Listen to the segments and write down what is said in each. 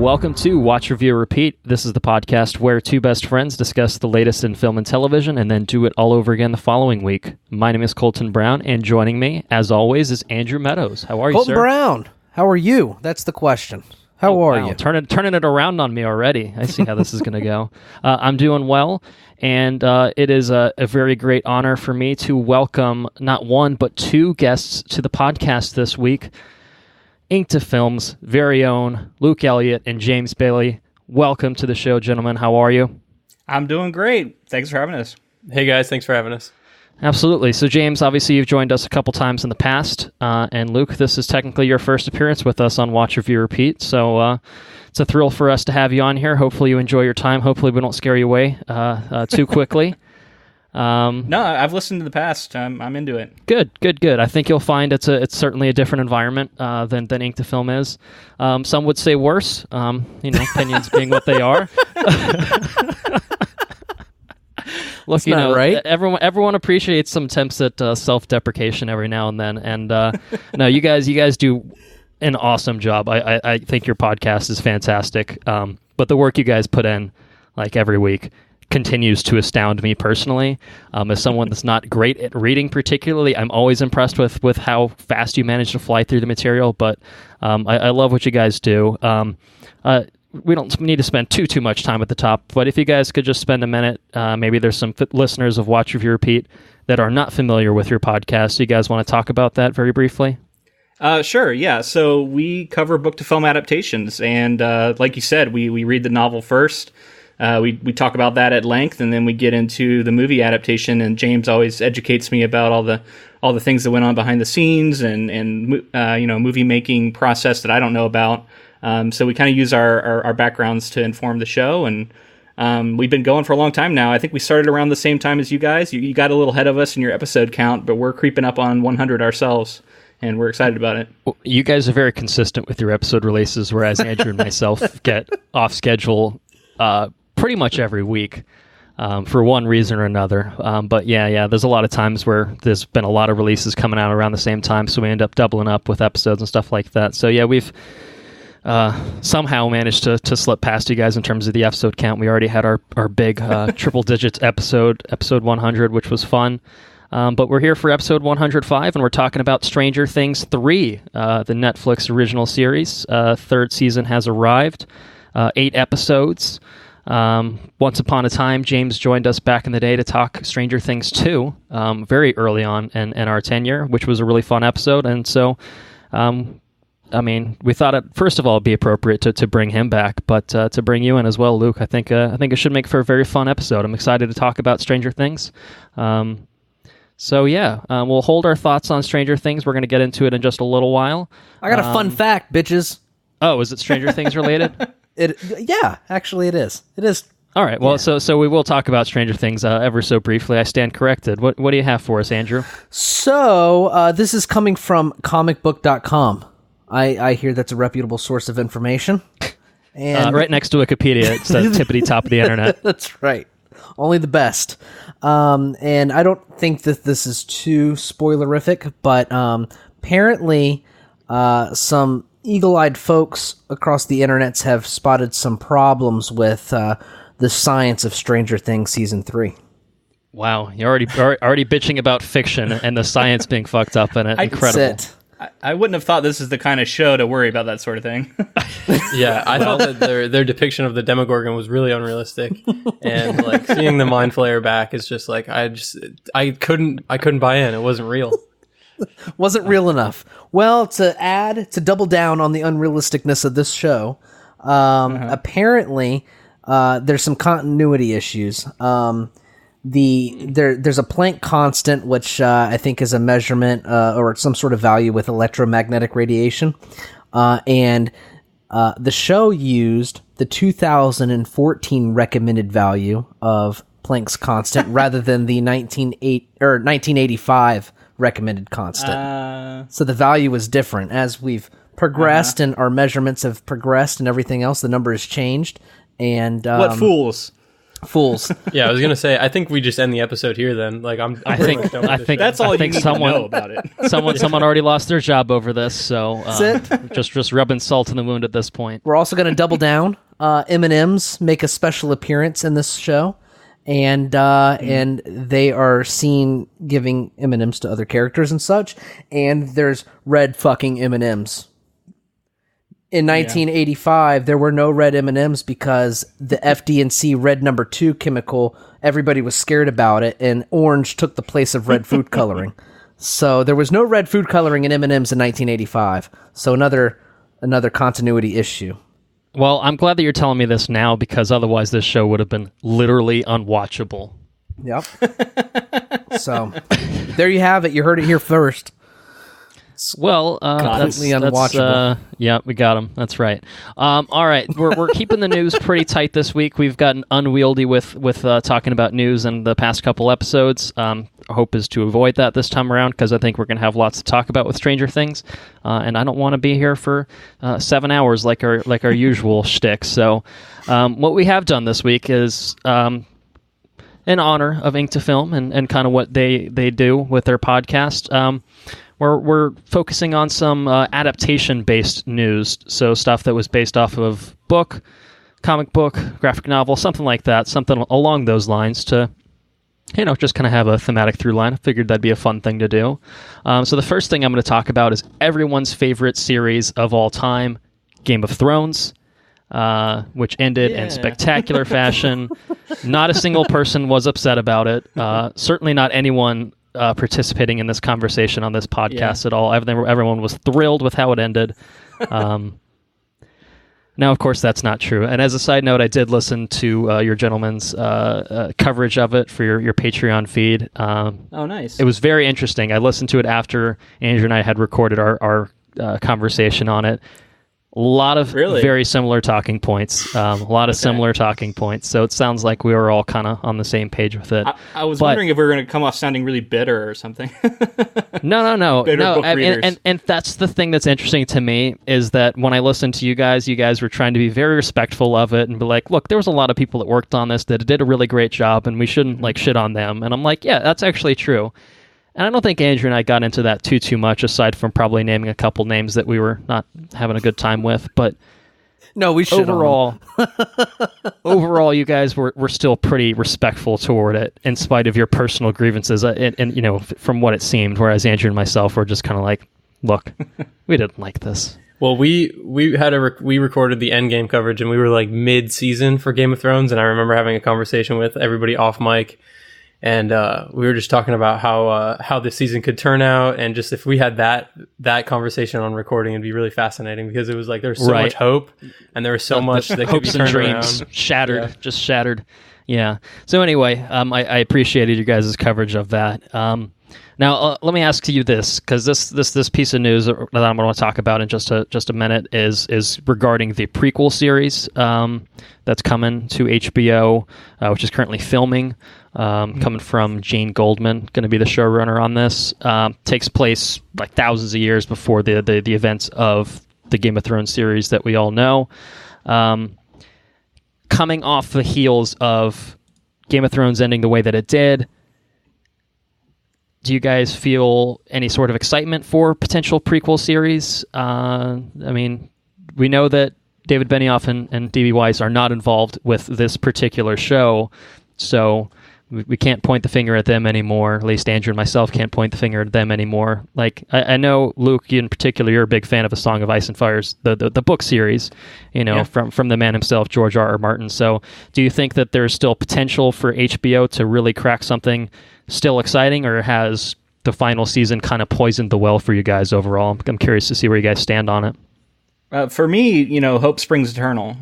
Welcome to Watch, Review, Repeat. This is the podcast where two best friends discuss the latest in film and television and then do it all over again the following week. My name is Colton Brown, and joining me, as always, is Andrew Meadows. How are you, Colton sir? Brown, how are you? That's the question. How are you? Turning it around on me already. I see how this is going to go. I'm doing well, and it is a very great honor for me to welcome not one, but two guests to the podcast this week. Ink to Film's very own Luke Elliott and James Bailey. Welcome to the show, gentlemen. How are you? I'm doing great. Thanks for having us. Hey, guys. Thanks for having us. Absolutely. So, James, obviously you've joined us a couple times in the past, and Luke, this is technically your first appearance with us on Watch, Review, Repeat, so it's a thrill for us to have you on here. Hopefully you enjoy your time. Hopefully we don't scare you away too quickly. No, I've listened to the past. I'm into it. Good. I think you'll find it's certainly a different environment than Ink to Film is. Some would say worse, opinions being what they are. Look, That's not right. Everyone appreciates some attempts at self-deprecation every now and then, and no, you guys do an awesome job. I think your podcast is fantastic, but the work you guys put in, like every week, continues to astound me personally. As someone that's not great at reading particularly, I'm always impressed with how fast you manage to fly through the material, but I love what you guys do. We don't need to spend too much time at the top, but if you guys could just spend a minute, maybe there's some listeners of Watch, Review, Repeat that are not familiar with your podcast. Do you guys want to talk about that very briefly? Sure, yeah. So we cover book-to-film adaptations, and like you said, we read the novel first. We talk about that at length, and then we get into the movie adaptation. And James always educates me about all the things that went on behind the scenes and movie making process that I don't know about. So we kind of use our backgrounds to inform the show, and we've been going for a long time now. I think we started around the same time as you guys. You got a little ahead of us in your episode count, but we're creeping up on 100 ourselves, and we're excited about it. Well, you guys are very consistent with your episode releases, whereas Andrew and myself get off schedule pretty much every week for one reason or another. But yeah, there's a lot of times where there's been a lot of releases coming out around the same time, so we end up doubling up with episodes and stuff like that. So yeah, we've somehow managed to slip past you guys in terms of the episode count. We already had our big triple digits episode 100, which was fun. But we're here for episode 105, and we're talking about Stranger Things 3, the Netflix original series. Third season has arrived, 8 episodes. Once upon a time, James joined us back in the day to talk Stranger Things 2, very early on in our tenure, which was a really fun episode. And so, we thought it, first of all, it'd be appropriate to bring him back, but to bring you in as well, Luke. I think it should make for a very fun episode. I'm excited to talk about Stranger Things. We'll hold our thoughts on Stranger Things. We're going to get into it in just a little while. I got a fun fact, bitches. Oh, is it Stranger Things related? Yeah, actually it is. It is. All right. Well, yeah. So we will talk about Stranger Things ever so briefly. I stand corrected. What do you have for us, Andrew? So this is coming from comicbook.com. I hear that's a reputable source of information. And right next to Wikipedia, it's the tippity top of the internet. That's right. Only the best. And I don't think that this is too spoilerific, but apparently some eagle-eyed folks across the internets have spotted some problems with the science of Stranger Things Season 3. Wow, you're already bitching about fiction and the science being fucked up in it. Incredible. I wouldn't have thought this is the kind of show to worry about that sort of thing. Yeah, I thought that their depiction of the Demogorgon was really unrealistic, and like seeing the mind flayer back is just like I couldn't buy in. It wasn't real. Wasn't real enough. Well, to double down on the unrealisticness of this show, apparently there's some continuity issues. There's a Planck constant, which I think is a measurement or some sort of value with electromagnetic radiation, and the show used the 2014 recommended value of Planck's constant rather than the 1985 recommended constant. So the value was different. As we've progressed and our measurements have progressed and everything else, the number has changed. And what fools! Fools. Yeah, I was gonna say. I think we just end the episode here. Then, like, I think that's all you need to know about it. Someone already lost their job over this, so just rubbing salt in the wound at this point. We're also going to double down. M&Ms make a special appearance in this show, and they are seen giving M&Ms to other characters and such. And there's red fucking M&Ms. In 1985, there were no red M&Ms because the FD&C red number 2 chemical, everybody was scared about it, and orange took the place of red food coloring. So there was no red food coloring in M&Ms in 1985. So another continuity issue. Well, I'm glad that you're telling me this now, because otherwise this show would have been literally unwatchable. Yep. So there you have it. You heard it here first. Well, completely unwatchable. Yeah, we got him. That's right. All right, we're keeping the news pretty tight this week. We've gotten unwieldy with talking about news in the past couple episodes. Hope is to avoid that this time around, because I think we're going to have lots to talk about with Stranger Things, and I don't want to be here for 7 hours like our usual shtick. So, what we have done this week is, in honor of Ink to Film and kind of what they do with their podcast. We're focusing on some adaptation-based news, so stuff that was based off of book, comic book, graphic novel, something like that, something along those lines to, just kind of have a thematic through line. I figured that'd be a fun thing to do. So the first thing I'm going to talk about is everyone's favorite series of all time, Game of Thrones, which ended in spectacular fashion. Not a single person was upset about it. Certainly not anyone participating in this conversation on this podcast at all. Everyone was thrilled with how it ended. Now, of course, that's not true. And as a side note, I did listen to your gentleman's coverage of it for your Patreon feed. Oh, nice. It was very interesting. I listened to it after Andrew and I had recorded our conversation on it. A lot of very similar talking points. Similar talking points. So it sounds like we were all kind of on the same page with it. I was wondering if we were going to come off sounding really bitter or something. No. Bitter book readers. And that's the thing that's interesting to me, is that when I listened to you guys were trying to be very respectful of it and be like, look, there was a lot of people that worked on this that did a really great job, and we shouldn't shit on them. And I'm like, yeah, that's actually true. And I don't think Andrew and I got into that too much, aside from probably naming a couple names that we were not having a good time with. But no, we should. Overall, you guys were still pretty respectful toward it, in spite of your personal grievances. And from what it seemed, whereas Andrew and myself were just kind of like, look, we didn't like this. Well, we recorded the Endgame coverage, and we were like mid-season for Game of Thrones, and I remember having a conversation with everybody off mic. And we were just talking about how this season could turn out, and just if we had that conversation on recording, it'd be really fascinating, because it was like there's so much hope, and there was so much that could be turned dreams around. Shattered, just shattered. Yeah. So anyway, I appreciated you guys' coverage of that. Now let me ask you this, because this piece of news that I'm going to talk about in just a minute is regarding the prequel series that's coming to HBO, which is currently filming. Coming from Jane Goldman, going to be the showrunner on this. Takes place like thousands of years before the events of the Game of Thrones series that we all know. Coming off the heels of Game of Thrones ending the way that it did, do you guys feel any sort of excitement for potential prequel series? I mean, we know that David Benioff and D.B. Weiss are not involved with this particular show, so we can't point the finger at them anymore. At least Andrew and myself can't point the finger at them anymore. Like, I know, Luke, you in particular, you're a big fan of A Song of Ice and Fire's the book series, from the man himself, George R.R. Martin. So do you think that there's still potential for HBO to really crack something still exciting, or has the final season kind of poisoned the well for you guys overall? I'm curious to see where you guys stand on it. For me, hope springs eternal.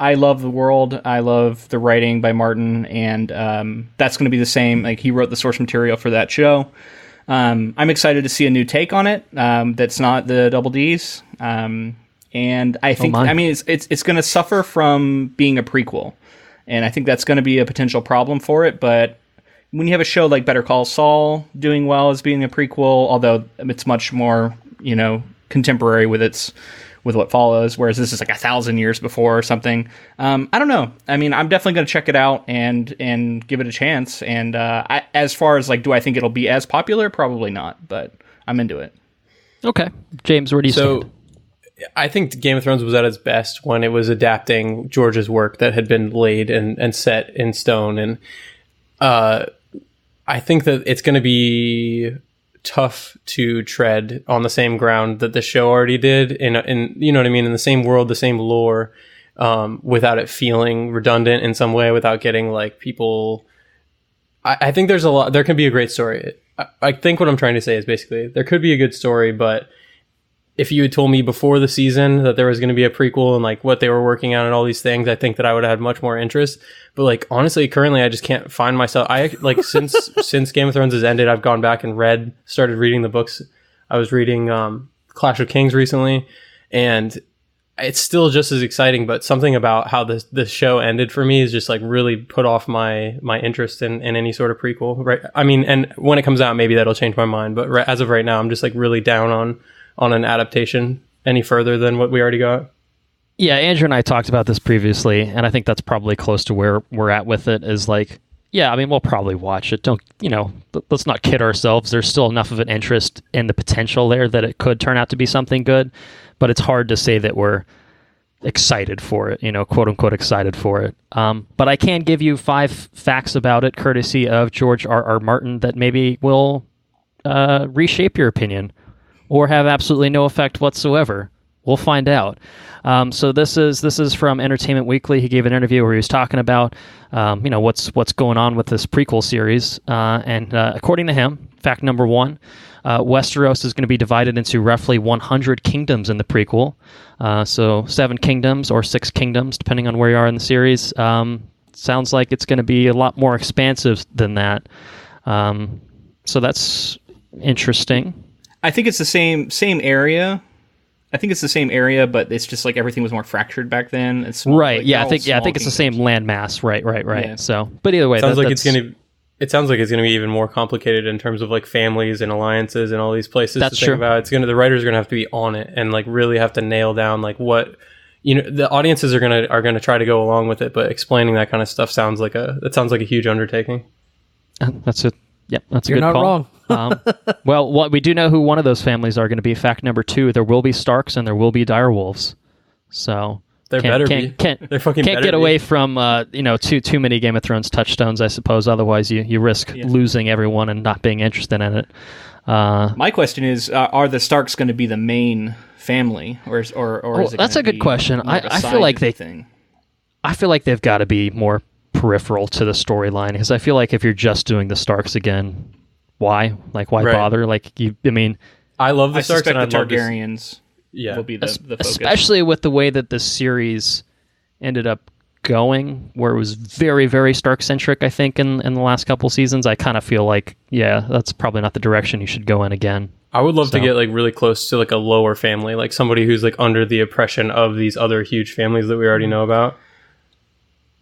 I love the world. I love the writing by Martin, and that's going to be the same. Like, he wrote the source material for that show. I'm excited to see a new take on it. That's not the Double D's. And I think, it's going to suffer from being a prequel, and I think that's going to be a potential problem for it. But when you have a show like Better Call Saul doing well as being a prequel, although it's much more, contemporary with its with what follows, whereas this is like 1,000 years before or something. I don't know. I mean, I'm definitely going to check it out and give it a chance. And as far as like, do I think it'll be as popular? Probably not, but I'm into it. Okay. James, where do you stand? I think Game of Thrones was at its best when it was adapting George's work that had been laid and set in stone. And I think that it's going to be tough to tread on the same ground that the show already did in you know what I mean, in the same world, the same lore, without it feeling redundant in some way, without getting like people. I think there can be a great story. I think what I'm trying to say is basically there could be a good story, but if you had told me before the season that there was going to be a prequel and like what they were working on and all these things, I think that I would have had much more interest. But like, honestly, currently I just can't find myself. I like, since Game of Thrones has ended, I've gone back and started reading the books. I was reading Clash of Kings recently, and it's still just as exciting, but something about how the show ended for me is just like really put off my interest in any sort of prequel. Right. I mean, and when it comes out, maybe that'll change my mind. But as of right now, I'm just like really down on an adaptation any further than what we already got. Yeah, Andrew and I talked about this previously, and I think that's probably close to where we're at with it, is like, yeah, I mean, we'll probably watch it. Let's not kid ourselves. There's still enough of an interest in the potential there that it could turn out to be something good, but it's hard to say that we're excited for it, quote unquote excited for it. But I can give you 5 facts about it, courtesy of George R.R. Martin, that maybe will reshape your opinion or have absolutely no effect whatsoever. We'll find out. So this is from Entertainment Weekly. He gave an interview where he was talking about what's going on with this prequel series. And according to him, fact number 1, Westeros is going to be divided into roughly 100 kingdoms in the prequel. So 7 kingdoms or 6 kingdoms, depending on where you are in the series. Sounds like it's going to be a lot more expansive than that. So that's interesting. I think it's the same area. I think it's the same area, but it's just like everything was more fractured back then. It's small, right. Like, yeah, I think it's the same landmass. Right. Yeah. So, but either way, it sounds like it's going to be even more complicated in terms of like families and alliances and all these places. That's to think true. about. The writers are going to have to be on it and like really have to nail down like what the audiences are going to try to go along with it, but explaining that kind of stuff sounds like a huge undertaking. That's it. Yep, that's a You're good not call. wrong. Well, we do know who one of those families are going to be. Fact number 2: there will be Starks and there will be direwolves. So They're Can't get away from too many Game of Thrones touchstones, I suppose. Otherwise, you risk losing everyone and not being interested in it. My question is: are the Starks going to be the main family, or is it? That's a good question. I feel like I feel like they've got to be more peripheral to the storyline, because I feel like if you're just doing the Starks again, why Right. bother? I love the Starks, suspect and the I love this. Targaryens will be the focus. Especially with the way that the series ended up going, where it was very, very Stark-centric, I think, in the last couple seasons. I kind of feel like, yeah, that's probably not the direction you should go in again. I would love to get like really close to like a lower family, like somebody who's like under the oppression of these other huge families that we already know about.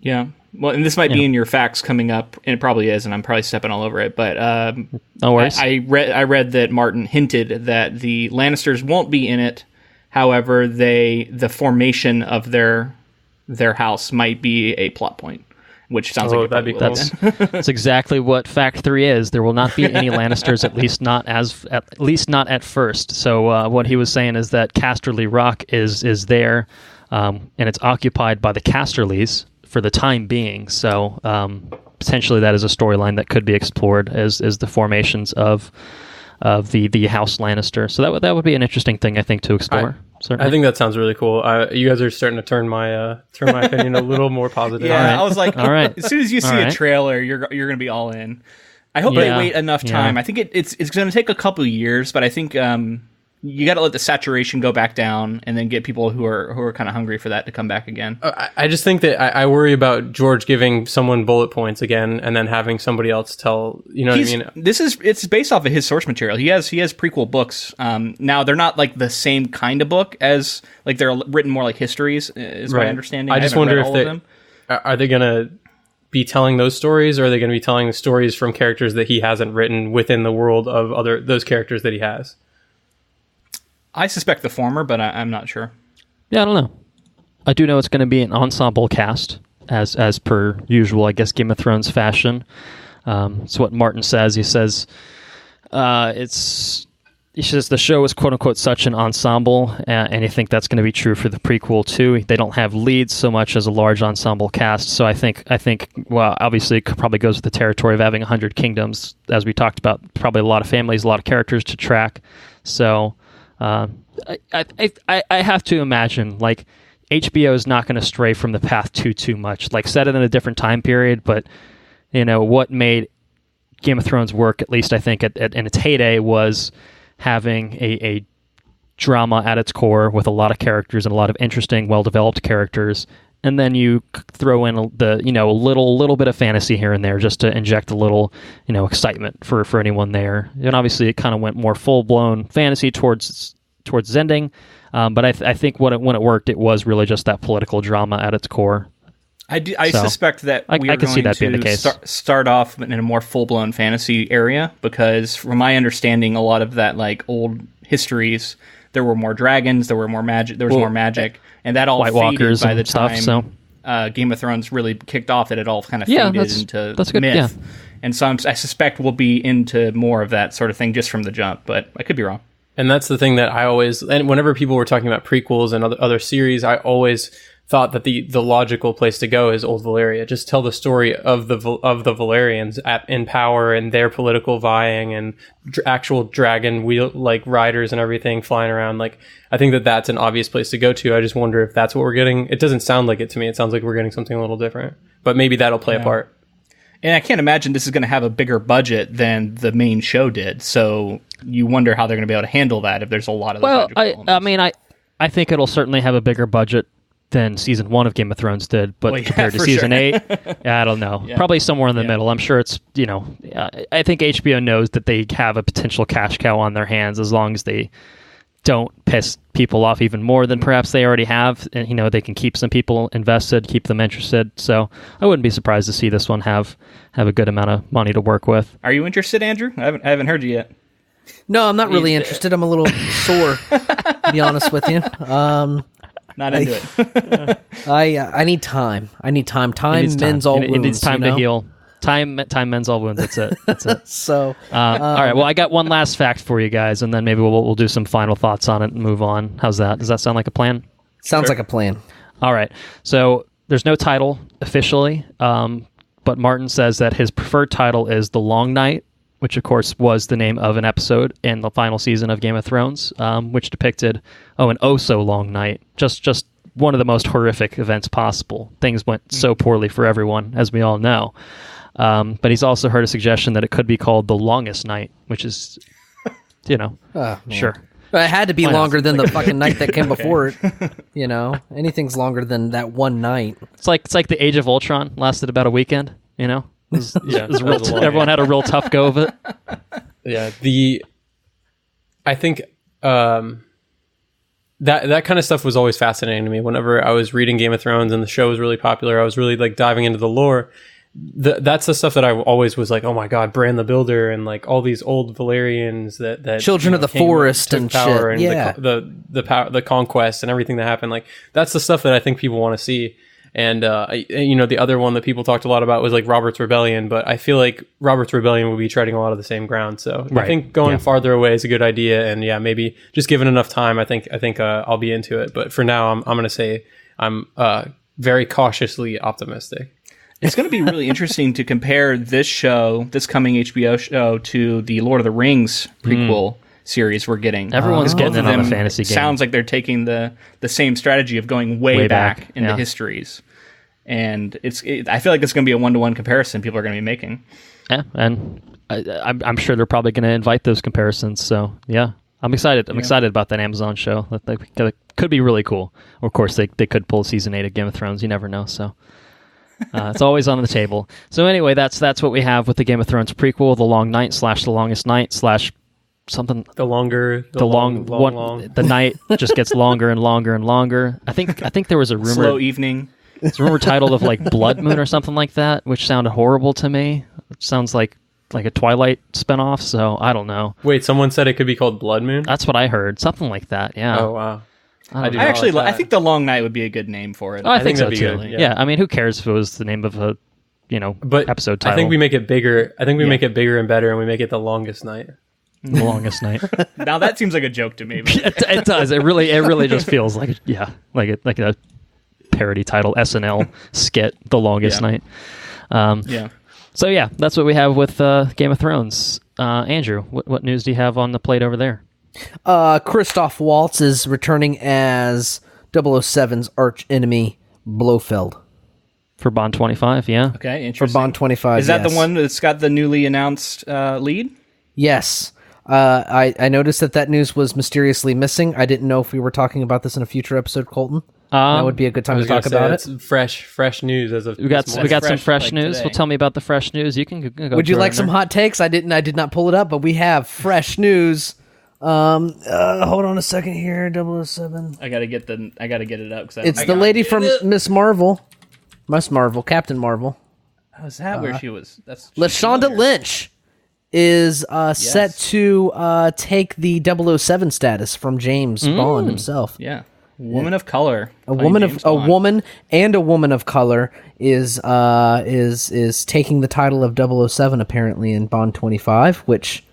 Yeah. Well, and this might be in your facts coming up, and it probably is, and I'm probably stepping all over it. But no worries. I read that Martin hinted that the Lannisters won't be in it. However, the formation of their house might be a plot point, which sounds like that'd be cool. That's exactly what fact 3 is. There will not be any Lannisters, at least not at first. So what he was saying is that Casterly Rock is there, and it's occupied by the Casterlys for the time being. So potentially that is a storyline that could be explored as the formations of the House Lannister. So that would be an interesting thing, I think, to explore. I think that sounds really cool. You guys are starting to turn my opinion a little more positive. Yeah, Right. I was like, all right. As soon as you see a trailer, you're going to be all in. I hope they wait enough time. Yeah. I think it's going to take a couple of years, but I think you got to let the saturation go back down, and then get people who are kind of hungry for that to come back again. I just think that I worry about George giving someone bullet points again, and then having somebody else tell. You know what I mean? It's based off of his source material. He has prequel books. Now they're not like the same kind of book as like they're written more like histories. Is my understanding. I just wonder if are they gonna be telling those stories, or are they going to be telling the stories from characters that he hasn't written within the world of those characters that he has? I suspect the former, but I'm not sure. Yeah, I don't know. I do know it's going to be an ensemble cast, as per usual, I guess, Game of Thrones fashion. It's what Martin says. He says he says the show is quote unquote such an ensemble, and you think that's going to be true for the prequel too. They don't have leads so much as a large ensemble cast. So I think well, obviously it probably goes with the territory of having 100 kingdoms, as we talked about. Probably a lot of families, a lot of characters to track. So I have to imagine like HBO is not going to stray from the path too much. Like set it in a different time period, but what made Game of Thrones work, at least I think in its heyday, was having a drama at its core with a lot of characters and a lot of interesting, well-developed characters, and then you throw in a little bit of fantasy here and there just to inject a little excitement for anyone there. And obviously, it kind of went more full-blown fantasy towards its ending, but I think when it worked, it was really just that political drama at its core. I suspect that I are can see that being the case. Start off in a more full-blown fantasy area, because from my understanding, a lot of that like old histories, there were more dragons, there was more magic, and that all White faded Walkers by the and stuff, time Game of Thrones really kicked off. That it all kind of faded into good, myth, yeah. And so I suspect we'll be into more of that sort of thing just from the jump, but I could be wrong. And that's the thing that and whenever people were talking about prequels and other series, I always thought that the logical place to go is Old Valyria. Just tell the story of the Valyrians in power and their political vying and actual dragon wheel like riders and everything flying around. Like I think that's an obvious place to go to. I just wonder if that's what we're getting. It doesn't sound like it to me. It sounds like we're getting something a little different. But maybe that'll play a part. And I can't imagine this is going to have a bigger budget than the main show did. So you wonder how they're going to be able to handle that if there's a lot of those I think it'll certainly have a bigger budget than season 1 of Game of Thrones did, but compared to season 8, I don't know. Yeah. Probably somewhere in the middle. I'm sure it's, I think HBO knows that they have a potential cash cow on their hands as long as they don't piss people off even more than perhaps they already have. And, they can keep some people invested, keep them interested. So I wouldn't be surprised to see this one have a good amount of money to work with. Are you interested, Andrew? I haven't heard you yet. No, I'm not really interested. I'm a little sore, to be honest with you. Not into it. I need time. Time mends all wounds. It needs time to heal. Time mends all wounds. That's it. So, all right. Well, I got one last fact for you guys, and then maybe we'll do some final thoughts on it and move on. How's that? Does that sound like a plan? Sounds like a plan. All right. So there's no title officially, but Martin says that his preferred title is The Long Night, which of course was the name of an episode in the final season of Game of Thrones, which depicted an so long night, just one of the most horrific events possible. Things went so poorly for everyone, as we all know. But he's also heard a suggestion that it could be called The Longest Night, which is, sure. It had to be longer than the fucking night that came before it. Anything's longer than that one night. It's like the Age of Ultron lasted about a weekend. It was everyone had a real tough go of it. Yeah, I think that kind of stuff was always fascinating to me. Whenever I was reading Game of Thrones and the show was really popular, I was really like diving into the lore. That's the stuff that I always was like, oh my god, Bran the Builder and like all these old Valyrians that Children of the Forest and power shit. And the power, the conquest and everything that happened. Like that's the stuff that I think people want to see. And the other one that people talked a lot about was like Robert's Rebellion, but I feel like Robert's Rebellion will be treading a lot of the same ground. So I think going farther away is a good idea, and maybe just given enough time, I think I'll be into it. But for now, I'm going to say I'm very cautiously optimistic. It's going to be really interesting to compare this coming HBO show, to the Lord of the Rings prequel series we're getting. Everyone's getting in on a fantasy game. Sounds like they're taking the same strategy of going way back into histories. And I feel like it's going to be a one-to-one comparison people are going to be making. Yeah, and I'm sure they're probably going to invite those comparisons. So, yeah, I'm excited. I'm excited about that Amazon show. That could be really cool. Or, of course, they could pull season 8 of Game of Thrones. You never know, so... it's always on the table. So anyway, that's what we have with the Game of Thrones prequel, The Long Night / The Longest Night / something. The night just gets longer and longer and longer. I think there was a rumor. Slow evening. It's a rumor titled of like Blood Moon or something like that, which sounded horrible to me. It sounds like a Twilight spinoff. So I don't know. Wait, someone said it could be called Blood Moon? That's what I heard. Something like that. Yeah. Oh wow. I do. I actually, like I think The Long Night would be a good name for it. Oh, I think so that'd be too. good, Yeah. yeah. I mean, who cares if it was the name of a, But episode title? I think we make it bigger. I think we make it bigger and better, and we make it The Longest Night. The Longest Night. Now that seems like a joke to me. But It does. It really just feels like like a parody title, SNL skit, The Longest Night. yeah. So yeah, that's what we have with Game of Thrones. Andrew, what news do you have on the plate over there? Christoph Waltz is returning as 007's arch enemy Blofeld. For Bond 25, yeah. Okay, For interesting. Bond 25, Is that yes. the one that's got the newly announced lead? Yes. I noticed that news was mysteriously missing. I didn't know if we were talking about this in a future episode, Colton. That would be a good time to talk about it. It's fresh news as of We got this morning. some fresh like news. today. Well, tell me about the fresh news. You can go. Would you through like it some there. hot takes? I did not pull it up, but we have fresh news. Hold on a second here, 007. I gotta get it up. It's the lady from Miss Marvel. Captain Marvel. Oh, is that where she was? That's Lashana Lynch is set to take the 007 status from James Bond himself. Yeah, woman of color. A woman and a woman of color is taking the title of 007 apparently in Bond 25, which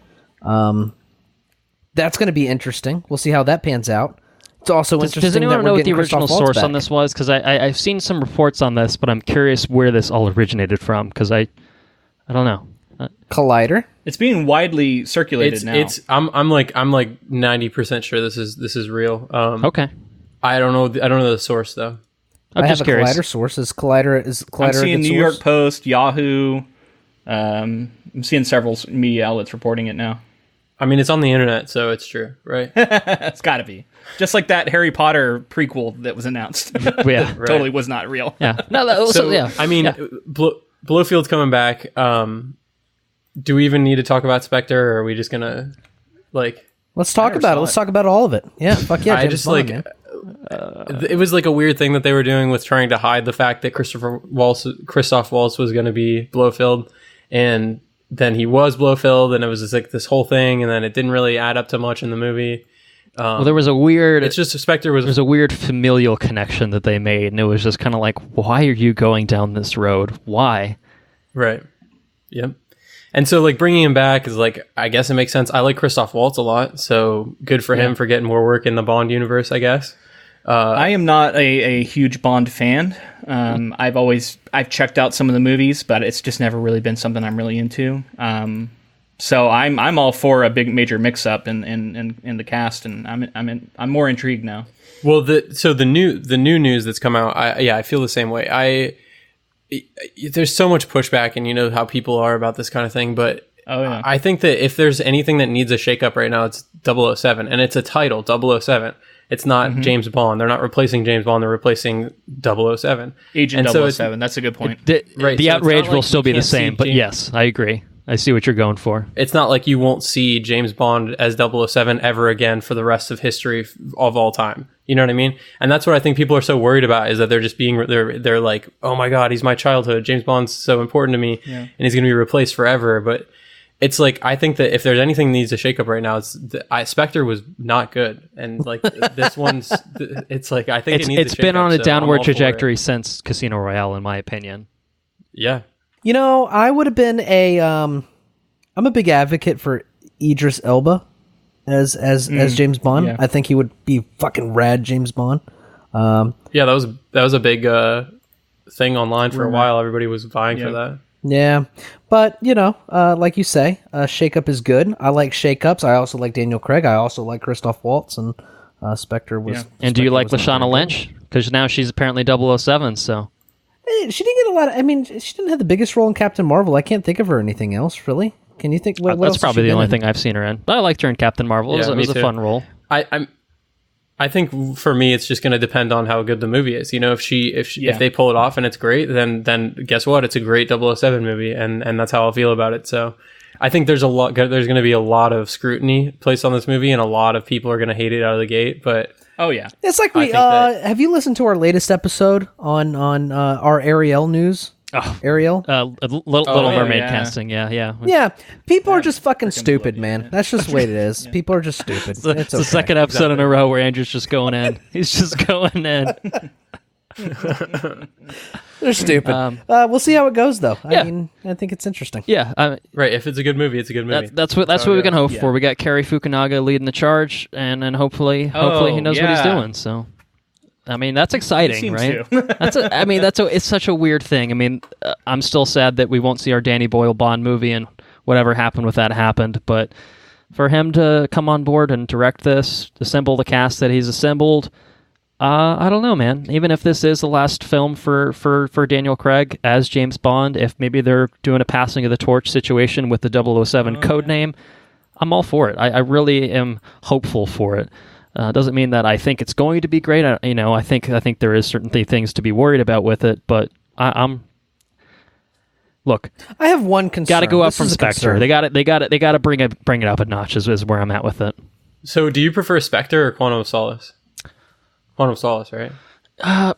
that's going to be interesting. We'll see how that pans out. It's also interesting. Does anyone that know we're what the getting original Christoph Waltz source on back. this was? Because I've seen some reports on this, but I'm curious where this all originated from. Because I don't know. Collider. It's being widely circulated now. I'm like 90% sure this is real. Okay, I don't know the source though. I'm I just have a curious. Collider source. Is Collider I'm a seeing good New York source? Post, Yahoo. I'm seeing several media outlets reporting it now. I mean, it's on the internet, so it's true, right? It's got to be. Just like that Harry Potter prequel that was announced. Yeah, Totally was not real. yeah. No, that was, So yeah. I mean, Blofield's coming back. Do we even need to talk about Spectre, or are we just gonna like? Let's talk about it. Let's talk about all of it. Yeah, fuck yeah. I James just Bond, like man. it was like a weird thing that they were doing with trying to hide the fact that Christoph Waltz was going to be Blofeld, and then he was Blofeld, and it was just like this whole thing, and then it didn't really add up to much in the movie. Well, there was a weird. It's just Spectre was. There's a weird familial connection that they made, and it was just kind of like, why are you going down this road? Why? Right. Yep. And so, like, bringing him back is, like, I guess it makes sense. I like Christoph Waltz a lot, so good for him for getting more work in the Bond universe, I guess. I am not a huge Bond fan. I've checked out some of the movies, but it's just never really been something I'm really into. So I'm all for a big major mix up in the cast, and I'm more intrigued now. Well, the new news that's come out, I feel the same way. There's so much pushback, and you know how people are about this kind of thing, but I think that if there's anything that needs a shakeup right now, it's 007, and it's a title, 007. It's not James Bond. They're not replacing James Bond. They're replacing 007. Agent And so 007. That's a good point. Right, The so it's outrage not will like still you be the can't see same, but James- yes, I agree. I see what you're going for. It's not like you won't see James Bond as 007 ever again for the rest of history of all time. You know what I mean? And that's what I think people are so worried about, is that they're just they're like, oh my God, he's my childhood. James Bond's so important to me, and he's going to be replaced forever. But it's like, I think that if there's anything that needs a shakeup right now, it's Spectre was not good, and like this one's, it's like, I think It's been on a downward trajectory since Casino Royale, in my opinion. Yeah. You know, I would have been I'm a big advocate for Idris Elba as James Bond. Yeah. I think he would be fucking rad James Bond. Yeah, that was a big thing online for a while. Everybody was vying for that. Yeah, but you know, like you say, shakeup is good. I like shakeups. I also like Daniel Craig. I also like Christoph Waltz, and Spectre was. Yeah. And do you like Spectre was not Lashana very Lynch? Because now she's apparently 007, so... good. She didn't get a lot. I mean, she didn't have the biggest role in Captain Marvel. I can't think of her anything else really. Can you think? What else That's has probably she the been only in? thing I've seen her in. But I liked her in Captain Marvel. Yeah, It was me a too. fun role. I think for me, it's just going to depend on how good the movie is. You know, if they pull it off and it's great, then guess what? It's a great 007 movie, and that's how I'll feel about it. So I think there's going to be a lot of scrutiny placed on this movie, and a lot of people are going to hate it out of the gate. But Oh yeah. It's like I we. think that- Have you listened to our latest episode on our Ariel news? Ariel. Little Mermaid yeah. casting. Yeah. Yeah, people are just fucking stupid, man. That's just the way it is. People are just stupid. It's It's the okay. second episode in a row where Andrew's just going in. He's just going in. They're stupid. We'll see how it goes, though. Yeah. I mean, I think it's interesting. Yeah, Right. If it's a good movie, it's a good movie. that's what we can hope for. We got Cary Fukunaga leading the charge, and hopefully he knows what he's doing. So, I mean, that's exciting, Seems right? to. It's such a weird thing. I mean, I'm still sad that we won't see our Danny Boyle Bond movie, and whatever happened with that happened. But for him to come on board and direct this, assemble the cast that he's assembled. I don't know, man. Even if this is the last film for Daniel Craig as James Bond, if maybe they're doing a passing of the torch situation with the 007 code name, I'm all for it. I really am hopeful for it. Doesn't mean that I think it's going to be great. I think there is certain things to be worried about with it, but I'm. Look, I have one concern. got to go up This from is a Spectre. concern. They got to bring it up a notch. Is where I'm at with it. So, do you prefer Spectre or Quantum of Solace? Quantum of Solace, right?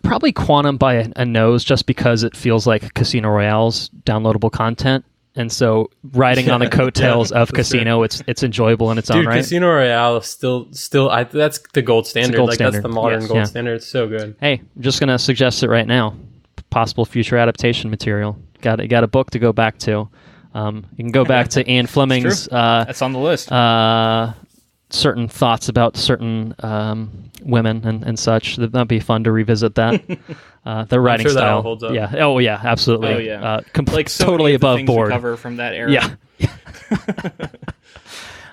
Probably Quantum by a nose, just because it feels like Casino Royale's downloadable content, and so riding on the coattails of Casino, it's enjoyable in its own Dude, right. Casino Royale is still that's the gold standard. gold That's standard. the modern Yes. gold Yeah. standard. It's so good. Hey, I'm just gonna suggest it right now. Possible future adaptation material. Got a book to go back to. You can go back to Ian Fleming's That's on the list. certain thoughts about certain women and such. That'd be fun to revisit that. Their writing sure that style all holds up. Yeah. Oh yeah. Absolutely. Oh, yeah. Like so totally many of the above things we board. cover from that era. Yeah.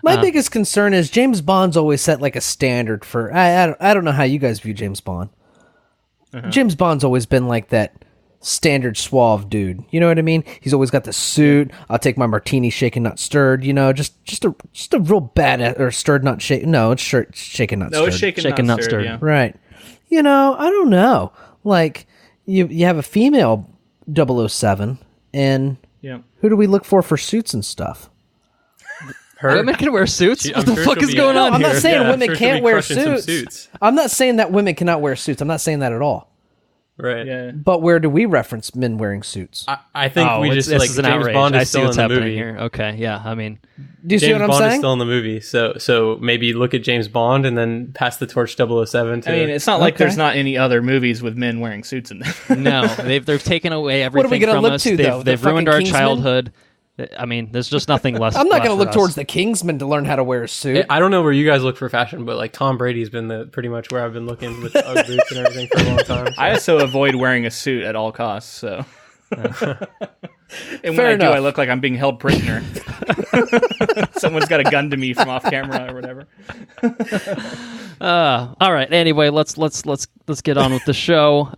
My biggest concern is James Bond's always set like a standard for. I don't know how you guys view James Bond. James Bond's always been like that standard suave dude. You know what I mean? He's always got the suit. I'll take my martini shaken not stirred. You know, just a real bad or stirred not shaken. No, it's shaken not No, stirred. it's shaken, Shaken, not not stirred. stirred. Yeah. Right. You know, I don't know. Like you have a female 007 and Yeah. who do we look for suits and stuff? Her. Women can wear suits. She- What I'm the sure fuck she'll is be- going No, on I'm here? not saying Yeah, I'm women sure she'll can't be wear crushing some suits. suits. I'm not saying that women cannot wear suits. I'm not saying that at all. Right. Yeah. But where do we reference men wearing suits? I think we just this like is an James outrage. Bond I is see still in what's the happening movie. here. Okay, yeah. I mean, Do you see James what I'm Bond saying? is still in the movie, so maybe look at James Bond and then pass the torch 007 to. I mean, it's not like Okay. there's not any other movies with men wearing suits in them. no, they've taken away What are we everything gonna from look us. to, though? They've The ruined fucking our Kingsman? childhood. I mean, there's just nothing less. I'm not going to look towards the Kingsman to learn how to wear a suit. I don't know where you guys look for fashion, but like Tom Brady's been pretty much where I've been looking with the UGG boots and everything for a long time. So. I also avoid wearing a suit at all costs. So, and when Fair I enough. do, I look like I'm being held prisoner. Someone's got a gun to me from off camera or whatever. All right. Anyway, let's get on with the show.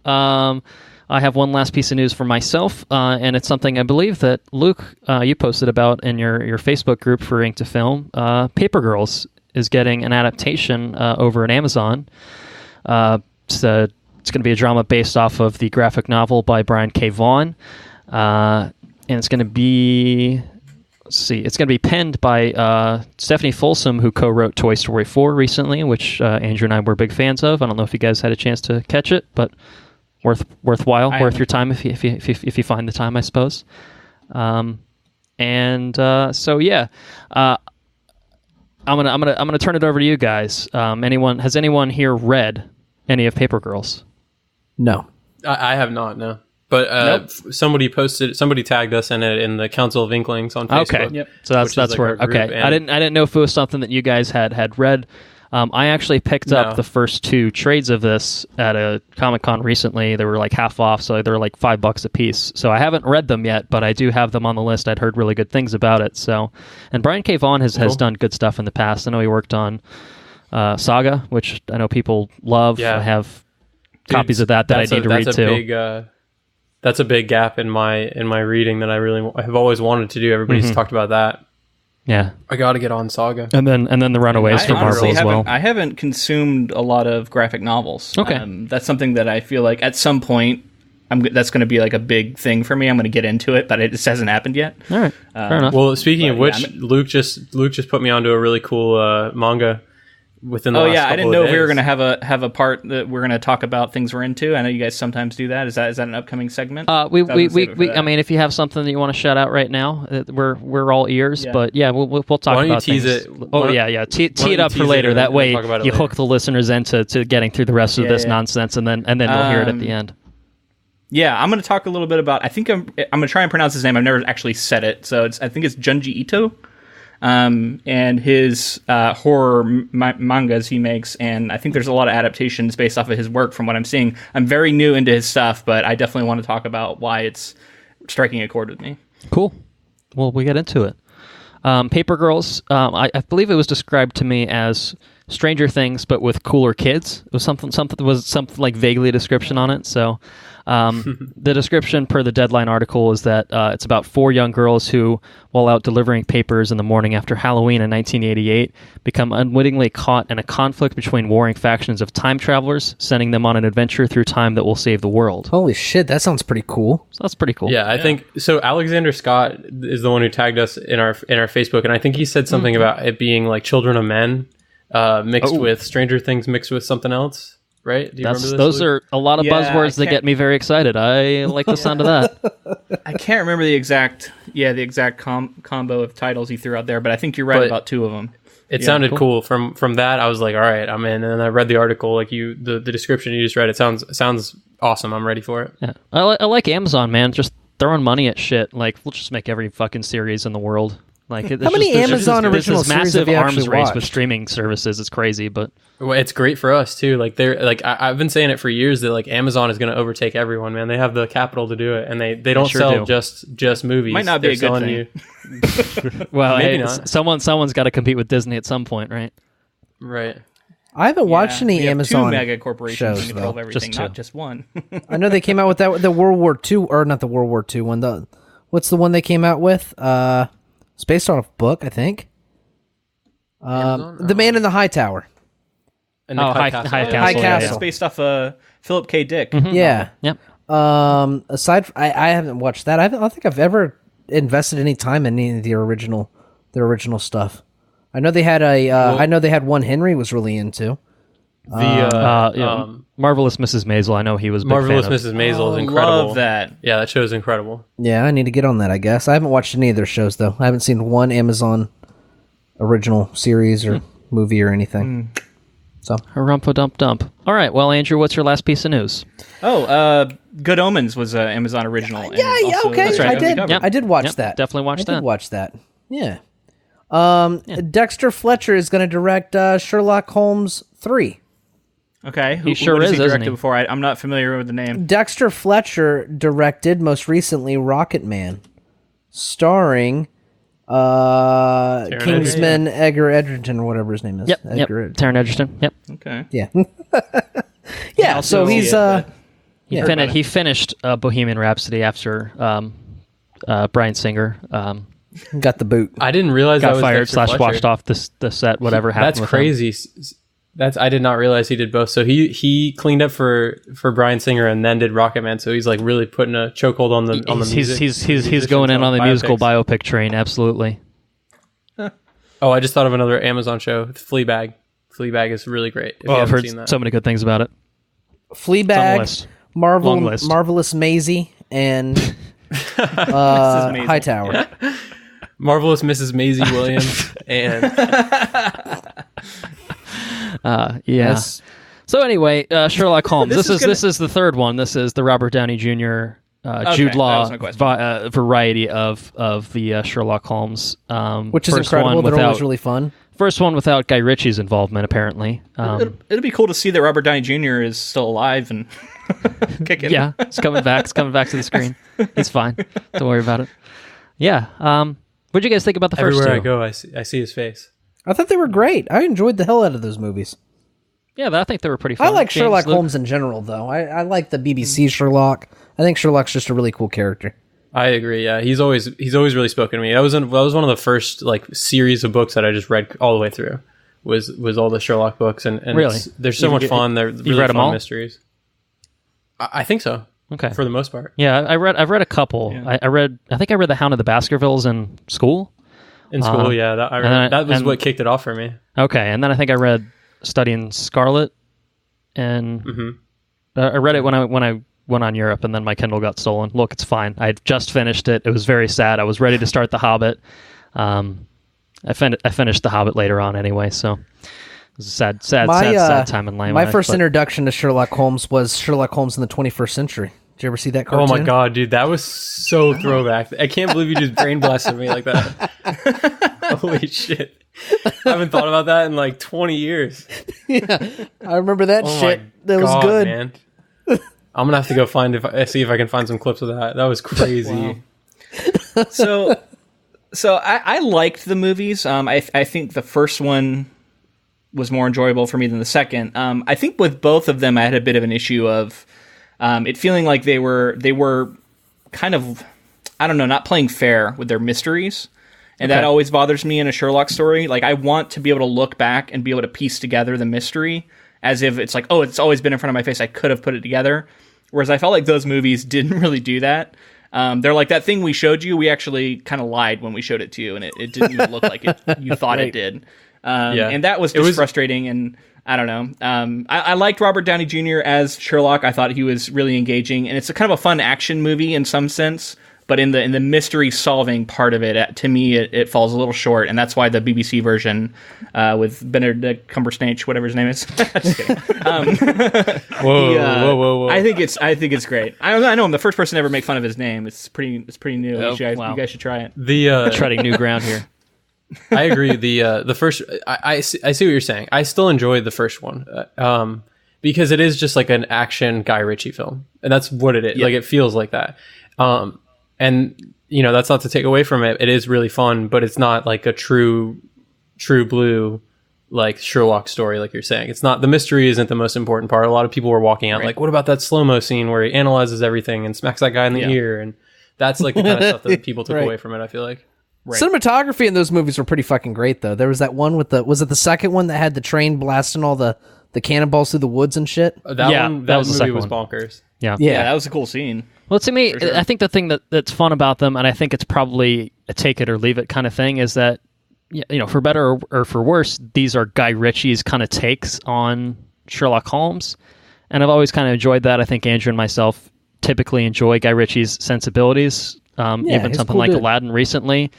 I have one last piece of news for myself, and it's something I believe that Luke you posted about in your Facebook group for Ink to Film. Paper Girls is getting an adaptation over at Amazon. It's going to be a drama based off of the graphic novel by Brian K. Vaughan, and it's going to be. Let's see. It's going to be penned by Stephanie Folsom, who co-wrote Toy Story 4 recently, which Andrew and I were big fans of. I don't know if you guys had a chance to catch it, but worthwhile, worth your time if you find the time, I suppose. So yeah, I'm gonna turn it over to you guys. Has anyone here read any of Paper Girls? No. I have not, no. But somebody tagged us in it in the Council of Inklings on Facebook. Okay, so that's like where. our group, Okay, I and- didn't know if it was something that you guys had read. I actually picked up the first 2 trades of this at a Comic-Con recently. They were like half off, so they're like $5 a piece. So I haven't read them yet, but I do have them on the list. I'd heard really good things about it. So, and Brian K. Vaughan has done good stuff in the past. I know he worked on Saga, which I know people love. Yeah. I have copies of that I need to read too. That's a big gap in my reading that I have always wanted to do. Everybody's talked about that. Yeah, I got to get on Saga. and then the Runaways I from Marvel honestly as well. I haven't consumed a lot of graphic novels. Okay. That's something that I feel like at some point that's going to be like a big thing for me. I'm going to get into it, but it just hasn't happened yet. All right, fair enough. Well, speaking of But, which, Luke just put me onto a really cool manga within the Oh last yeah, couple I didn't of know if we were days. going to have a part that we're going to talk about things we're into. I know you guys sometimes do that. Is that an upcoming segment? We I mean, if you have something that you want to shout out right now, we're all ears. Yeah. But yeah, we'll talk Why don't you about tease things. it? Oh Why don't- yeah. Tee don't it you up for tease it later. and That then way talk about it you later? hook the listeners into getting through the rest of this nonsense, and then they'll hear it at the end. Yeah, I'm going to talk a little bit about. I think I'm going to try and pronounce his name. I've never actually said it, so I think it's Junji Ito, and his horror mangas he makes, and I think there's a lot of adaptations based off of his work. From what I'm seeing, I'm very new into his stuff, but I definitely want to talk about why it's striking a chord with me. Cool. Well, we get into it. Paper Girls. I believe it was described to me as Stranger Things, but with cooler kids. It was something like vaguely a description on it. So the description per the Deadline article is that it's about 4 young girls who, while out delivering papers in the morning after Halloween in 1988, become unwittingly caught in a conflict between warring factions of time travelers, sending them on an adventure through time that will save the world. Holy shit, that sounds pretty cool. So that's pretty cool. Yeah, I think so. Alexander Scott is the one who tagged us in our Facebook, and I think he said something about it being like Children of Men mixed with Stranger Things mixed with something else. Right? Do you remember this? Those Luke? are a lot of buzzwords that get me very excited. I like the sound of that. I can't remember the exact combo of titles he threw out there, but I think you're right about 2 of them. It sounded cool. From that, I was like, all right, I'm in. And then I read the article, like the description you just read. It sounds awesome. I'm ready for it. Yeah, I like Amazon, man. Just throwing money at shit. Like, we'll just make every fucking series in the world. Like, How many Amazon original this series massive have you arms actually race watched? with streaming services. It's crazy, but Well, it's great for us too. Like I've been saying it for years that like Amazon is going to overtake everyone, man. They have the capital to do it, and they don't sure sell do. just movies. Might not be They're a good selling thing. well, Maybe hey, not. someone's got to compete with Disney at some point, right? you right. I haven't watched any we have Amazon 2 mega corporations shows, in control though. of everything, Just 2. not just one. I know they came out with the World War II, or not the World War II one. What's the one they came out with? It's based on a book, I think. The Man in the High Tower. And High Castle. Castle. High yeah, Castle. It's based off Philip K. Dick. Yeah. Yep. Aside, I haven't watched that. I don't think I've ever invested any time in any of their original stuff. I know they had I know they had one Henry was really into. Marvelous Mrs. Maisel. I know he was a big Marvelous fan of. Mrs. Maisel is incredible. Love that. Yeah, that show is incredible. Yeah, I need to get on that. I guess I haven't watched any of their shows though. I haven't seen one Amazon original series or movie or anything. So Rumpa-dump-dump. All right. Well, Andrew, what's your last piece of news? Good Omens was an Amazon original. and yeah, also okay, the show I we did. covered. Yep. I did watch Yep, that. definitely watched I that. did watch that. Yeah. Dexter Fletcher is going to direct Sherlock Holmes 3. Okay, He sure what has is, he isn't directed he? before? I'm not familiar with the name. Dexter Fletcher directed most recently Rocket Man, starring Kingsman Edgar Edgerton or whatever his name is. Yep. Edgar Yep. Taron Egerton. Yep. Okay. Yeah. Yeah, so see he's it, but- He finished Bohemian Rhapsody after Bryan Singer got the boot. I didn't realize that got was fired Dexter / Fletcher. washed off the set. Whatever happened. That's with him. crazy. I did not realize he did both. So he cleaned up for Bryan Singer and then did Rocket Man. So he's like really putting a chokehold on the music. He's going in on the musical biopic train. Absolutely. Oh, I just thought of another Amazon show, Fleabag. Fleabag is really great. If you I've haven't heard seen that. so many good things about it. Fleabag, list. Long list. Marvelous Maisie, and Maisel. Hightower. Marvelous Mrs. Maisie Williams and Yeah. Yes. So anyway, Sherlock Holmes. This This is is the third one. This is the Robert Downey Jr. Jude that Law was my question. variety of the Sherlock Holmes, Which is first incredible. one They're without always really fun. first one without Guy Ritchie's involvement. Apparently, It'll be cool to see that Robert Downey Jr. is still alive and kicking. yeah, it's coming back. It's coming back to the screen. He's fine. Don't worry about it. Yeah. What'd you guys think about the first everywhere two? I go, I see his face. I thought they were great. I enjoyed the hell out of those movies. Yeah, I think they were pretty fun. I like James, Sherlock Luke? Holmes in general, though. I like the BBC Sherlock. I think Sherlock's just a really cool character. I agree. Yeah, he's always really spoken to me. That was one of the first like series of books that I just read all the way through. Was all the Sherlock books and Really? they're so much fun. They're really read 'em fun all? mysteries. I think so. Okay. For the most part. Yeah, I've read a couple. Yeah. I think I read The Hound of the Baskervilles in school. In school, yeah, that then was and- what kicked it off for me. Okay, and then I think I read studying Scarlet, and I read it when I went on Europe, and then my Kindle got stolen. Look, it's fine. I just finished it. It was very sad. I was ready to start The Hobbit. I finished The Hobbit later on anyway, so it was a sad time in life. My first introduction to Sherlock Holmes was Sherlock Holmes in the 21st Century. Did you ever see that cartoon? Oh my god, dude, that was so throwback. I can't believe you just brain blasted me like that. Holy shit. I haven't thought about that in like 20 years. Yeah, I remember that shit. That was good. Man. I'm gonna have to go see if I can find some clips of that. That was crazy. Wow. So I liked the movies. I think the first one was more enjoyable for me than the second. I think with both of them, I had a bit of an issue of it feeling like they were kind of, I don't know, not playing fair with their mysteries. And that always bothers me in a Sherlock story. Like, I want to be able to look back and be able to piece together the mystery as if it's like, oh, it's always been in front of my face. I could have put it together. Whereas I felt like those movies didn't really do that. They're like, that thing we showed you, we actually kind of lied when we showed it to you, and it didn't even look like you thought it did. And that was just frustrating, and I don't know. I liked Robert Downey Jr. as Sherlock. I thought he was really engaging, and it's a kind of a fun action movie in some sense. But in the mystery solving part of it, to me, it falls a little short, and that's why the BBC version with Benedict Cumberbatch, whatever his name is, just kidding. Whoa! I think it's great. I know I'm the first person to ever make fun of his name. It's pretty new. Oh, You guys should try it. Treading new ground here. I agree. The first, I see what you're saying. I still enjoy the first one because it is just like an action Guy Ritchie film, and that's what it is. Yeah. Like, it feels like that. And that's not to take away from it. It is really fun, but it's not like a true blue like Sherlock story, like you're saying. It's not, the mystery isn't the most important part. A lot of people were walking out like, what about that slow-mo scene where he analyzes everything and smacks that guy in the ear? And that's like the kind of stuff that people took away from it, I feel like. Right. Cinematography in those movies were pretty fucking great, though. There was that one with was it the second one that had the train blasting all the cannonballs through the woods and shit? That movie was bonkers. Yeah, that was a cool scene. Well, to me, sure. I think the thing that's fun about them, and I think it's probably a take it or leave it kind of thing, is that, for better or for worse, these are Guy Ritchie's kind of takes on Sherlock Holmes, and I've always kind of enjoyed that. I think Andrew and myself typically enjoy Guy Ritchie's sensibilities. Even something like Aladdin recently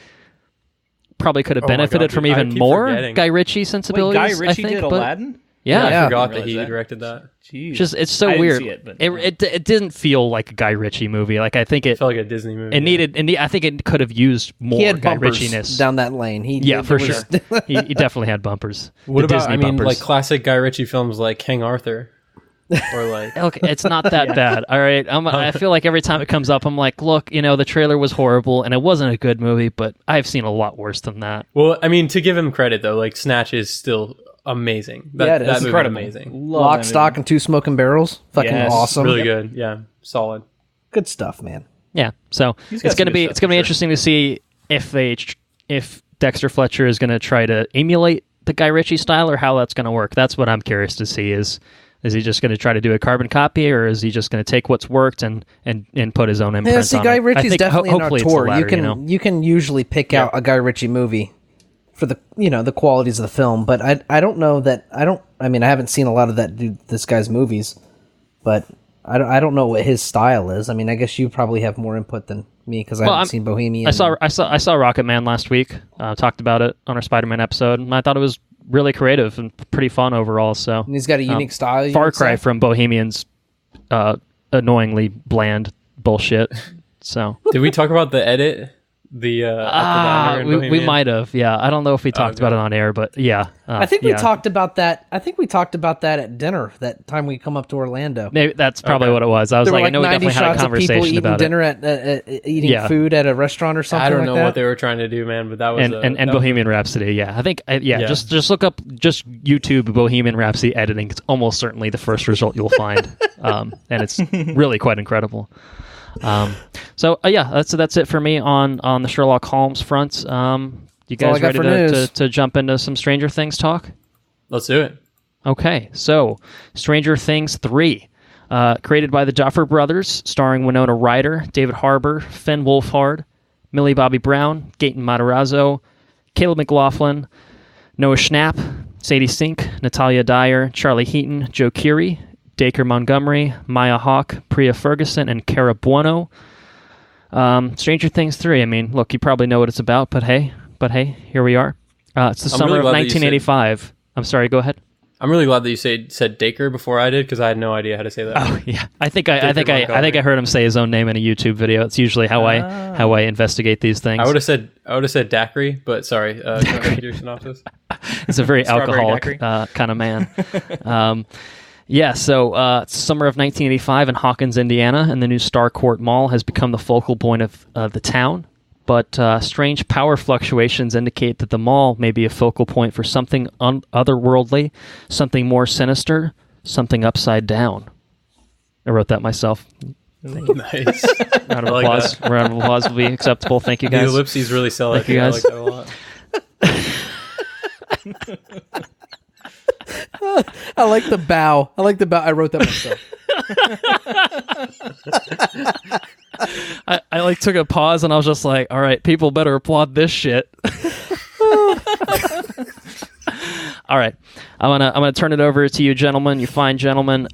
probably could have benefited from even more Guy Ritchie sensibilities. Wait, Guy Ritchie did Aladdin? Yeah, I forgot that he directed that. Jeez. It's so weird. It didn't feel like a Guy Ritchie movie. Like, I think it felt like a Disney movie. It needed, and I think it could have used more Guy Ritchie-ness down that lane. For sure. he definitely had bumpers. What about Disney bumpers. like classic Guy Ritchie films like King Arthur, or like okay, it's not that bad. All right, I feel like every time it comes up, I'm like, look, the trailer was horrible and it wasn't a good movie, but I've seen a lot worse than that. Well, I mean, to give him credit though, like Snatch is still amazing. It is incredible. Amazing. Lock, Stock, and Two Smoking Barrels. Fucking awesome. Really good. Yeah, solid. Good stuff, man. Yeah, so it's gonna be interesting to see if Dexter Fletcher is gonna try to emulate the Guy Ritchie style or how that's gonna work. That's what I'm curious to see. Is he just going to try to do a carbon copy, or is he just going to take what's worked and put his own imprint on it? Guy Ritchie's definitely an auteur. Latter, you can usually pick out a Guy Ritchie movie for the the qualities of the film, but I don't know that I haven't seen a lot of this guy's movies, but I don't know what his style is. I mean, I guess you probably have more input than me because I haven't seen Bohemian. I saw Rocket Man last week. Talked about it on our Spider-Man episode, and I thought it was really creative and pretty fun overall. So and he's got a unique style. Far cry from Bohemian's annoyingly bland bullshit. So did we talk about the edit? We might have. Yeah, I don't know if we talked about it on air, but yeah, I think we talked about that. I think we talked about that at dinner that time we come up to Orlando. Maybe that's probably what it was. I was like, I know we definitely had a conversation about dinner eating food at a restaurant or something. I don't know what they were trying to do, man, but that was and Bohemian Rhapsody. Yeah, I think just look up YouTube Bohemian Rhapsody editing. It's almost certainly the first result you'll find, and it's really quite incredible. That's it for me on the Sherlock Holmes front. You guys ready to jump into some Stranger Things talk? Let's do it. Okay, so Stranger Things 3, created by the Duffer Brothers, starring Winona Ryder, David Harbour, Finn Wolfhard, Millie Bobby Brown, Gaten Matarazzo, Caleb McLaughlin, Noah Schnapp, Sadie Sink, Natalia Dyer, Charlie Heaton, Joe Keery, Dacre Montgomery, Maya Hawke, Priya Ferguson, and Cara Buono. Stranger Things 3, I mean, look, you probably know what it's about, but hey, here we are. It's the summer of 1985. I'm sorry, go ahead. I'm really glad that you said Dacre before I did, because I had no idea how to say that. Oh yeah, I think I heard him say his own name in a YouTube video. It's usually how I investigate these things. I would have said Daiquiri, but sorry. Go ahead, your synopsis. It's a very alcoholic kind of man. So it's summer of 1985 in Hawkins, Indiana, and the new Starcourt Mall has become the focal point of the town. But strange power fluctuations indicate that the mall may be a focal point for something otherworldly, something more sinister, something upside down. I wrote that myself. Nice. Round of applause. Round of applause will be acceptable. Thank you, guys. The ellipses really sell it. Thank you, guys. I like that a lot. I like the bow. I wrote that myself. I took a pause and I was just like, all right, people better applaud this shit. All right. I'm gonna turn it over to you gentlemen, you fine gentlemen.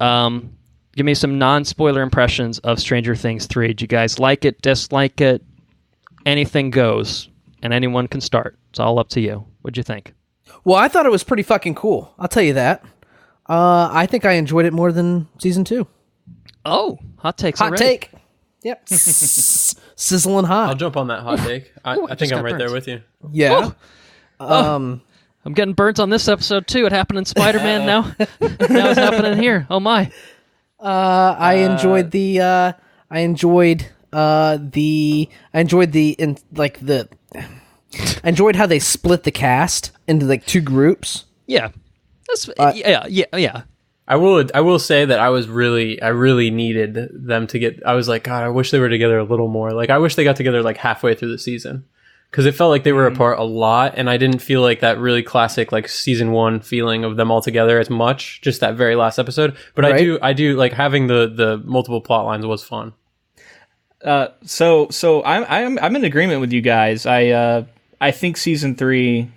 Give me some non-spoiler impressions of Stranger Things 3. Did you guys like it, dislike it? Anything goes, and anyone can start. It's all up to you. What'd you think? Well, I thought it was pretty fucking cool. I'll tell you that. I think I enjoyed it more than season 2. Oh, hot takes Hot already. take. Yep. Sizzling hot. I'll jump on that hot take. I think I'm right there with you. Yeah. I'm getting burnt on this episode too. It happened in Spider-Man now. Now it's happening here. Oh my. I enjoyed how they split the cast into like 2 groups. Yeah. Yeah. I will say that I really needed them to get. I was like, God, I wish they were together a little more. Like, I wish they got together like halfway through the season, because it felt like they were apart a lot, and I didn't feel like that really classic like season 1 feeling of them all together as much. Just that very last episode. But right. I do like having the multiple plot lines was fun. So I'm in agreement with you guys. I think season 3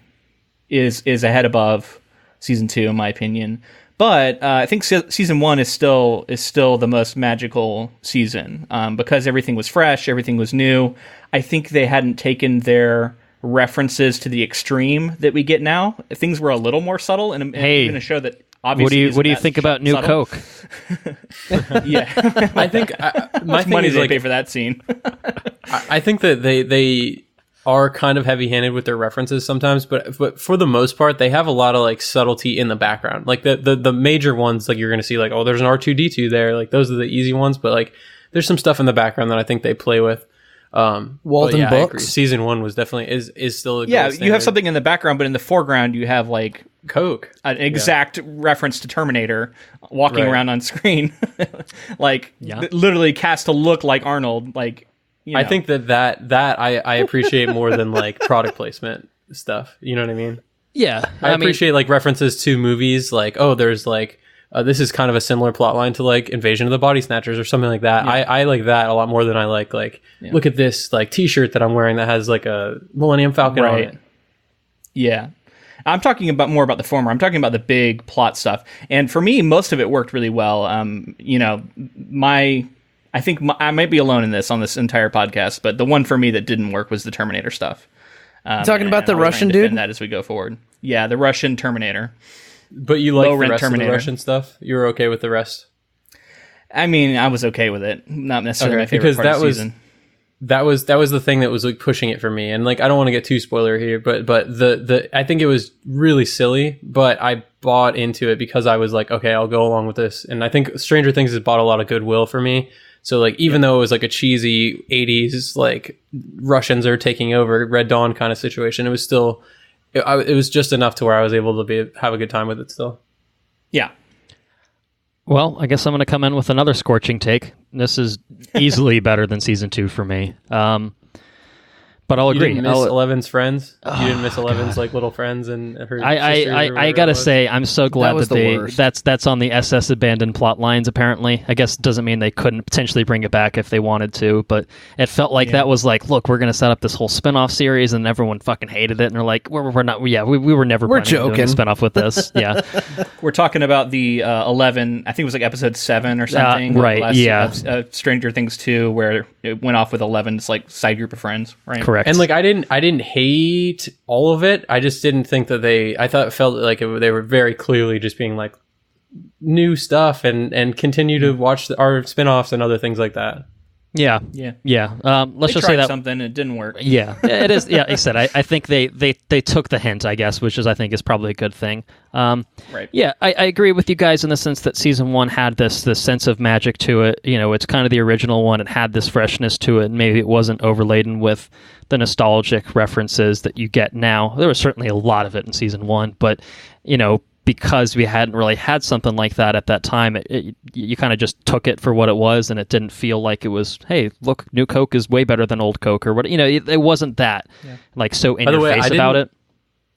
is a head above season 2 in my opinion. But I think season 1 is still the most magical season because everything was fresh, everything was new. I think they hadn't taken their references to the extreme that we get now. Things were a little more subtle, and in a show that obviously what do you think about New subtle. Coke? Yeah, I think my thing money is they like, pay for that scene. I think that they are kind of heavy-handed with their references sometimes, but for the most part, they have a lot of like subtlety in the background. Like the major ones, like you're going to see like, oh, there's an R2-D2 there. Like those are the easy ones, but like there's some stuff in the background that I think they play with. Walden books. I agree. Season 1 was definitely is still a you have something in the background, but in the foreground you have like Coke, an exact reference to Terminator walking around on screen, like literally cast to look like Arnold, like. You know. I think that I appreciate more than like product placement stuff. You know what I mean? Yeah. I appreciate like references to movies like, oh, there's like, this is kind of a similar plot line to like Invasion of the Body Snatchers or something like that. Yeah. I like that a lot more than I like, look at this like t-shirt that I'm wearing that has like a Millennium Falcon on it. Yeah. I'm talking more about the former. I'm talking about the big plot stuff. And for me, most of it worked really well. I think I might be alone in this on this entire podcast, but the one for me that didn't work was the Terminator stuff. Talking about the Russian dude? That as we go forward. Yeah, the Russian Terminator. But you like the rest Terminator. Of the Russian stuff? You were okay with the rest? I mean, I was okay with it. Not necessarily my favorite part of the season. That was the thing that was like pushing it for me. And like I don't want to get too spoiler here, but the I think it was really silly, but I bought into it because I was like, okay, I'll go along with this. And I think Stranger Things has bought a lot of goodwill for me. So like even though it was like a cheesy 80s like Russians are taking over Red Dawn kind of situation, it was still it was just enough to where I was able to have a good time with it still. Yeah. Well, I guess I'm going to come in with another scorching take. This is easily better than season 2 for me. But I'll You agree. didn't miss Eleven's friends. You didn't miss Eleven's like little friends and her. I gotta say, I'm so glad was that the worst. that's on the SS abandoned plot lines. Apparently, I guess it doesn't mean they couldn't potentially bring it back if they wanted to, but it felt like that was like, look, we're gonna set up this whole spin-off series, and everyone fucking hated it, and they're like, we're not, yeah, we were never planning on doing a spin-off with this, yeah. We're talking about the 11. I think it was like episode 7 or something. Right? Last, Yeah. Stranger Things 2, where it went off with 11's like side group of friends, right? Correct. And like I didn't hate all of it. I just didn't think that felt like they were very clearly just being like new stuff and continue to watch our spin-offs and other things like that. Yeah. Let's just say that something it didn't work. Yeah, it is. Yeah, like I said, I think they took the hint, I guess, which is I think is probably a good thing. Right. Yeah, I agree with you guys in the sense that season 1 had this sense of magic to it. You know, it's kind of the original one. It had this freshness to it. And maybe it wasn't overladen with the nostalgic references that you get now. There was certainly a lot of it in season 1, but you know, because we hadn't really had something like that at that time, you kind of just took it for what it was, and it didn't feel like it was, hey, look, new Coke is way better than old Coke, or what. You know, it wasn't that like so in your face about it.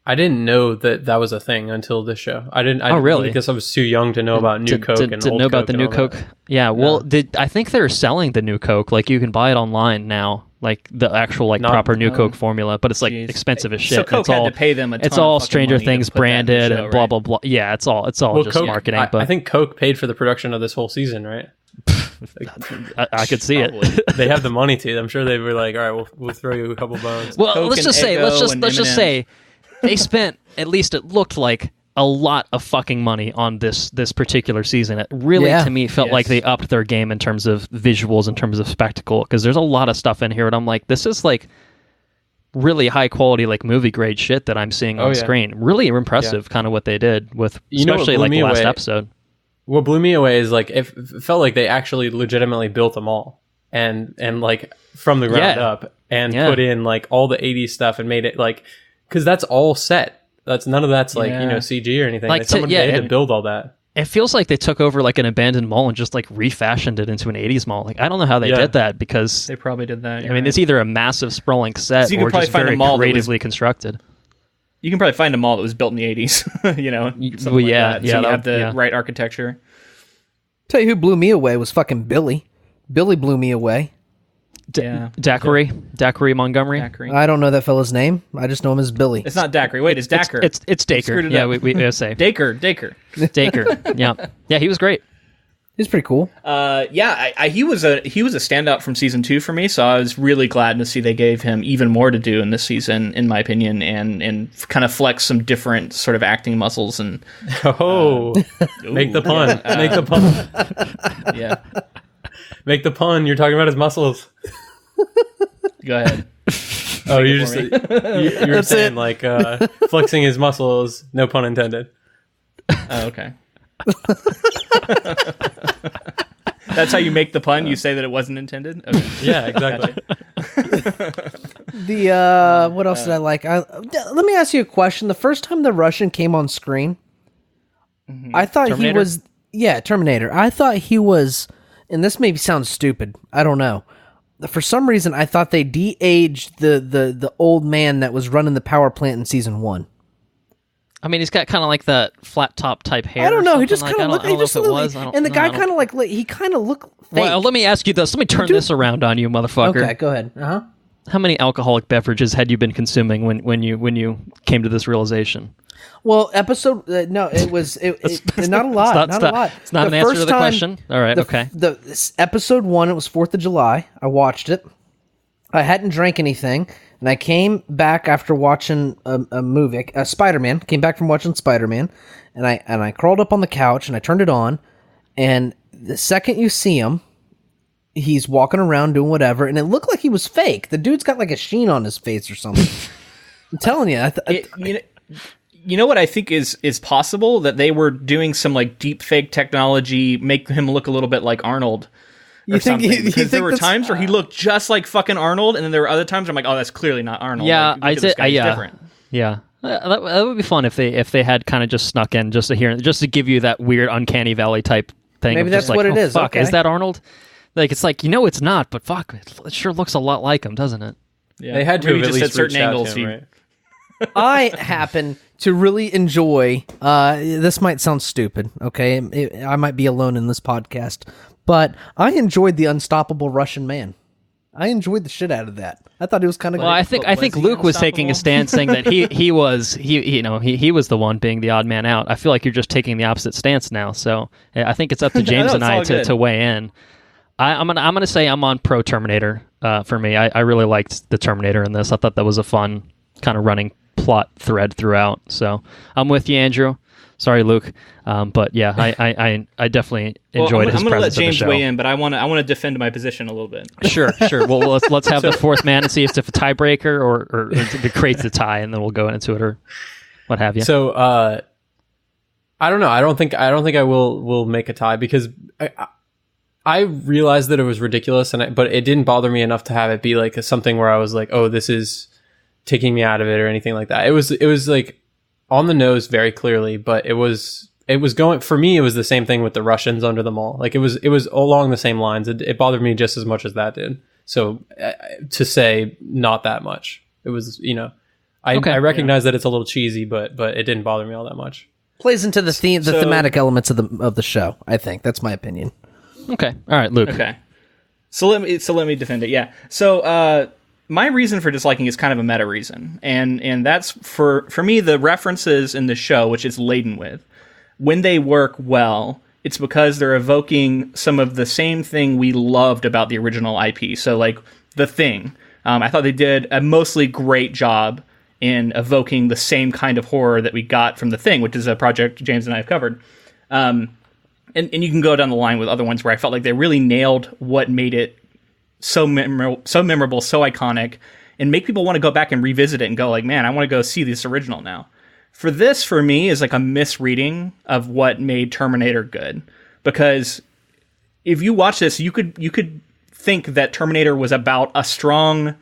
I didn't know that was a thing until this show. I didn't. Oh, really? Because I was too young to know about new Coke and didn't old know about Coke the and new all Coke. that. Yeah, well, I think they're selling the new Coke. Like you can buy it online now, like the actual proper new Coke formula, but it's like expensive as shit. So Coke had to pay them a ton It's all of fucking Stranger money to Things put that in the branded show, and blah right? blah blah. Yeah, it's all just Coke, marketing. But I think Coke paid for the production of this whole season, right? I could see it. They have the money to. I'm sure they were like, all right, we'll throw you a couple bones. Well, Coke let's and just say, Eggo let's just and say, they spent, at least it looked like, a lot of fucking money on this particular season. It really, to me, felt like they upped their game in terms of visuals, in terms of spectacle, because there's a lot of stuff in here, and I'm like, this is like really high quality, like movie grade shit that I'm seeing on screen. Really impressive, kind of what they did with, especially like the last episode. What blew me away is like it felt like they actually legitimately built them all and like from the ground up and put in like all the 80s stuff and made it like, because that's all set. None of that's like CG or anything. Like they had to build all that. It feels like they took over like an abandoned mall and just like refashioned it into an 80s mall. Like I don't know how they did that, because They probably did that. I mean, it's either a massive sprawling set you or could probably just find a very mall that was- creatively constructed. You can probably find a mall that was built in the 80s, you know? something Well, like yeah, that. yeah, So you that- have the yeah. right architecture. Tell you who blew me away was fucking Billy. Billy blew me away. Daiquiri Montgomery. Daiquiri. I don't know that fella's name. I just know him as Billy. It's not Daiquiri. Wait, it's Dacker. It's Dacre. Screwed it Yeah, up. we say Dacre. Dacre. Yeah, he was great. He's pretty cool. He was a standout from season 2 for me, so I was really glad to see they gave him even more to do in this season, in my opinion, and kind of flex some different sort of acting muscles and Make the pun. Make the pun. yeah. Make the pun. You're talking about his muscles. Go ahead. Oh, you were saying like flexing his muscles. No pun intended. Oh, okay. That's how you make the pun. You say that it wasn't intended. Okay. Yeah, exactly. What else did I like? Let me ask you a question. The first time the Russian came on screen, I thought Terminator? he was Terminator. I thought he was, and this maybe sounds stupid. I don't know. For some reason, I thought they de-aged the old man that was running the power plant in season 1. I mean, he's got kind of like that flat top type hair. I don't know. He just kind kind of of looked. He just looked. And the guy kind of like he kind of looked fake. Well, let me ask you this. Let me turn this around on you, motherfucker. Okay, go ahead. How many alcoholic beverages had you been consuming when you came to this realization? Well, episode no, it was not a lot. Not a lot. It's not an answer to the question. All right. Okay. This episode 1, it was 4th of July. I watched it. I hadn't drank anything, and I came back after watching a movie, Spider-Man. Came back from watching Spider-Man, and I crawled up on the couch and I turned it on, and the second you see him, he's walking around doing whatever, and it looked like he was fake. The dude's got like a sheen on his face or something. I'm telling you, you know what I think is possible? That they were doing some like deep fake technology, make him look a little bit like Arnold. Or something. Because there were times where he looked just like fucking Arnold, and then there were other times where I'm like, oh, that's clearly not Arnold. Yeah, like, look at this guy, he's different. Yeah. That would be fun if they had kind of just snuck in just to give you that weird uncanny valley type thing. Maybe that's like, what it is. Fuck, okay. is that Arnold? Like it's like, it's not, but fuck, it sure looks a lot like him, doesn't it? Yeah. They had to Maybe have at just least at certain reached out angles. to him, right? I happen to really enjoy. This might sound stupid, okay? I might be alone in this podcast, but I enjoyed the Unstoppable Russian Man. I enjoyed the shit out of that. I thought it was kind of. Well, I think Luke was taking a stand saying that he was the one being the odd man out. I feel like you're just taking the opposite stance now. So I think it's up to James and I to weigh in. I'm gonna say I'm on pro Terminator. For me, I really liked the Terminator in this. I thought that was a fun kind of running plot thread throughout. So I'm with you, Andrew. Sorry, Luke. But yeah, I definitely enjoyed his presence in the show. I'm going to let James weigh in, but I want to defend my position a little bit. Sure. Well, let's have the fourth man and see if it's a tiebreaker or if it creates a tie, and then we'll go into it or what have you. So I don't know. I don't think I will make a tie because I realized that it was ridiculous, but it didn't bother me enough to have it be like something where I was like, oh, this is taking me out of it or anything like that. It was like on the nose very clearly, but it was going, for me, it was the same thing with the Russians under the mall. Like it was along the same lines. It bothered me just as much as that did. So to say not that much, it was, I recognize that it's a little cheesy, but it didn't bother me all that much. Plays into the thematic elements of the show. I think that's my opinion. Okay. All right, Luke. Okay. So let me defend it. Yeah. So my reason for disliking is kind of a meta reason, and that's for me the references in the show, which it's laden with, when they work well, it's because they're evoking some of the same thing we loved about the original IP. So like The Thing, I thought they did a mostly great job in evoking the same kind of horror that we got from The Thing, which is a project James and I have covered. And you can go down the line with other ones where I felt like they really nailed what made it so memorable, so iconic, and make people want to go back and revisit it and go like, man, I want to go see this original now. For this, for me, is like a misreading of what made Terminator good. Because if you watch this, you could think that Terminator was about a strong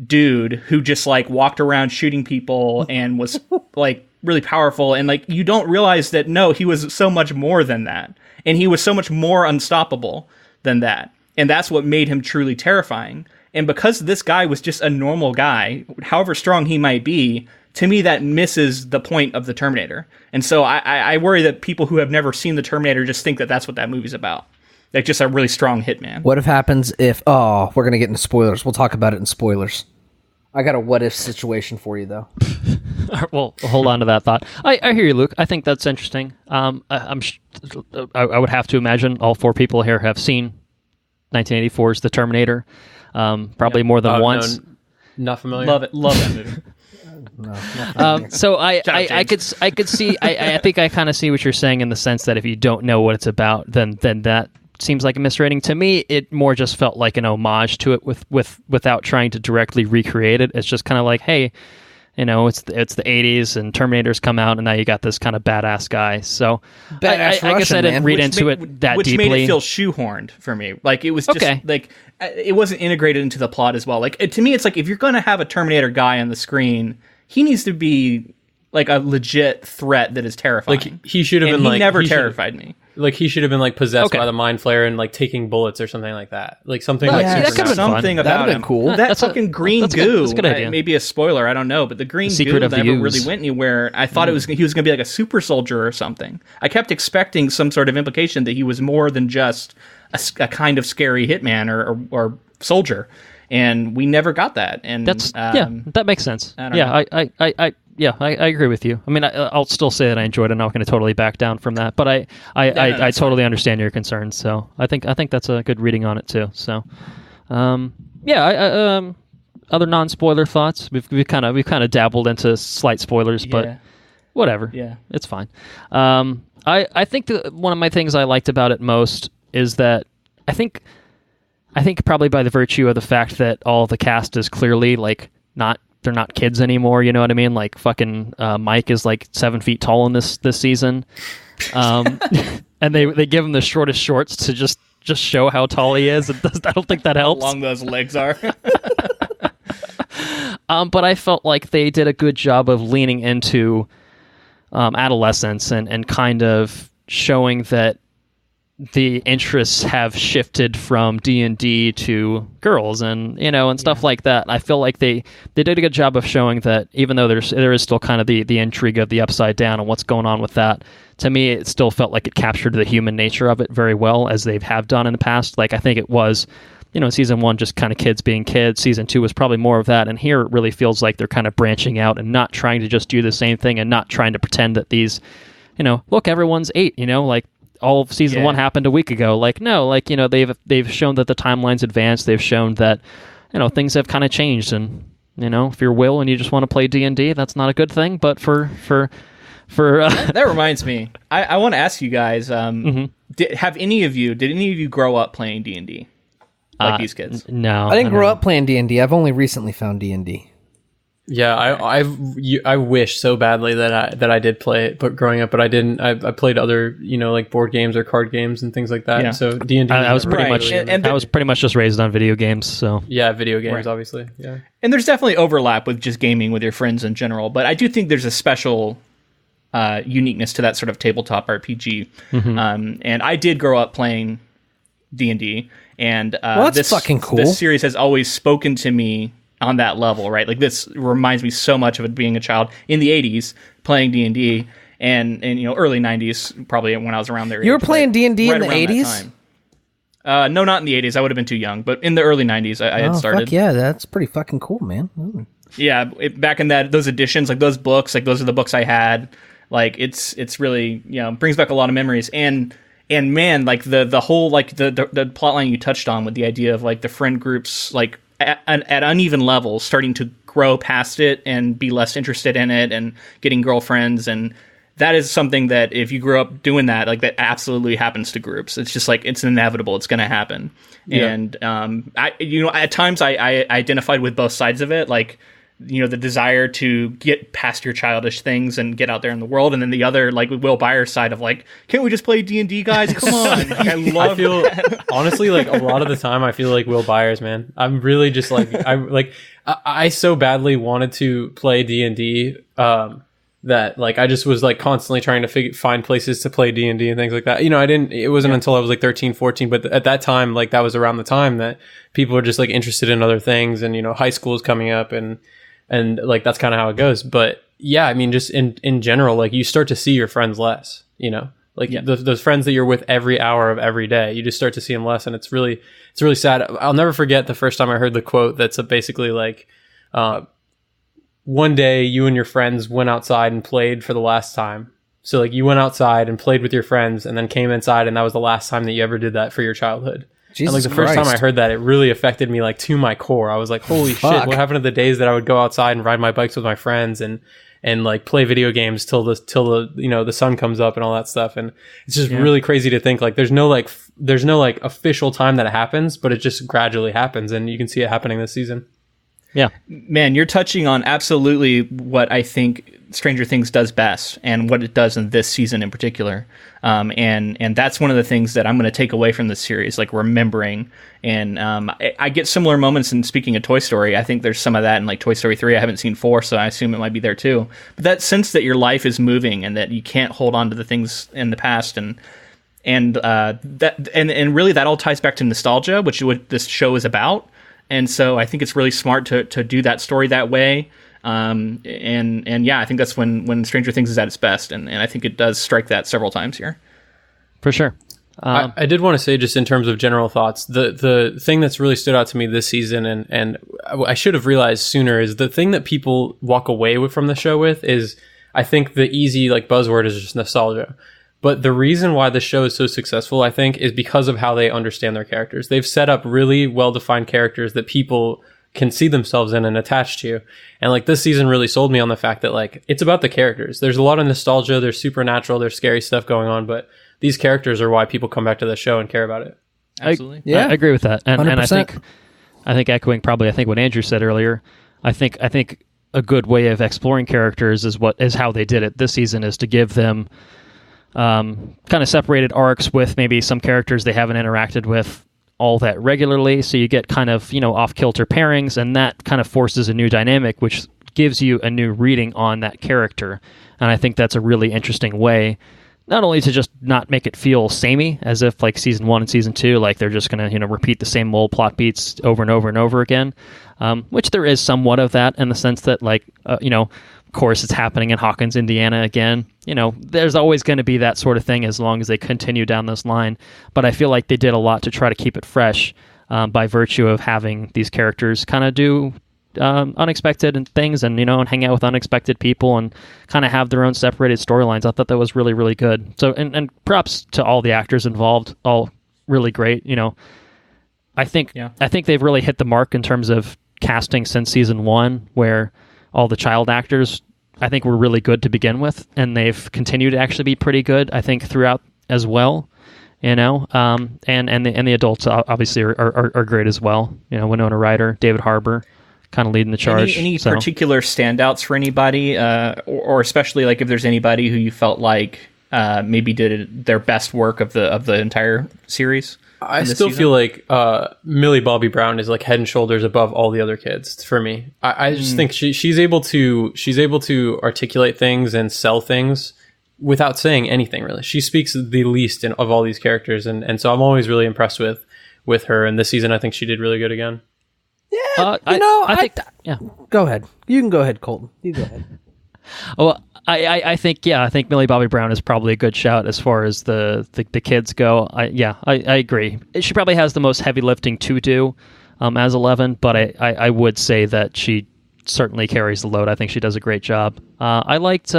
dude who just like walked around shooting people and was like really powerful, and like you don't realize that no, he was so much more than that, and he was so much more unstoppable than that. And that's what made him truly terrifying. And because this guy was just a normal guy, however strong he might be, to me that misses the point of the Terminator. And so I worry that people who have never seen the Terminator just think that that's what that movie's about. Like just a really strong hitman. What if happens if... Oh, we're going to get into spoilers. We'll talk about it in spoilers. I got a what-if situation for you, though. Well, hold on to that thought. I hear you, Luke. I think that's interesting. I would have to imagine all four people here have seen 1984's The Terminator, probably more than once. No, not familiar. Love that movie. So I could see. I think I kind of see what you're saying in the sense that if you don't know what it's about, then that seems like a misrating. To me, it more just felt like an homage to it without trying to directly recreate it. It's just kind of like, hey, it's the 80s and Terminators come out, and now you got this kind of badass guy. So I guess I didn't read into it that which deeply. Which made it feel shoehorned for me. Like it was just like it wasn't integrated into the plot as well. Like to me, it's like if you're going to have a Terminator guy on the screen, he needs to be like a legit threat that is terrifying. Like he should have been. He never terrified me. Like he should have been like possessed by the mind flayer and like taking bullets or something like that. Like something that like could have something fun. about him. Cool. That fucking green goo. That's a good idea. Maybe a spoiler. I don't know, but the green Secret goo of the never Ooze. really went anywhere. I thought he was going to be like a super soldier or something. I kept expecting some sort of implication that he was more than just a kind of scary hitman or soldier, and we never got that. And that's that makes sense. I don't know. I agree with you. I mean, I'll still say that I enjoyed it. I'm not going to totally back down from that, but I totally understand your concerns. So I think that's a good reading on it too. So, other non-spoiler thoughts. We've kind of dabbled into slight spoilers, but whatever. Yeah, it's fine. I think one of my things I liked about it most is that I think probably by the virtue of the fact that all the cast is clearly like they're not kids anymore, you know what I mean? Like fucking Mike is like 7 feet tall in this season, and they give him the shortest shorts to just show how tall he is. I don't think that helps. How long those legs are. But I felt like they did a good job of leaning into adolescence and kind of showing that the interests have shifted from D&D to girls and and stuff like that. I feel like they did a good job of showing that even though there is still kind of the intrigue of the Upside Down and what's going on with that, to me it still felt like it captured the human nature of it very well, as they have done in the past. Like I think it was season 1 just kind of kids being kids. Season 2 was probably more of that, and here it really feels like they're kind of branching out and not trying to just do the same thing and not trying to pretend that these look, everyone's 8, like all of season 1 happened a week ago. Like, no, like, they've shown that the timeline's advanced. They've shown that, things have kind of changed. And, if you're Will and you just want to play D&D, that's not a good thing. But for that reminds me, I want to ask you guys, did any of you grow up playing D&D like these kids? No. I didn't grow up playing D&D. I've only recently found D&D. Yeah, I wish so badly that I did play it, but growing up, but I didn't. I played other like board games or card games and things like that. Yeah. So D&D. I was pretty much and I was pretty much just raised on video games. So yeah, video games obviously. Yeah, and there's definitely overlap with just gaming with your friends in general, but I do think there's a special uniqueness to that sort of tabletop RPG. And I did grow up playing D&D, and that's fucking cool. This series has always spoken to me on that level, right? Like this reminds me so much of it being a child in the 80s playing D&D and early 90s, probably when I was around there. You were playing D&D in the 80s? No, not in the 80s. I would have been too young, but in the early 90s I had started. Fuck yeah, that's pretty fucking cool, man. Ooh. Yeah, back in those editions, like those books, like those are the books I had. Like it's really, brings back a lot of memories. And man, like the whole, like the plot line you touched on with the idea of like the friend groups, like at uneven levels, starting to grow past it and be less interested in it and getting girlfriends. And that is something that if you grew up doing that, like that absolutely happens to groups. It's just like, it's inevitable. It's going to happen. Yeah. And, at times I identified with both sides of it. Like, the desire to get past your childish things and get out there in the world, and then the other, like Will Byers' side of like, can't we just play D&D, guys? Come on! Like, I feel that. Honestly, like a lot of the time, I feel like Will Byers, man. I'm really just like I so badly wanted to play D&D that like I just was like constantly trying to find places to play D&D and things like that. I didn't. It wasn't until I was like 13, 14, but at that time, like that was around the time that people were just like interested in other things, and high school is coming up and like that's kind of how it goes. But yeah, I mean, just in general, like you start to see your friends less, those friends that you're with every hour of every day, you just start to see them less, and it's really sad. I'll never forget the first time I heard the quote that's basically like, one day you and your friends went outside and played for the last time. So like you went outside and played with your friends and then came inside, and that was the last time that you ever did that for your childhood. Jesus and like the first time I heard that, it really affected me like to my core. I was like, holy shit, what happened to the days that I would go outside and ride my bikes with my friends and like play video games till the the sun comes up and all that stuff. And it's just really crazy to think like there's no official time that it happens, but it just gradually happens, and you can see it happening this season. Yeah. Man, you're touching on absolutely what I think Stranger Things does best, and what it does in this season in particular. And that's one of the things that I'm going to take away from this series, like remembering. And I get similar moments in, speaking of Toy Story, I think there's some of that in like Toy Story 3. I haven't seen 4, so I assume it might be there too. But that sense that your life is moving and that you can't hold on to the things in the past, and really that all ties back to nostalgia, which is what this show is about. And so I think it's really smart to do that story that way. And yeah, I think that's when Stranger Things is at its best. And I think it does strike that several times here. For sure. I did want to say, just in terms of general thoughts, the thing that's really stood out to me this season, and I should have realized sooner, is the thing that people walk away from the show with is, I think the easy like buzzword is just nostalgia. But the reason why the show is so successful, I think, is because of how they understand their characters. They've set up really well-defined characters that people can see themselves in and attach to. And like this season really sold me on the fact that like it's about the characters. There's a lot of nostalgia, there's supernatural, there's scary stuff going on, but these characters are why people come back to the show and care about it. Absolutely. I agree with that. And 100%. I think echoing probably what Andrew said earlier, I think a good way of exploring characters is how they did it this season, is to give them kind of separated arcs with maybe some characters they haven't interacted with all that regularly, so you get kind of off-kilter pairings, and that kind of forces a new dynamic, which gives you a new reading on that character. And I think that's a really interesting way not only to just not make it feel samey, as if like season 1 and season 2, like they're just going to repeat the same old plot beats over and over and over again, which there is somewhat of that in the sense that like of course it's happening in Hawkins, Indiana again. There's always going to be that sort of thing as long as they continue down this line. But I feel like they did a lot to try to keep it fresh by virtue of having these characters kind of do unexpected and things and hang out with unexpected people and kind of have their own separated storylines. I thought that was really, really good. So and props to all the actors involved, all really great. I think they've really hit the mark in terms of casting since season 1, where all the child actors I think were really good to begin with, and they've continued to actually be pretty good, I think, throughout as well. And the adults obviously are great as well. Winona Ryder, David Harbour, kind of leading the charge. Any particular standouts for anybody, or especially like if there's anybody who you felt like maybe did their best work of the entire series? I still feel like Millie Bobby Brown is like head and shoulders above all the other kids for me. I just think she's able to articulate things and sell things without saying anything really. She speaks the least of all these characters, and so I'm always really impressed with her. And this season, I think she did really good again. Yeah, I think. Yeah, go ahead. You can go ahead, Colton. You go ahead. Well, I think Millie Bobby Brown is probably a good shout as far as the kids go. I agree. She probably has the most heavy lifting to do as 11, but I would say that she certainly carries the load. I think she does a great job. I liked.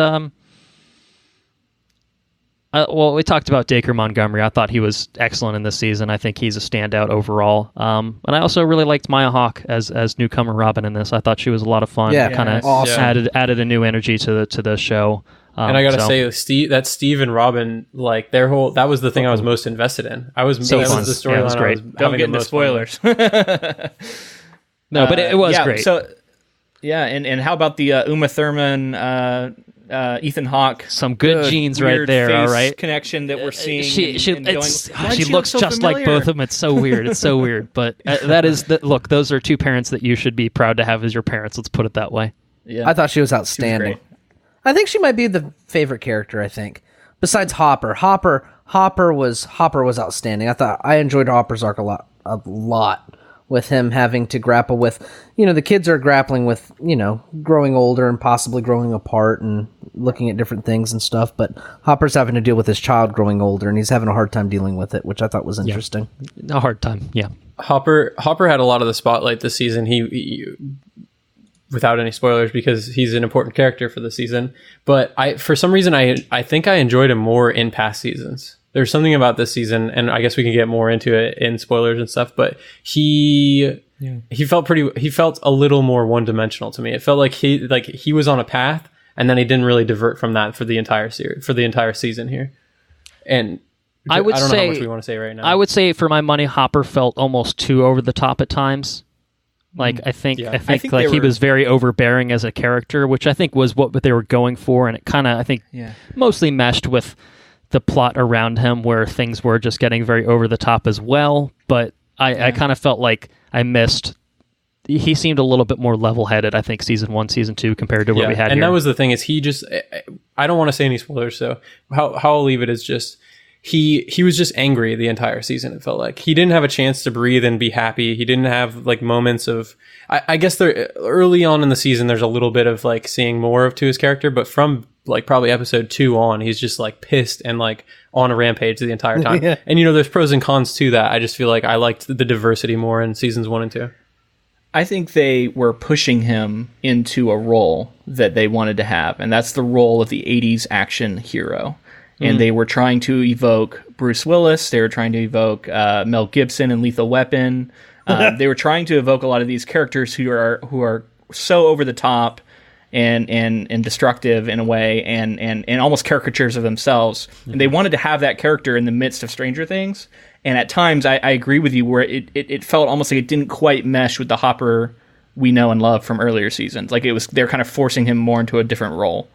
We talked about Dacre Montgomery. I thought he was excellent in this season. I think he's a standout overall. And I also really liked Maya Hawke as newcomer Robin in this. I thought she was a lot of fun. Yeah, kind of awesome. added a new energy to the show. And I gotta say, Steve and Robin, like that was the thing I was most invested in. Fun. The storyline. Yeah, it was great. Don't get into spoilers. No, but it was great. So, and how about the Uma Thurman? Ethan Hawke, some good genes right there. All right, connection that we're seeing. She looks just like both of them. It's so weird. It's so weird. But look. Those are two parents that you should be proud to have as your parents. Let's put it that way. Yeah, I thought she was outstanding. I think she might be the favorite character. I think besides Hopper. Hopper was outstanding. I enjoyed Hopper's arc a lot. With him having to grapple with, the kids are grappling with, growing older and possibly growing apart and looking at different things and stuff. But Hopper's having to deal with his child growing older, and he's having a hard time dealing with it, which I thought was interesting. A hard time, yeah. Hopper had a lot of the spotlight this season. He without any spoilers, because he's an important character for the season. But for some reason, I think I enjoyed him more in past seasons. There's something about this season, and I guess we can get more into it in spoilers and stuff, but he felt a little more one-dimensional to me. It felt like he was on a path, and then he didn't really divert from that for the entire season here. And I don't know how much we want to say right now. I would say for my money, Hopper felt almost too over the top at times. Like I think he was very overbearing as a character, which I think was what they were going for, and it kind of mostly meshed with the plot around him, where things were just getting very over the top as well. But I kind of felt like I missed. He seemed a little bit more level-headed, I think, season 1, season 2 compared to what we had. And here. That was the thing, is he just. I don't want to say any spoilers, so how I'll leave it is just. He was just angry the entire season. It felt like he didn't have a chance to breathe and be happy. He didn't have like moments of. I guess there early on in the season, there's a little bit of like seeing more to his character, but from like probably episode 2 on, he's just like pissed and like on a rampage the entire time. Yeah. And there's pros and cons to that. I just feel like I liked the diversity more in seasons 1 and 2. I think they were pushing him into a role that they wanted to have, and that's the role of the 80s action hero. And they were trying to evoke Bruce Willis. They were trying to evoke Mel Gibson in Lethal Weapon. They were trying to evoke a lot of these characters who are so over the top and destructive in a way, and almost caricatures of themselves. Mm-hmm. And they wanted to have that character in the midst of Stranger Things. And at times, I agree with you, where it felt almost like it didn't quite mesh with the Hopper we know and love from earlier seasons. Like they're kind of forcing him more into a different role.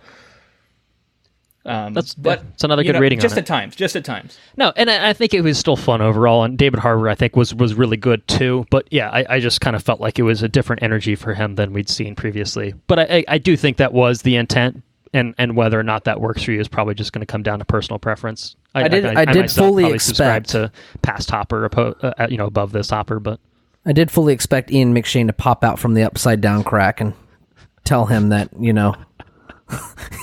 That's another good rating. Just at times. No, and I think it was still fun overall. And David Harbour, I think, was really good too. But yeah, I just kind of felt like it was a different energy for him than we'd seen previously. But I do think that was the intent and whether or not that works for you is probably just going to come down to personal preference. I did myself fully probably subscribe expect to past Hopper, above this Hopper, but I did fully expect Ian McShane to pop out from the upside down crack and tell him that, you know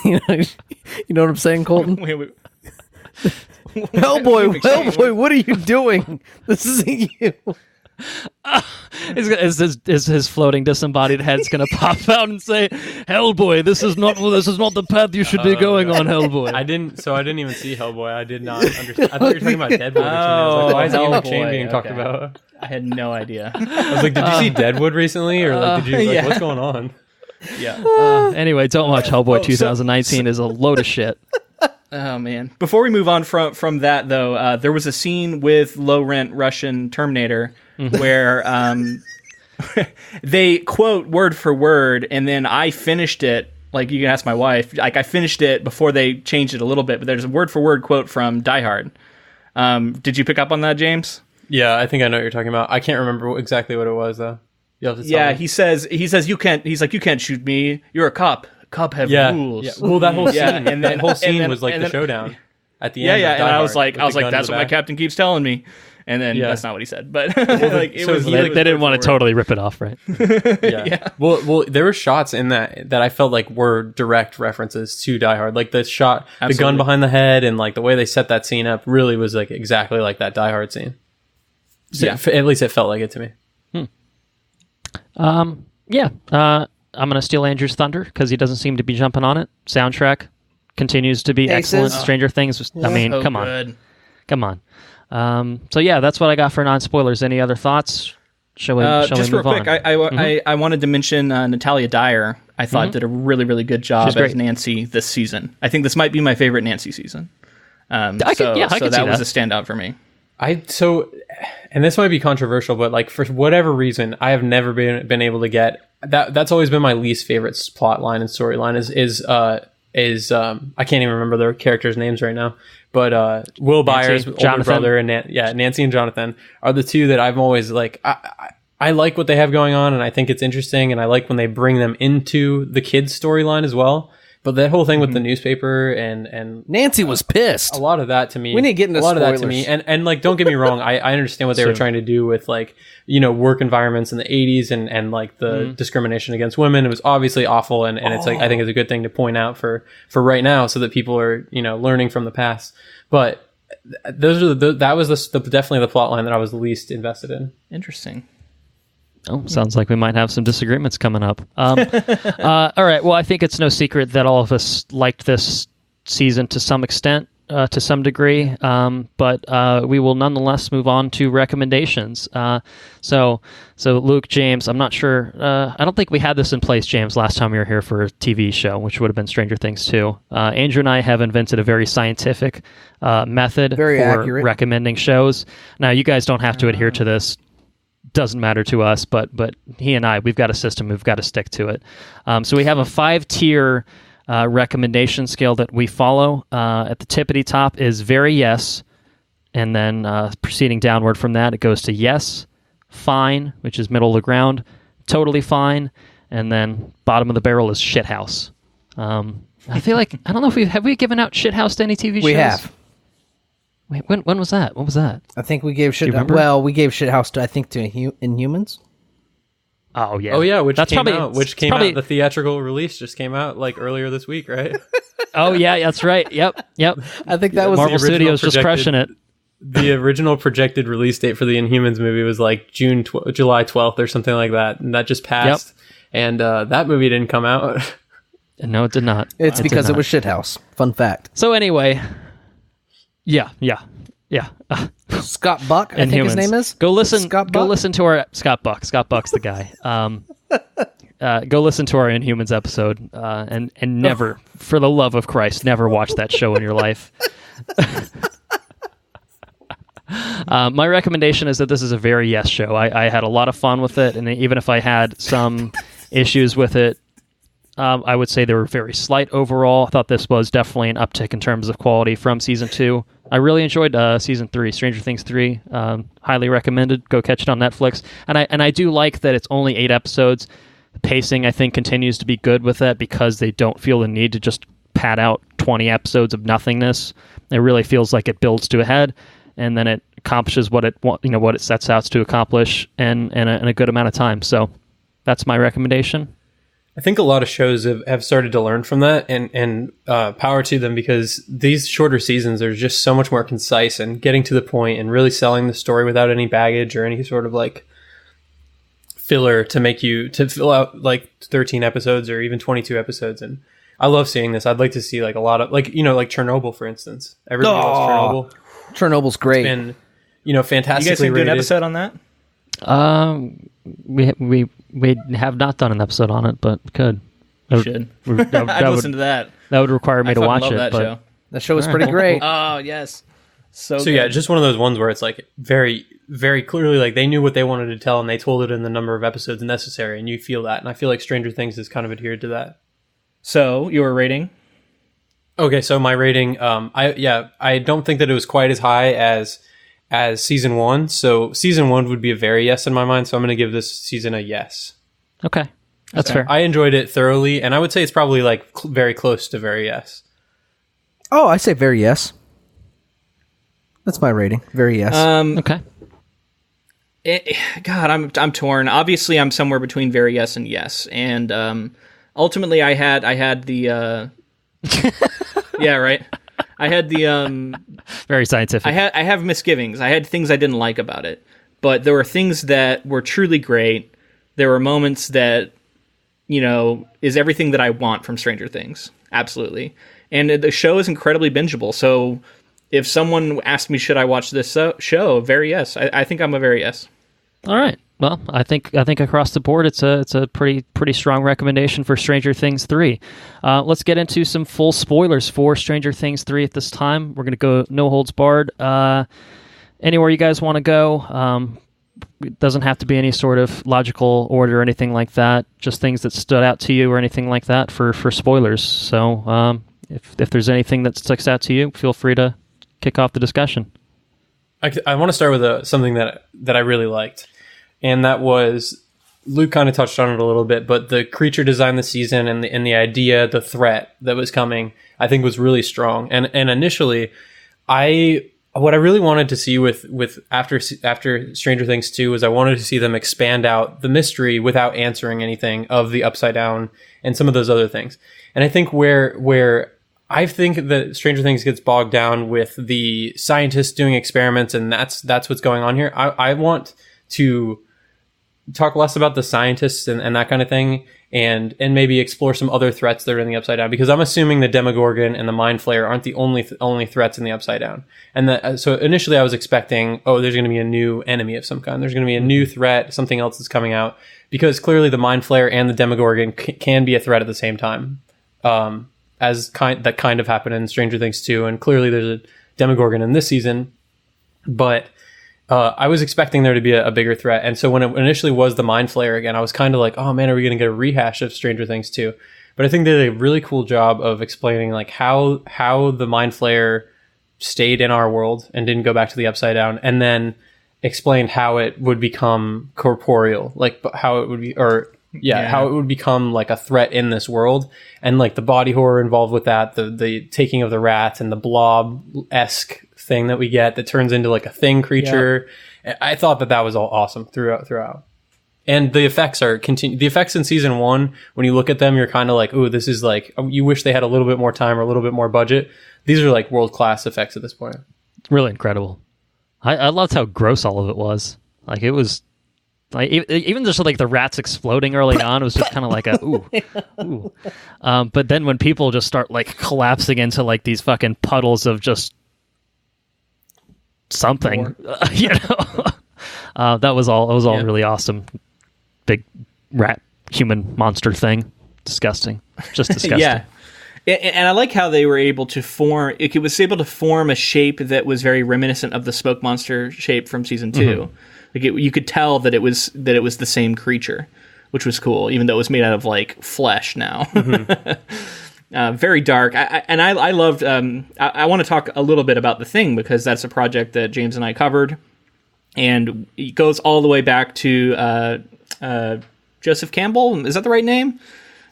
what I'm saying, Colton? Wait. Hellboy, what are you doing? This isn't you. Is his floating disembodied head's going to pop out and say, "Hellboy, this is not the path you should be going on, Hellboy." I didn't even see Hellboy. I did not understand. I thought you were talking about Deadwood or something. I was like, why is Ian McShane being talked about? I had no idea. I was like, did you see Deadwood recently, or like, did you what's going on? Yeah. Anyway, don't watch Hellboy 2019 is a load of shit. Oh man! Before we move on from that, though, there was a scene with low rent Russian Terminator where they quote word for word, and then I finished it. Like, you can ask my wife. Like, I finished it before they changed it a little bit, but there's a word for word quote from Die Hard. Did you pick up on that, James? Yeah, I think I know what you're talking about. I can't remember exactly what it was though. You'll have to tell me. He says you can't. He's like, you can't shoot me. You're a cop. Cop have rules. Yeah. Well, that whole scene, and that whole scene then, was like the showdown at the end. Of Die and I Hard, was like, that's what my back. captain keeps telling me. And then that's not what he said, but like it so was. They didn't want to totally rip it off, right? Yeah. Well, there were shots in that I felt like were direct references to Die Hard. Like the shot, the gun behind the head, and like the way they set that scene up really was like exactly like that Die Hard scene. So at least it felt like it to me. I'm going to steal Andrew's thunder because he doesn't seem to be jumping on it. Soundtrack continues to be excellent. Stranger Things. I mean, come on. So yeah, that's what I got for non-spoilers. Any other thoughts? Shall we just move real quick, on? I wanted to mention Natalia Dyer. I thought did a really, really good job as Nancy this season. I think this might be my favorite Nancy season. I could see that was a standout for me. And this might be controversial, but like for whatever reason, I have never been able to get that. That's always been my least favorite plot line and storyline is I can't even remember their characters' names right now, but Will Byers' older brother and Nancy and Jonathan are the two that I've always like. I like what they have going on, and I think it's interesting, and I like when they bring them into the kids' storyline as well. But that whole thing with the newspaper and Nancy was pissed. A lot of that to me. We need to get into spoilers. of that to me. And like, don't get me wrong. I understand what they were trying to do with like, work environments in the 80s and like the discrimination against women. It was obviously awful. And it's like, I think it's a good thing to point out for right now so that people are, learning from the past. But that was definitely the plot line that I was the least invested in. Interesting. Oh, sounds like we might have some disagreements coming up. All right. Well, I think it's no secret that all of us liked this season to some extent, to some degree. But we will nonetheless move on to recommendations. So Luke, James, I'm not sure. I don't think we had this in place, James, last time we were here for a TV show, which would have been Stranger Things 2. Andrew and I have invented a very scientific method for accurate. recommending shows. Now, you guys don't have to adhere to this. Doesn't matter to us, but he and I, we've got a system. We've got to stick to it. So we have a 5-tier recommendation scale that we follow. At the tippity top is very yes, and then proceeding downward from that, it goes to yes, fine, which is middle of the ground, totally fine, and then bottom of the barrel is shithouse. I feel like I don't know if have we given out shithouse to any TV shows? We have. Wait, when was that? What was that? I think we gave we gave Shithouse to Inhumans. Oh yeah. Oh yeah, which came out the theatrical release just came out like earlier this week, right? Oh yeah, that's right. Yep. I think that was Marvel Studios just crushing it. The original projected release date for the Inhumans movie was like July 12th or something like that, and that just passed. Yep. And that movie didn't come out. No, it did not. It's because it was Shithouse. Fun fact. So anyway, yeah. Scott Buck, I think his name is. Go listen to our Scott Buck. Scott Buck's the guy. Go listen to our Inhumans episode, and never, for the love of Christ, never watch that show in your life. My recommendation is that this is a very yes show. I had a lot of fun with it, and even if I had some issues with it, I would say they were very slight overall. I thought this was definitely an uptick in terms of quality from Season 2. I really enjoyed Season 3, Stranger Things 3. Highly recommended. Go catch it on Netflix. And I do like that it's only 8 episodes. The pacing, I think, continues to be good with that because they don't feel the need to just pad out 20 episodes of nothingness. It really feels like it builds to a head, and then it accomplishes what it sets out to accomplish in a good amount of time. So that's my recommendation. I think a lot of shows have started to learn from that, and power to them, because these shorter seasons are just so much more concise and getting to the point and really selling the story without any baggage or any sort of like filler to fill out like 13 episodes or even 22 episodes. And I love seeing this. I'd like to see like a lot of like Chernobyl, for instance. Everybody loves Chernobyl. Chernobyl's great. It's been fantastically You guys think do an rated. episode on that? We have not done an episode on it, but could. Should. I'd listen to that. That would require me I to fucking watch love it. that But show. The show is pretty great. Oh, yes. So So yeah, just one of those ones where it's like very, very clearly like they knew what they wanted to tell and they told it in the number of episodes necessary, and you feel that. And I feel like Stranger Things has kind of adhered to that. So, your rating? Okay, so my rating, I don't think that it was quite as high as season 1. So season 1 would be a very yes in my mind. So I'm going to give this season a yes. okay, that's fair. I enjoyed it thoroughly, and I would say it's probably like very close to very yes. Oh, I say very yes. That's my rating. Very yes. Okay. God, I'm torn. Obviously, I'm somewhere between very yes and yes. And ultimately, I had the yeah, right. I had the Very scientific. I have misgivings. I had things I didn't like about it, but there were things that were truly great. There were moments that, is everything that I want from Stranger Things. Absolutely. And the show is incredibly bingeable. So if someone asked me, should I watch this show? Very yes. I think I'm a very yes. All right. Well, I think across the board, it's a pretty strong recommendation for Stranger Things 3. Let's get into some full spoilers for Stranger Things 3 at this time. We're going to go no holds barred. Anywhere you guys want to go. It doesn't have to be any sort of logical order or anything like that. Just things that stood out to you or anything like that for spoilers. So if there's anything that sticks out to you, feel free to kick off the discussion. I want to start with something that I really liked. And that was, Luke kind of touched on it a little bit, but the creature design this season and the idea, the threat that was coming, I think was really strong. And initially, what I really wanted to see with after Stranger Things 2 was I wanted to see them expand out the mystery without answering anything of the Upside Down and some of those other things. And I think where I think that Stranger Things gets bogged down with the scientists doing experiments, and that's what's going on here. I want to talk less about the scientists and that kind of thing, and maybe explore some other threats that are in the Upside Down, because I'm assuming the Demogorgon and the Mind Flayer aren't the only threats in the Upside Down. And so initially I was expecting, there's going to be a new enemy of some kind. There's going to be a new threat, something else is coming out, because clearly the Mind Flayer and the Demogorgon can be a threat at the same time. That kind of happened in Stranger Things 2, and clearly there's a Demogorgon in this season, but I was expecting there to be a bigger threat. And so when it initially was the Mind Flayer again, I was kind of like, oh man, are we going to get a rehash of Stranger Things 2? But I think they did a really cool job of explaining like how the Mind Flayer stayed in our world and didn't go back to the Upside Down, and then explained how it would become corporeal, like how it would be, how it would become like a threat in this world, and like the body horror involved with that, the taking of the rat and the blob-esque thing that we get that turns into like a thing creature. Yeah. I thought that was all awesome throughout. And the effects the effects in season 1, when you look at them, you're kind of like, ooh, this is like, you wish they had a little bit more time or a little bit more budget. These are like world-class effects at this point. Really incredible. I loved how gross all of it was. Like, it was like, even just like the rats exploding early on, it was just kind of like a ooh. But then when people just start like collapsing into like these fucking puddles of just something, that was all really awesome. Big rat human monster thing. Disgusting. Just disgusting. Yeah. And I like how they were able to form. It was able to form a shape that was very reminiscent of the smoke monster shape from season 2. Mm-hmm. Like you could tell that it was the same creature, which was cool, even though it was made out of like flesh now. Mm-hmm. Very dark. I loved. I want to talk a little bit about The Thing, because that's a project that James and I covered, and it goes all the way back to Joseph Campbell. Is that the right name?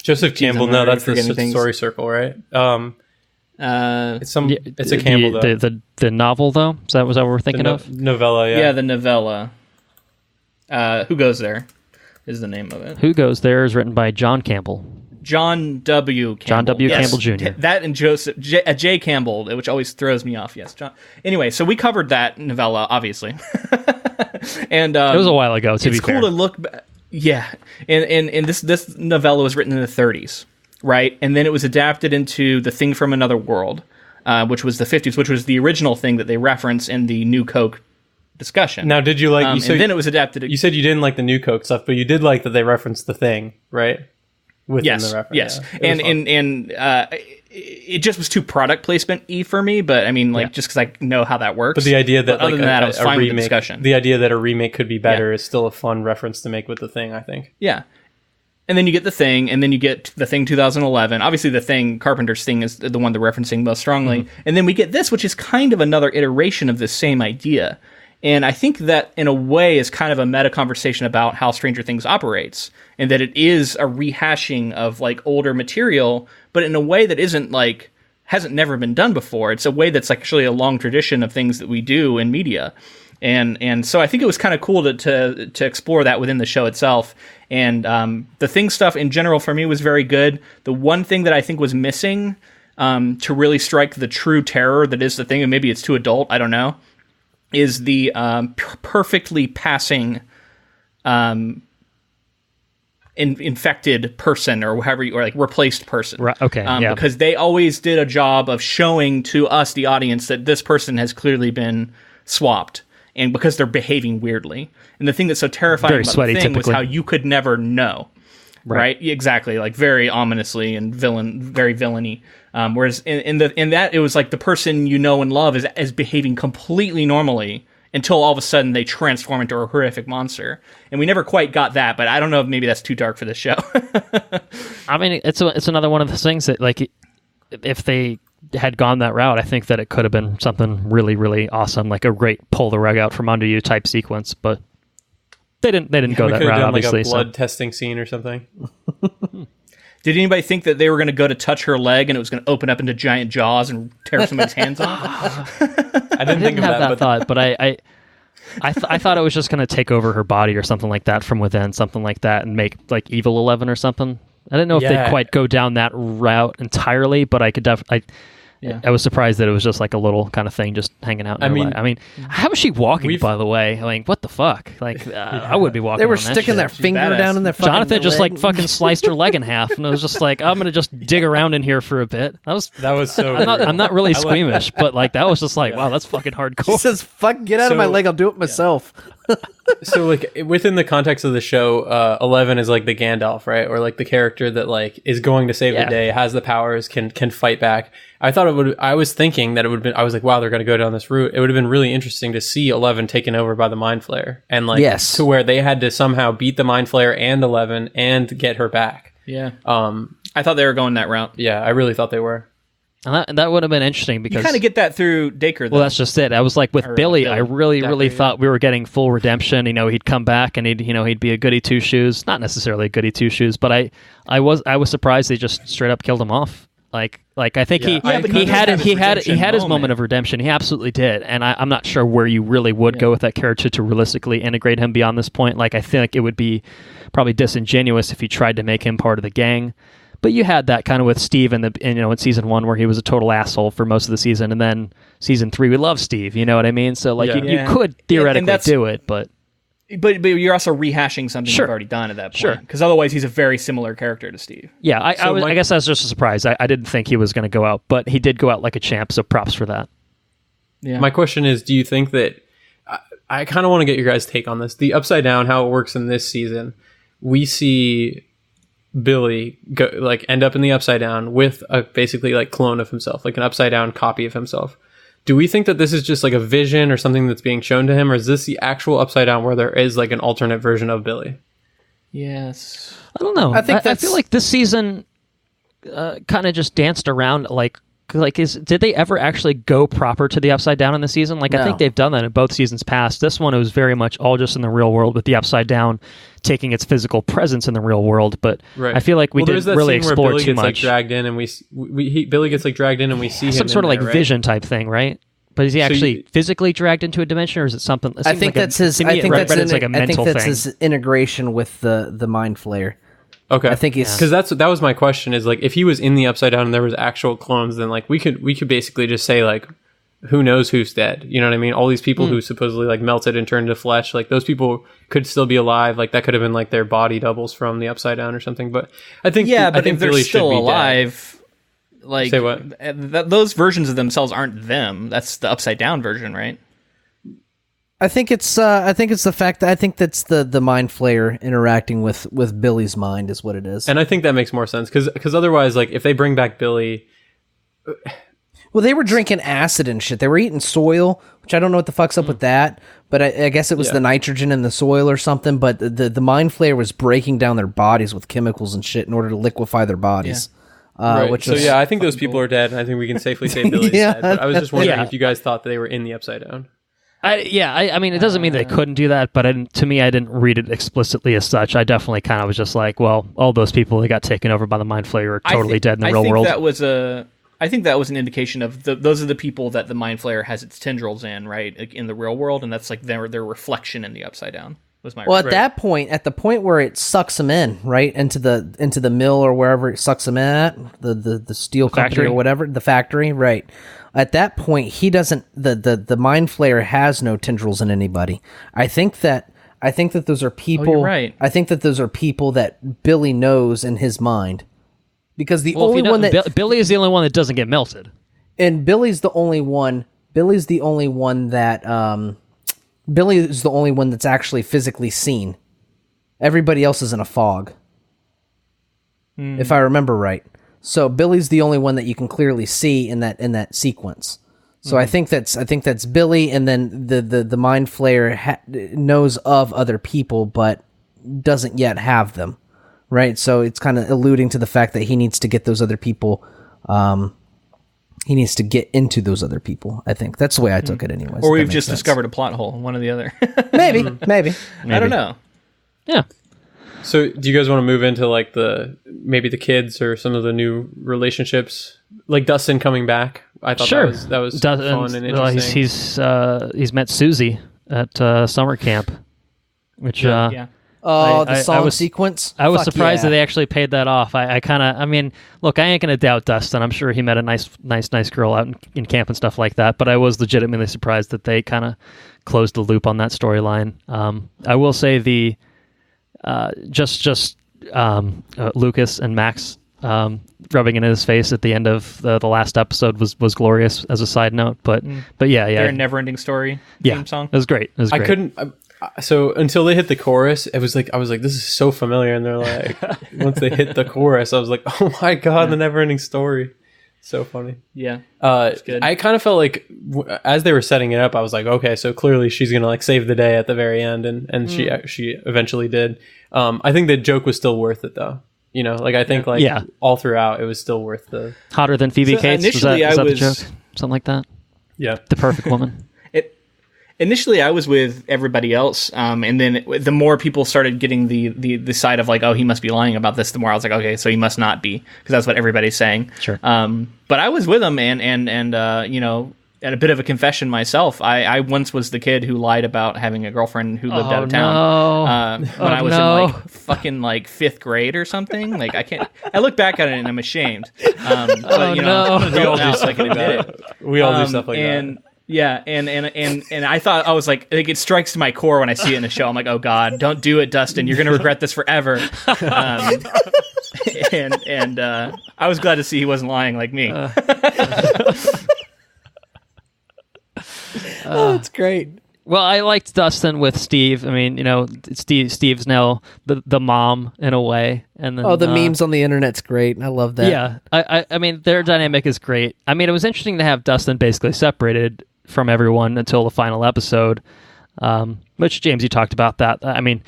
Joseph Campbell. No, that's the story circle, right? It's a Campbell though. The novel though. Was that what we're thinking of? Novella, yeah. Yeah, the novella. Who Goes There is the name of it. Who Goes There is written by John Campbell. John W. Campbell. John W. Campbell Jr. That and Joseph J. Campbell, which always throws me off. Yes, John. Anyway, so we covered that novella, obviously, and it was a while ago. To be fair, it's cool to look. Yeah, and this novella was written in the 30s, right? And then it was adapted into The Thing from Another World, which was the 50s, which was the original thing that they reference in the New Coke discussion. Now, did you like? And then it was adapted. You said you didn't like the New Coke stuff, but you did like that they referenced The Thing, right? Within the reference. Yes, yeah, and it just was too product placement-y for me. But I mean, just because I know how that works. But the idea that other than that, I was fine with the discussion. The idea that a remake could be better is still a fun reference to make with The Thing, I think. Yeah. And then you get The Thing, and then you get The Thing 2011. Obviously, The Thing, Carpenter's Thing, is the one they're referencing most strongly. Mm-hmm. And then we get this, which is kind of another iteration of the same idea. And I think that, in a way, is kind of a meta conversation about how Stranger Things operates, and that it is a rehashing of like older material, but in a way that isn't like hasn't never been done before. It's a way that's actually a long tradition of things that we do in media. And so I think it was kind of cool to explore that within the show itself. And the Thing stuff in general for me was very good. The one thing that I think was missing to really strike the true terror that is The Thing, and maybe it's too adult, I don't know, is the perfectly passing infected person or like replaced person. Right. Okay. Because they always did a job of showing to us, the audience, that this person has clearly been swapped, and because they're behaving weirdly. And the thing that's so terrifying very about sweaty, The Thing typically. was how you could never know. Right. Exactly. Like very ominously and very villainy. Whereas in that, it was like the person you know and love is behaving completely normally until all of a sudden they transform into a horrific monster. And we never quite got that, but I don't know if maybe that's too dark for this show. I mean, it's another one of those things that, like, if they had gone that route, I think that it could have been something really, really awesome, like a great pull the rug out from under you type sequence, but they didn't go that route, obviously. Like a blood testing scene or something. Did anybody think that they were going to go to touch her leg and it was going to open up into giant jaws and tear somebody's hands off? I didn't think of that thought, but I thought it was just going to take over her body or something like that from within, something like that, and make like Evil 11 or something. I didn't know if they'd quite go down that route entirely, but I could definitely. I was surprised that it was just like a little kind of thing just hanging out. I mean, how was she walking, by the way? Like, what the fuck? Like, I would be walking. They were that sticking shit. their She's finger badass. down in their fucking Jonathan just leg. like fucking sliced her leg in half, and I was just like, I'm gonna just dig around in here for a bit. That was so. I'm not really squeamish, but like that was just like, wow, that's fucking He hardcore. says, "Fuck, get out of my leg. I'll do it myself." So like within the context of the show, 11 is like the Gandalf, right? Or like the character that like is going to save the day, has the powers, can fight back. I was thinking that it would have been, I was like, wow, they're going to go down this route. It would have been really interesting to see 11 taken over by the Mind Flayer, and like to where they had to somehow beat the Mind Flayer and 11 and get her back. Yeah. I thought they were going that route. Yeah, I really thought they were. And that would have been interesting because you kind of get that through Dacre, though. Well, that's just it. I was like with Billy, I really thought we were getting full redemption. You know, he'd come back and he'd be a goody two shoes. Not necessarily a goody two shoes, but I was surprised they just straight up killed him off. Like I think he had his moment of redemption. He absolutely did, and I'm not sure where you really would go with that character to realistically integrate him beyond this point. Like I think it would be probably disingenuous if you tried to make him part of the gang. But you had that kind of with Steve in season 1 where he was a total asshole for most of the season, and then season 3 we love Steve. You know what I mean? So like you could theoretically do it, but you're also rehashing something you've already done at that point. Sure, because otherwise he's a very similar character to Steve. Yeah, I guess I was just surprised. I didn't think he was going to go out, but he did go out like a champ. So props for that. Yeah. My question is, do you think that I kind of want to get your guys' take on this? The Upside Down, how it works in this season, we see Billy end up in the Upside Down with a basically like clone of himself, like an upside down copy of himself. Do we think that this is just like a vision or something that's being shown to him, or is this the actual Upside Down where there is like an alternate version of Billy? Yes. I don't know. I feel like this season kind of just danced around like did they ever actually go proper to the Upside Down in the season? Like, No. I think they've done that in both seasons past. This one, it was very much all just in the real world with the Upside Down taking its physical presence in the real world. But Right. I feel like we there's didn't that really scene where explore Billy too gets, like, much. dragged in, and Billy gets like dragged in, and we see him Some sort in of like there, right? vision type thing, right? But is he actually physically dragged into a dimension, or is it something? It I seems think like that's his. To me, I think it that's read it's like a I mental think that's thing. his integration with the mind flayer. Okay, I think he's because that was my question. Is like, if he was in the Upside Down and there was actual clones, then like we could basically just say like, who knows who's dead? You know what I mean? All these people who supposedly like melted and turned to flesh, like those people could still be alive. Like that could have been like their body doubles from the Upside Down or something. But I think but I think if they're Billy still should be alive, like Say what? Those versions of themselves aren't them. That's the Upside Down version, right? I think it's the fact that I think that's the mind flayer interacting with Billy's mind is what it is. dead. And I think that makes more sense because otherwise, like if they bring back Billy, Well, they were drinking acid and shit. They were eating soil, which I don't know what the fuck's up with that. But I guess it was the nitrogen in the soil or something. But the mind flayer was breaking down their bodies with chemicals and shit in order to liquefy their bodies. right. Which So was, I think those people are dead, and I think we can safely say Billy's Yeah. dead. But I was just wondering Yeah. if you guys thought that they were in the Upside Down. I mean, it doesn't mean they couldn't do that, but to me, I didn't read it explicitly as such. I definitely kind of was just like, well, all those people that got taken over by the mind flayer are totally dead in the real world. I think that was an indication of those are the people that the mind flayer has its tendrils in, right, like in the real world, and that's like their reflection in the Upside Down. Was my well, at that point, at the point where it sucks them in, right, into the mill or wherever it sucks them in at, the steel company Factory. or whatever, the factory, right. At that point, he doesn't. The mind flayer has no tendrils in anybody. I think that those are people. you're right. I think that those are people that Billy knows in his mind, because the only one that Billy is the only one that doesn't get melted. and Billy's the only one. Billy's the only one that Billy is the only one that's actually physically seen. Everybody else is in a fog, if I remember right. So Billy's the only one that you can clearly see in that sequence. So I think that's Billy, and then the mind flayer knows of other people, but doesn't yet have them, right? So it's kind of alluding to the fact that he needs to get those other people. He needs to get into those other people. I think that's the way I took it, anyways. or if we've that just makes sense. discovered a plot hole, one or the other. maybe. I don't know. Yeah. So, do you guys want to move into like maybe the kids or some of the new relationships, like Dustin coming back? I thought Sure. that was fun and well, interesting. he's met Susie at summer camp, which Yeah. Oh, the I song was- sequence. I was Fuck surprised yeah. that they actually paid that off. I mean, look, I ain't gonna doubt Dustin. I'm sure he met a nice girl out in camp and stuff like that. But I was legitimately surprised that they kind of closed the loop on that storyline. I will say the Lucas and Max rubbing it in his face at the end of the last episode was glorious as a side note. But yeah, Their Never-Ending Story theme song. It was great. It was great. I couldn't. So until they hit the chorus, I was like, this is so familiar. And they're like, once they hit the chorus, I was like, oh my god, the Never-Ending Story. So funny. Yeah. Good. I kind of felt like as they were setting it up, I was like, okay, so clearly she's gonna like save the day at the very end, and she eventually did. I think the joke was still worth it though. You know, like I think all throughout it was still worth the Hotter than Phoebe So Cates. initially was that I the was- joke? Something like that. yeah. The perfect woman. Initially, I was with everybody else, and then the more people started getting the side of like, oh, he must be lying about this, the more I was like, okay, so he must not be, because that's what everybody's saying. Sure. But I was with him, and you know, at a bit of a confession myself, I once was the kid who lied about having a girlfriend who lived out of town. When I was in like fucking like 5th grade or something. Like I look back at it and I'm ashamed. But you know, no. we all do stuff like that. We all do stuff like that. Yeah, and I thought I was like it strikes to my core when I see it in the show. I'm like, oh god, don't do it, Dustin. You're gonna regret this forever. And I was glad to see he wasn't lying like me. That's great. Well, I liked Dustin with Steve. I mean, you know, Steve's now the mom in a way, and then The memes on the internet's great. I love that. Yeah, I mean, their dynamic is great. I mean, it was interesting to have Dustin basically separated from everyone until the final episode, which James, you talked about that. I mean,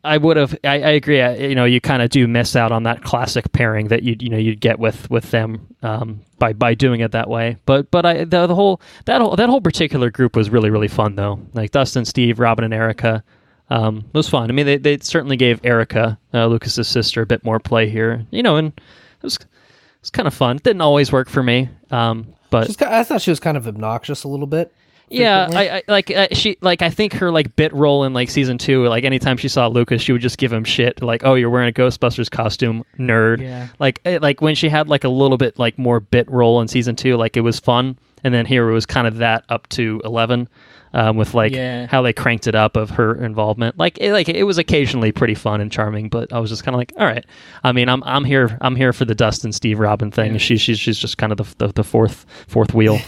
I would have. I agree. You kind of do miss out on that classic pairing that you'd get with them by doing it that way. But the whole particular group was really, really fun though. Like Dustin, Steve, Robin, and Erica was fun. I mean, they certainly gave Erica, Lucas's sister, a bit more play here. And it was kind of fun. It didn't always work for me, but I thought she was kind of obnoxious a little bit. Yeah, I think her like bit role in like season 2, like anytime she saw Lucas, she would just give him shit, like, "Oh, you're wearing a Ghostbusters costume, nerd." Yeah. Like when she had like a little bit like more bit role in season 2, like it was fun, and then here it was kind of that up to 11, with like how they cranked it up of her involvement. Like it was occasionally pretty fun and charming, but I was just kind of like, all right. I mean, I'm here for the Dustin, Steve, Robin thing. Yeah. She's just kind of the fourth wheel.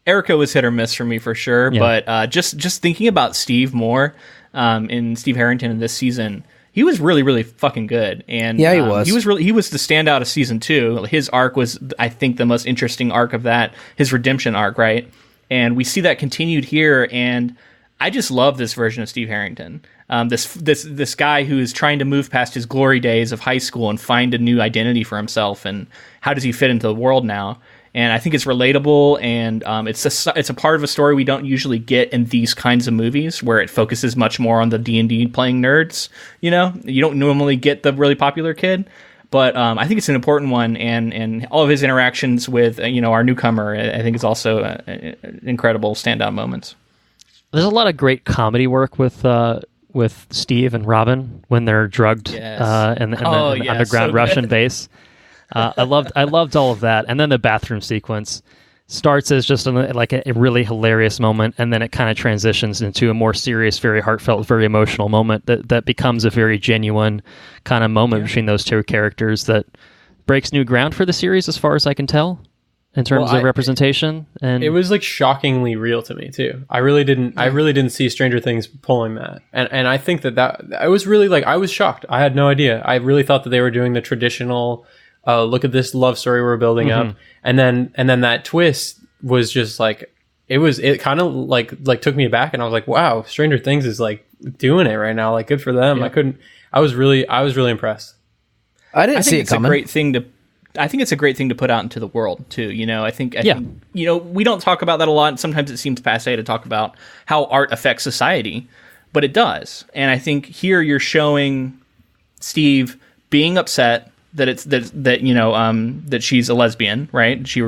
Erica was hit or miss for me for sure, but just thinking about Steve more, in Steve Harrington in this season, he was really, really fucking good. And he was. He was the standout of season 2. His arc was, I think, the most interesting arc of that, his redemption arc, right? And we see that continued here, and I just love this version of Steve Harrington. This guy who is trying to move past his glory days of high school and find a new identity for himself, and how does he fit into the world now? And I think it's relatable, and it's a part of a story we don't usually get in these kinds of movies, where it focuses much more on the D&D playing nerds. You don't normally get the really popular kid, but I think it's an important one, and all of his interactions with our newcomer, I think is also incredible standout moments. There's a lot of great comedy work with Steve and Robin when they're drugged in the underground Russian base. I loved all of that, and then the bathroom sequence starts as just a really hilarious moment, and then it kind of transitions into a more serious, very heartfelt, very emotional moment that becomes a very genuine kind of moment between those two characters that breaks new ground for the series, as far as I can tell, in terms of representation. And it was like shockingly real to me too. I really didn't see Stranger Things pulling that, and I think that I was really I was shocked. I had no idea. I really thought that they were doing the traditional. Look at this love story we're building up, and then that twist was just it kind of like took me back, and I was like, wow, Stranger Things is like doing it right now, like good for them. Yeah. I was really impressed. I think see it coming. I think it's a great thing to put out into the world too. I think we don't talk about that a lot, and sometimes it seems passé to talk about how art affects society, but it does. And I think here you're showing Steve being upset that she's a lesbian, right? She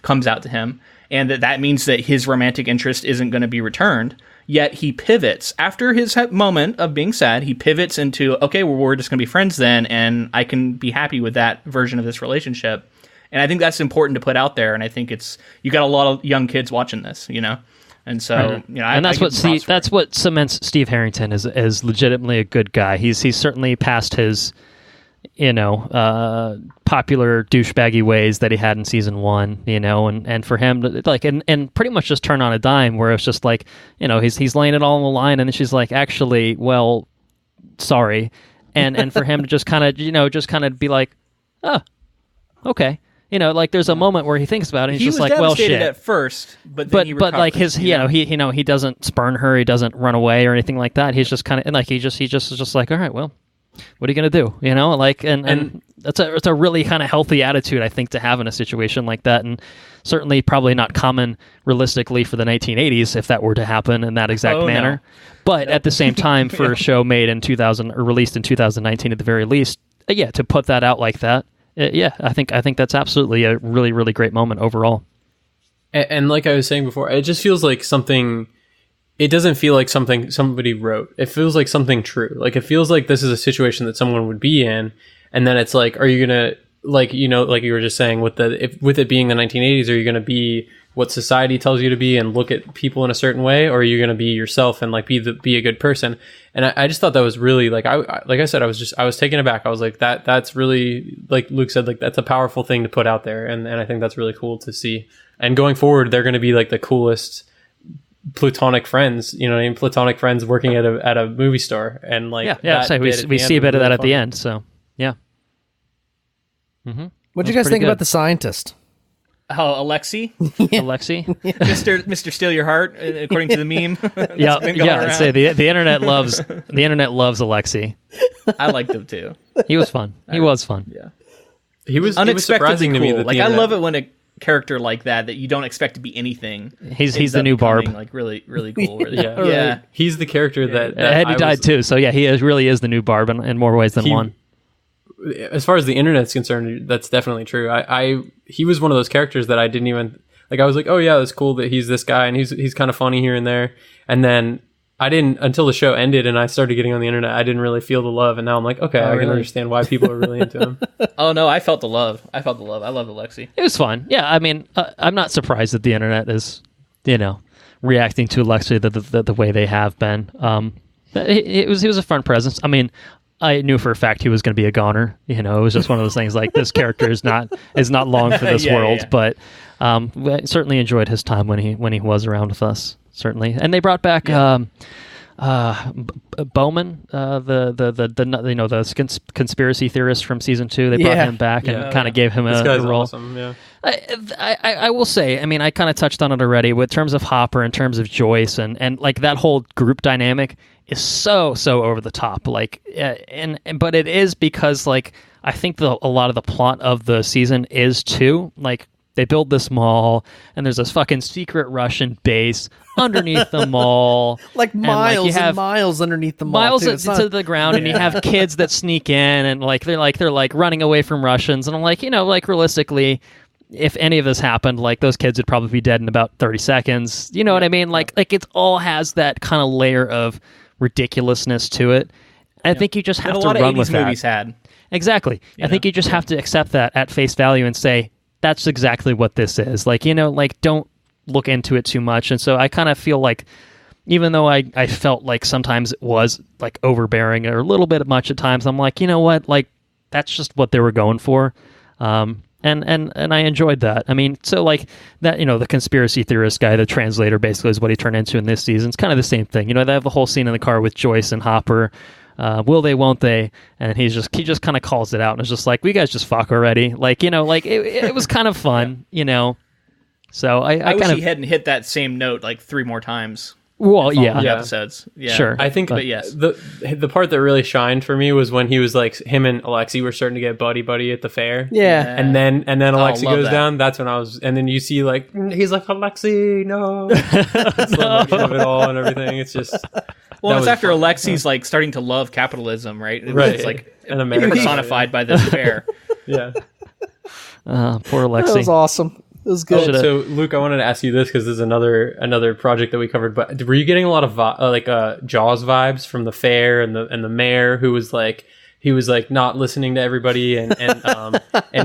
comes out to him, and that means that his romantic interest isn't going to be returned. Yet he pivots after his moment of being sad. He pivots into, okay, well, we're just going to be friends then, and I can be happy with that version of this relationship. And I think that's important to put out there. And I think you got a lot of young kids watching this, And so, and that's what cements Steve Harrington as legitimately a good guy. He's certainly past his popular douchebaggy ways that he had in season 1, and for him to and pretty much just turn on a dime where it's just he's laying it all on the line, and then she's like, actually, well, sorry, and for him to just kind of be like, oh, okay. There's a moment where he thinks about it, and he's just like, well, shit. At first, but like his, he doesn't spurn her, he doesn't run away or anything like that. He's just kind of he just like, all right, well, what are you going to do? And it's a really kind of healthy attitude, I think, to have in a situation like that. And certainly probably not common realistically for the 1980s if that were to happen in that exact manner. No. But at the same time, for a show made in 2000 or released in 2019 at the very least, to put that out like that, I think that's absolutely a really, really great moment overall. And like I was saying before, it just feels like something... It doesn't feel like something somebody wrote. It feels like something true. Like, it feels like this is a situation that someone would be in. And then it's like, are you going to, like you were just saying, with it being the 1980s, are you going to be what society tells you to be and look at people in a certain way? Or are you going to be yourself and be a good person? And I just thought that was really like I said, I was taken aback. I was like, that's really, like Luke said, like that's a powerful thing to put out there. And I think that's really cool to see. And going forward, they're going to be like the coolest platonic friends, platonic friends working at a movie store, and we see a bit of that at the end. So What do you guys think about the scientist? Alexi, Mr. Steal Your Heart, according to the meme. Yeah. I'd say the internet loves Alexi. I liked him too. He was fun. Yeah, he was unexpectedly surprising cool. to me. That I love it when a character like that you don't expect to be anything. He's the new Barb. Like really, really cool. Yeah. He's the character that Eddie died too. So yeah, really is the new Barb in more ways than one. As far as the internet's concerned, that's definitely true. He was one of those characters that I didn't even I was like, oh yeah, that's cool that he's this guy and he's kind of funny here and there. And then I didn't until the show ended and I started getting on the internet. I didn't really feel the love, and now I'm like, okay, I can understand why people are really into him. Oh no, I felt the love. I love Alexi. It was fun. Yeah, I mean, I'm not surprised that the internet is, reacting to Alexi the way they have been. It was a fun presence. I mean, I knew for a fact he was going to be a goner. It was just one of those things like this character is not long for this world. Yeah. But I certainly enjoyed his time when he was around with us. Certainly, and they brought back Bowman, the conspiracy theorist from season 2. They brought him back and kind of gave him a role. Awesome. Yeah. I will say, I mean, I kind of touched on it already with terms of Hopper, in terms of Joyce, and like that whole group dynamic is so over the top. Like, but it is because like I think a lot of the plot of the season is too like. They build this mall, and there's this fucking secret Russian base underneath the mall. Like miles and miles underneath the mall. Miles to the ground, and you have kids that sneak in, and they're running away from Russians. And I'm like, realistically, if any of this happened, like those kids would probably be dead in about 30 seconds. You know what I mean? Like it all has that kind of layer of ridiculousness to it. I think you just have to run with that. A lot of 80s movies had. Exactly. I think you just have to accept that at face value and say, that's exactly what this is. Like, don't look into it too much. And so I kind of feel like, even though I felt like sometimes it was like overbearing or a little bit much at times, I'm like, you know what? Like, that's just what they were going for. And I enjoyed that. I mean, so like that, the conspiracy theorist guy, the translator basically is what he turned into in this season. It's kind of the same thing. They have the whole scene in the car with Joyce and Hopper. Will they, won't they? And he just kind of calls it out and it's just like, we guys just fuck already. Like, it was kind of fun, So I wish kind of he hadn't hit that same note like 3 more times. Well, yeah. Episodes. Yeah. Sure. I think but yes. The part that really shined for me was when he was like, him and Alexi were starting to get buddy at the fair. Yeah. And then Alexi goes down. That's when and then you see like, he's like, Alexi, no. It's slow motion of it all and everything. It's just. Well, it's after Alexi's like starting to love capitalism, right? Right. It's like an American personified by this fair. Yeah. Poor Alexi. That was awesome. It was good. So, Luke, I wanted to ask you this because this is another project that we covered. But were you getting a lot of Jaws vibes from the fair and the mayor who was like, he was like not listening to everybody, and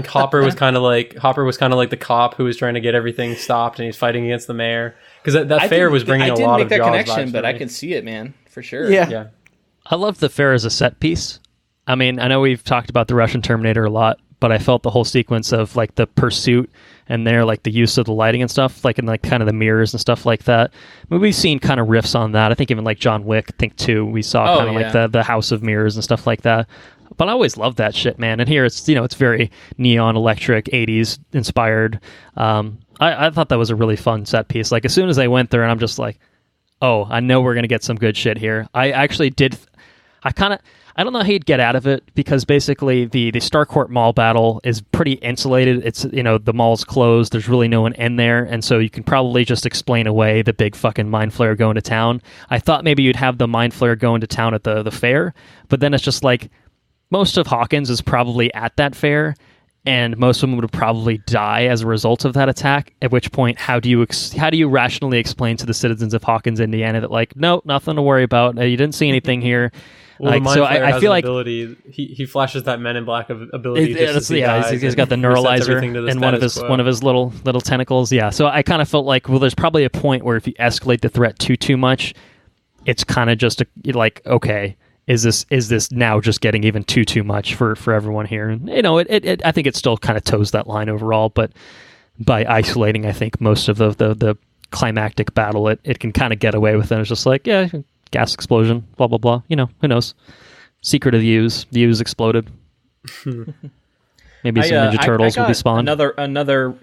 Hopper was kind of like the cop who was trying to get everything stopped, and he's fighting against the mayor because that fair was bringing a lot of Jaws vibes. I didn't make that connection, but I can see it, man, for sure. Yeah. I love the fair as a set piece. I mean, I know we've talked about the Russian Terminator a lot, but I felt the whole sequence of like the pursuit and there, like the use of the lighting and stuff, like in like kind of the mirrors and stuff like that. I mean, we've seen kind of riffs on that. I think even like John Wick, we saw kind of like the House of Mirrors and stuff like that. But I always loved that shit, man. And here it's it's very neon, electric, 80s inspired. I thought that was a really fun set piece. Like as soon as I went there, and I'm just like, oh, I know we're gonna get some good shit here. I actually did. I don't know how you'd get out of it because basically the Starcourt Mall battle is pretty insulated. It's, the mall's closed. There's really no one in there. And so you can probably just explain away the big fucking mind flare going to town. I thought maybe you'd have the mind flare going to town at the fair, but then it's just like most of Hawkins is probably at that fair and most of them would probably die as a result of that attack, at which point how do you rationally explain to the citizens of Hawkins, Indiana that like, no, nothing to worry about. You didn't see anything here. Well, like, so I feel like ability, he flashes that Men in Black ability. He's got the neuralizer in one of his little tentacles. Yeah, so I kind of felt like, well, there's probably a point where if you escalate the threat too much, it's kind of just like, okay, is this now just getting even too much for everyone here? And I think it still kind of toes that line overall, but by isolating, I think most of the climactic battle, it can kind of get away with it. It's just like, yeah, gas explosion, blah blah blah. Who knows? Secret of the U's exploded. Maybe some Ninja Turtles will be spawned. Another, and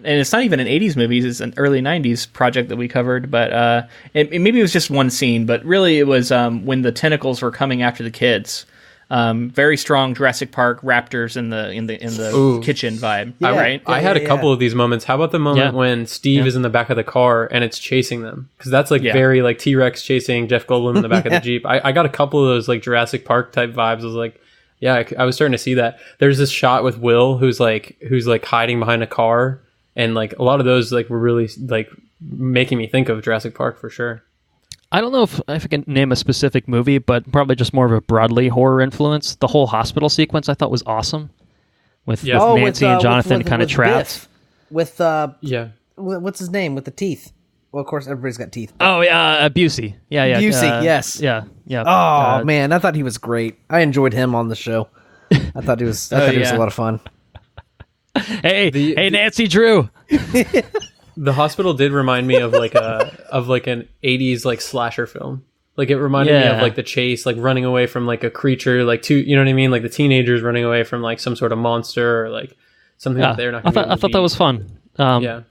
it's not even an 80s movie, it's an early 90s project that we covered, but maybe it was just one scene, but really it was when the tentacles were coming after the kids. Very strong Jurassic Park raptors in the kitchen vibe. Yeah. Right? I had a couple of these moments. How about the moment when Steve is in the back of the car and it's chasing them? Because that's very like T-Rex chasing Jeff Goldblum in the back of the Jeep. I got a couple of those like Jurassic Park type vibes. I was like, yeah, I was starting to see that. There's this shot with Will who's like hiding behind a car, and like a lot of those like were really like making me think of Jurassic Park for sure. I don't know if I can name a specific movie, but probably just more of a broadly horror influence. The whole hospital sequence I thought was awesome, with Nancy and Jonathan kind of trapped. What's his name with the teeth? Well, of course, everybody's got teeth. Oh, yeah, Busey. Yeah. Busey, yes. Yeah. Oh, man, I thought he was great. I enjoyed him on the show. I thought he was a lot of fun. Hey, Nancy Drew. The hospital did remind me of like an 80s like slasher film. Like it reminded me of like the chase, like running away from like a creature, like you know what I mean? Like the teenagers running away from like some sort of monster or like something that they're not going to I thought that was fun. A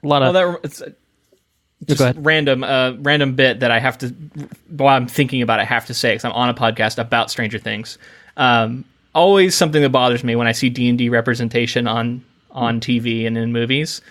lot of... Just random bit that I have to, while I'm thinking about it, I have to say, because I'm on a podcast about Stranger Things. Always something that bothers me when I see D&D representation on TV and in movies.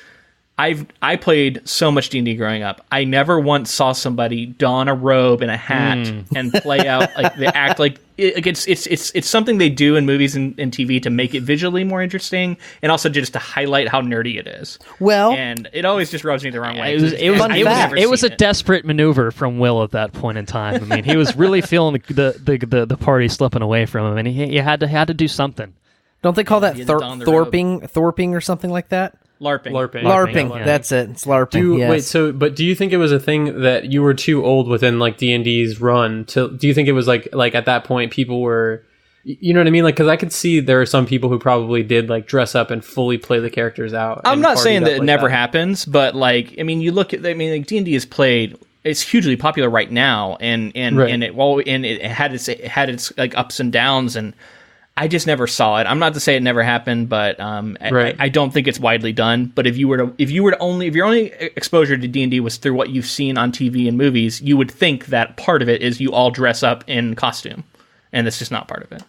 I played so much D&D growing up. I never once saw somebody don a robe and a hat and play out like they act like it's something they do in movies and TV to make it visually more interesting, and also just to highlight how nerdy it is. Well, and it always just rubs me the wrong way. It was a desperate maneuver from Will at that point in time. I mean, he was really feeling the party slipping away from him, and he had to do something. Don't they call that thorping or something like that? LARPing. Yeah. That's it. It's LARPing. Wait, but do you think it was a thing that you were too old within like D&D's run to? Do you think it was like at that point people were, you know what I mean? Like, because I could see there are some people who probably did like dress up and fully play the characers out. I'm not saying that it never happens, but like, I mean, you look at, like D&D is played. It's hugely popular right now, and it had its like ups and downs, and I just never saw it. I'm not to say it never happened, but I don't think it's widely done. But if your only exposure to D&D was through what you've seen on TV and movies, you would think that part of it is you all dress up in costume, and that's just not part of it.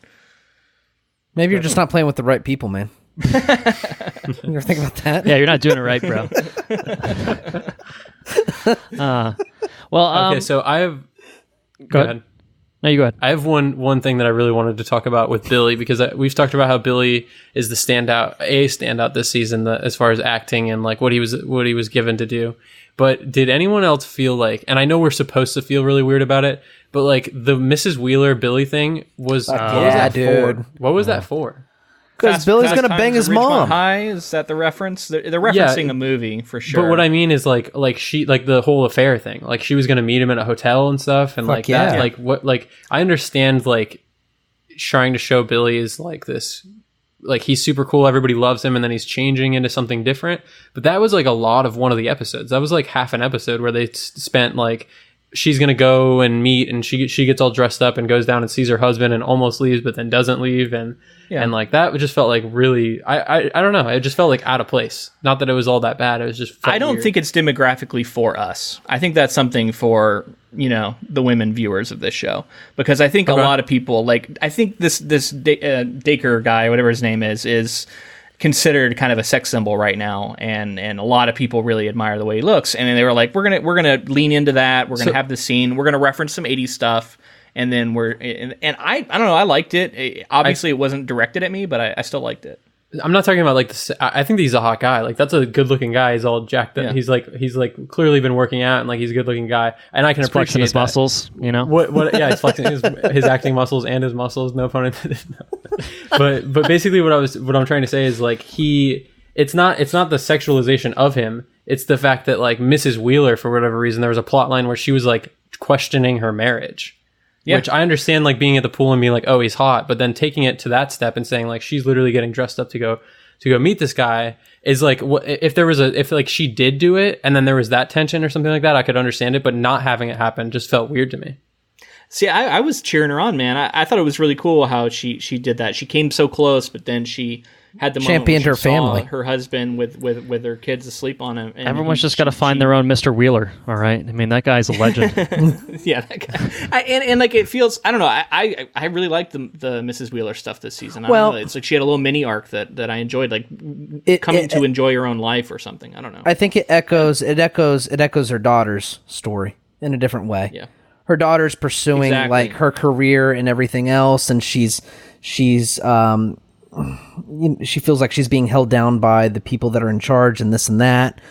Maybe you're just not playing with the right people, man. You ever think about that? Yeah, you're not doing it right, bro. Okay, so I have. Go ahead. No, you go ahead. I have one thing that I really wanted to talk about with Billy, because we've talked about how Billy is the standout this season as far as acting and like what he was given to do. But did anyone else feel like, and I know we're supposed to feel really weird about it, but like the Mrs. Wheeler Billy thing was, what was that for? What was that for? Because Billy's going to bang his mom. High, is that the reference? They're referencing a movie for sure. But what I mean is like she, like the whole affair thing, like she was going to meet him in a hotel and stuff, and that, like what, like I understand like trying to show Billy is like this, like he's super cool, everybody loves him, and then he's changing into something different. But that was like a lot of one of the episodes. That was like half an episode where they spent like, she's going to go and meet, and she gets all dressed up and goes down and sees her husband and almost leaves, but then doesn't leave. And like that just felt like really, I don't know. It just felt like out of place. Not that it was all that bad. It was just, I don't think it's demographically for us. I think that's something for, the women viewers of this show, because I think a lot of people like, I think this Dacre guy, whatever his name is considered kind of a sex symbol right now, and a lot of people really admire the way he looks, and they were like, we're gonna lean into that, we're gonna have this scene, we're gonna reference some 80s stuff, and then I don't know, I liked it. Obviously it wasn't directed at me, but I still liked it. I'm not talking about like this. I think he's a hot guy. Like that's a good looking guy. He's all jacked up. Yeah. He's like clearly been working out, and like he's a good looking guy. And I can appreciate flexing his muscles. What? Yeah, he's flexing his acting muscles and his muscles. No pun intended. But basically, what I'm trying to say is like it's not the sexualization of him. It's the fact that like Mrs. Wheeler, for whatever reason, there was a plot line where she was like questioning her marriage. Yeah. Which I understand, like being at the pool and being like, oh, he's hot, but then taking it to that step and saying like she's literally getting dressed up to go meet this guy is like, if like she did do it and then there was that tension or something like that, I could understand it, but not having it happen just felt weird to me. See, I was cheering her on, man. I thought it was really cool how she did that. She came so close, but then she had the championed moment when her she saw family, her husband with her kids asleep on him. And Everyone's just got to find their own Mr. Wheeler. All right, I mean that guy's a legend. Yeah, that guy. And like it feels. I don't know. I really liked the Mrs. Wheeler stuff this season. I don't know, it's like she had a little mini arc that I enjoyed, like coming to enjoy your own life or something. I don't know. I think it echoes her daughter's story in a different way. Yeah. Her daughter's pursuing like her career and everything else, and she feels like she's being held down by the people that are in charge and this and that.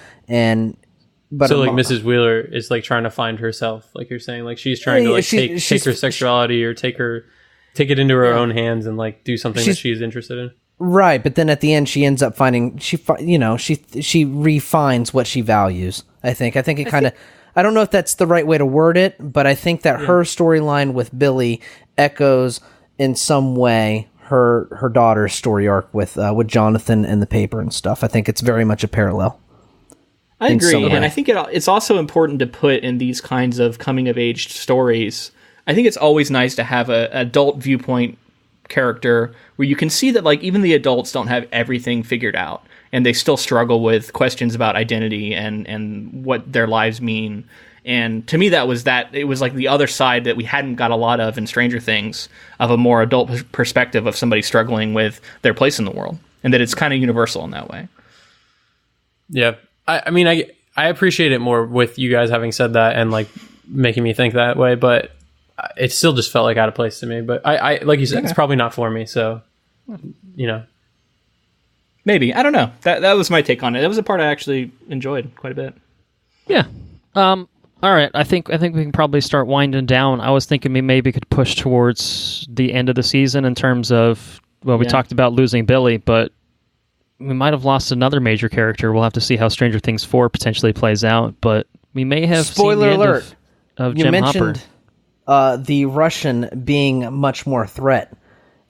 But so like Mrs. Wheeler is like trying to find herself, like you're saying, like she's trying to like take her sexuality or take it into her own hands and like do something that she's interested in. Right, but then at the end she ends up finding she refines what she values. I think it kind of, I don't know if that's the right way to word it, but I think that her storyline with Billy echoes in some way her daughter's story arc with Jonathan and the paper and stuff. I think it's very much a parallel. I agree, and I think it's also important to put in these kinds of coming of age stories. I think it's always nice to have an adult viewpoint character where you can see that like even the adults don't have everything figured out, and they still struggle with questions about identity and what their lives mean. And to me, it was like the other side that we hadn't got a lot of in Stranger Things, of a more adult perspective of somebody struggling with their place in the world, and that it's kind of universal in that way. Yeah. I mean, I appreciate it more with you guys having said that and like making me think that way, but it still just felt like out of place to me. But I like you said, it's probably not for me. So, maybe, I don't know. That was my take on it. That was a part I actually enjoyed quite a bit. Yeah. All right. I think we can probably start winding down. I was thinking we maybe could push towards the end of the season in terms of, we talked about losing Billy, but we might have lost another major character. We'll have to see how Stranger Things 4 potentially plays out, but we may have spoiler seen the alert end of you Jim mentioned Hopper. The Russian being much more threat.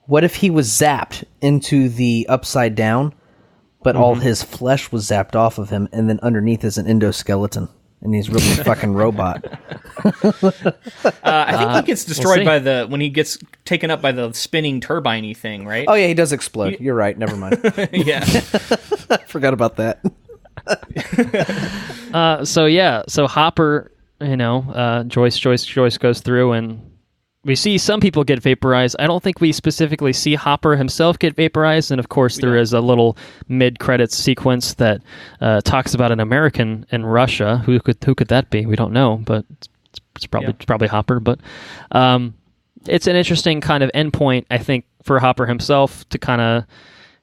What if he was zapped into the Upside Down, but all his flesh was zapped off of him, and then underneath is an endoskeleton, and he's really a fucking robot? I think he gets destroyed when he gets taken up by the spinning turbine-y thing, right? Oh yeah, he does explode. You're right. Never mind. Yeah. I forgot about that. So Hopper, Joyce goes through, and we see some people get vaporized. I don't think we specifically see Hopper himself get vaporized, and of course there is a little mid-credits sequence that talks about an American in Russia. Who could that be? We don't know, but it's probably Hopper. But it's an interesting kind of endpoint, I think, for Hopper himself to kind of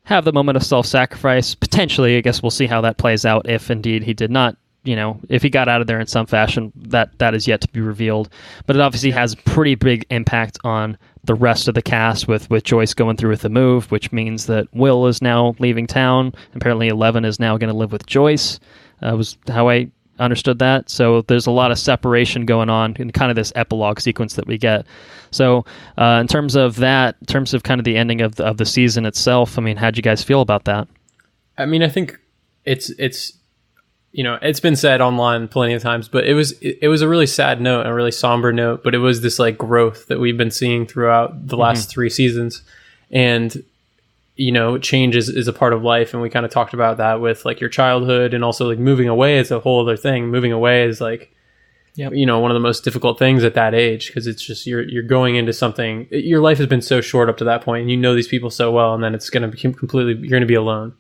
have the moment of self-sacrifice. Potentially, I guess we'll see how that plays out if indeed he did not. If he got out of there in some fashion, that is yet to be revealed. But it obviously has pretty big impact on the rest of the cast with Joyce going through with the move, which means that Will is now leaving town. Apparently 11 is now going to live with Joyce, was how I understood that. So there's a lot of separation going on in kind of this epilogue sequence that we get. So in terms of kind of the ending of the season itself, I mean, how'd you guys feel about that? I mean, I think it's it's been said online plenty of times, but it was a really sad note, a really somber note, but it was this like growth that we've been seeing throughout the last 3 seasons. And, change is a part of life. And we kind of talked about that with like your childhood, and also like moving away is a whole other thing. Moving away is like, one of the most difficult things at that age, because it's just, you're going into something, your life has been so short up to that point, and you know these people so well, and then it's going to become you're going to be alone.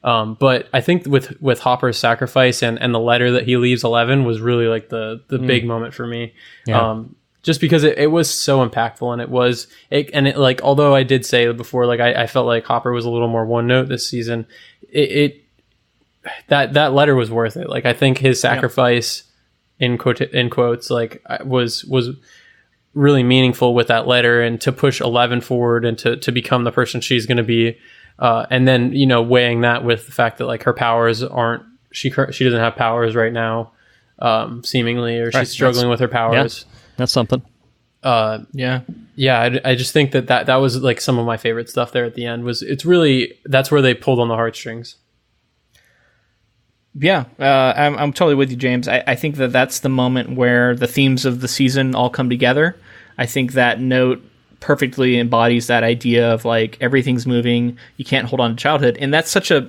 But I think with Hopper's sacrifice and the letter that he leaves 11 was really like the big moment for me. Yeah. Just because it was so impactful, and it like, although I did say before, like I felt like Hopper was a little more one note this season, that letter was worth it. Like I think his sacrifice in quotes, like was really meaningful with that letter, and to push 11 forward and to become the person she's going to be. And then, weighing that with the fact that like her powers she doesn't have powers right now, seemingly, or she's struggling with her powers. Yeah, that's something. I just think that was like some of my favorite stuff there at the end. That's where they pulled on the heartstrings. Yeah, I'm totally with you, James. I think that's the moment where the themes of the season all come together. I think that note perfectly embodies that idea of like everything's moving, you can't hold on to childhood, and that's such a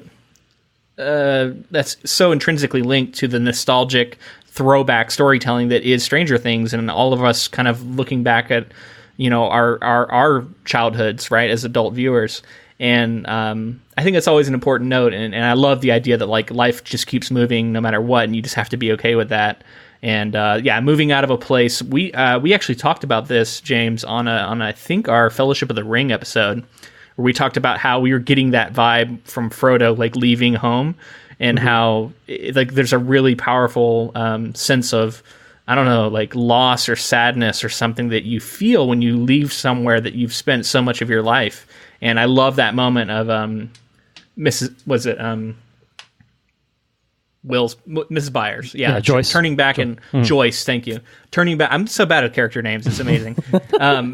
that's so intrinsically linked to the nostalgic throwback storytelling that is Stranger Things, and all of us kind of looking back at, you know, our childhoods, right, as adult viewers. And I think that's always an important note, and I love the idea that like life just keeps moving no matter what, and you just have to be okay with that. And moving out of a place, we actually talked about this, James, on I think our Fellowship of the Ring episode, where we talked about how we were getting that vibe from Frodo, like leaving home, and how like there's a really powerful sense of, I don't know, like loss or sadness or something that you feel when you leave somewhere that you've spent so much of your life. And I love that moment of Mrs. Byers, Joyce, turning back and Joyce, thank you, turning back. I'm so bad at character names; it's amazing.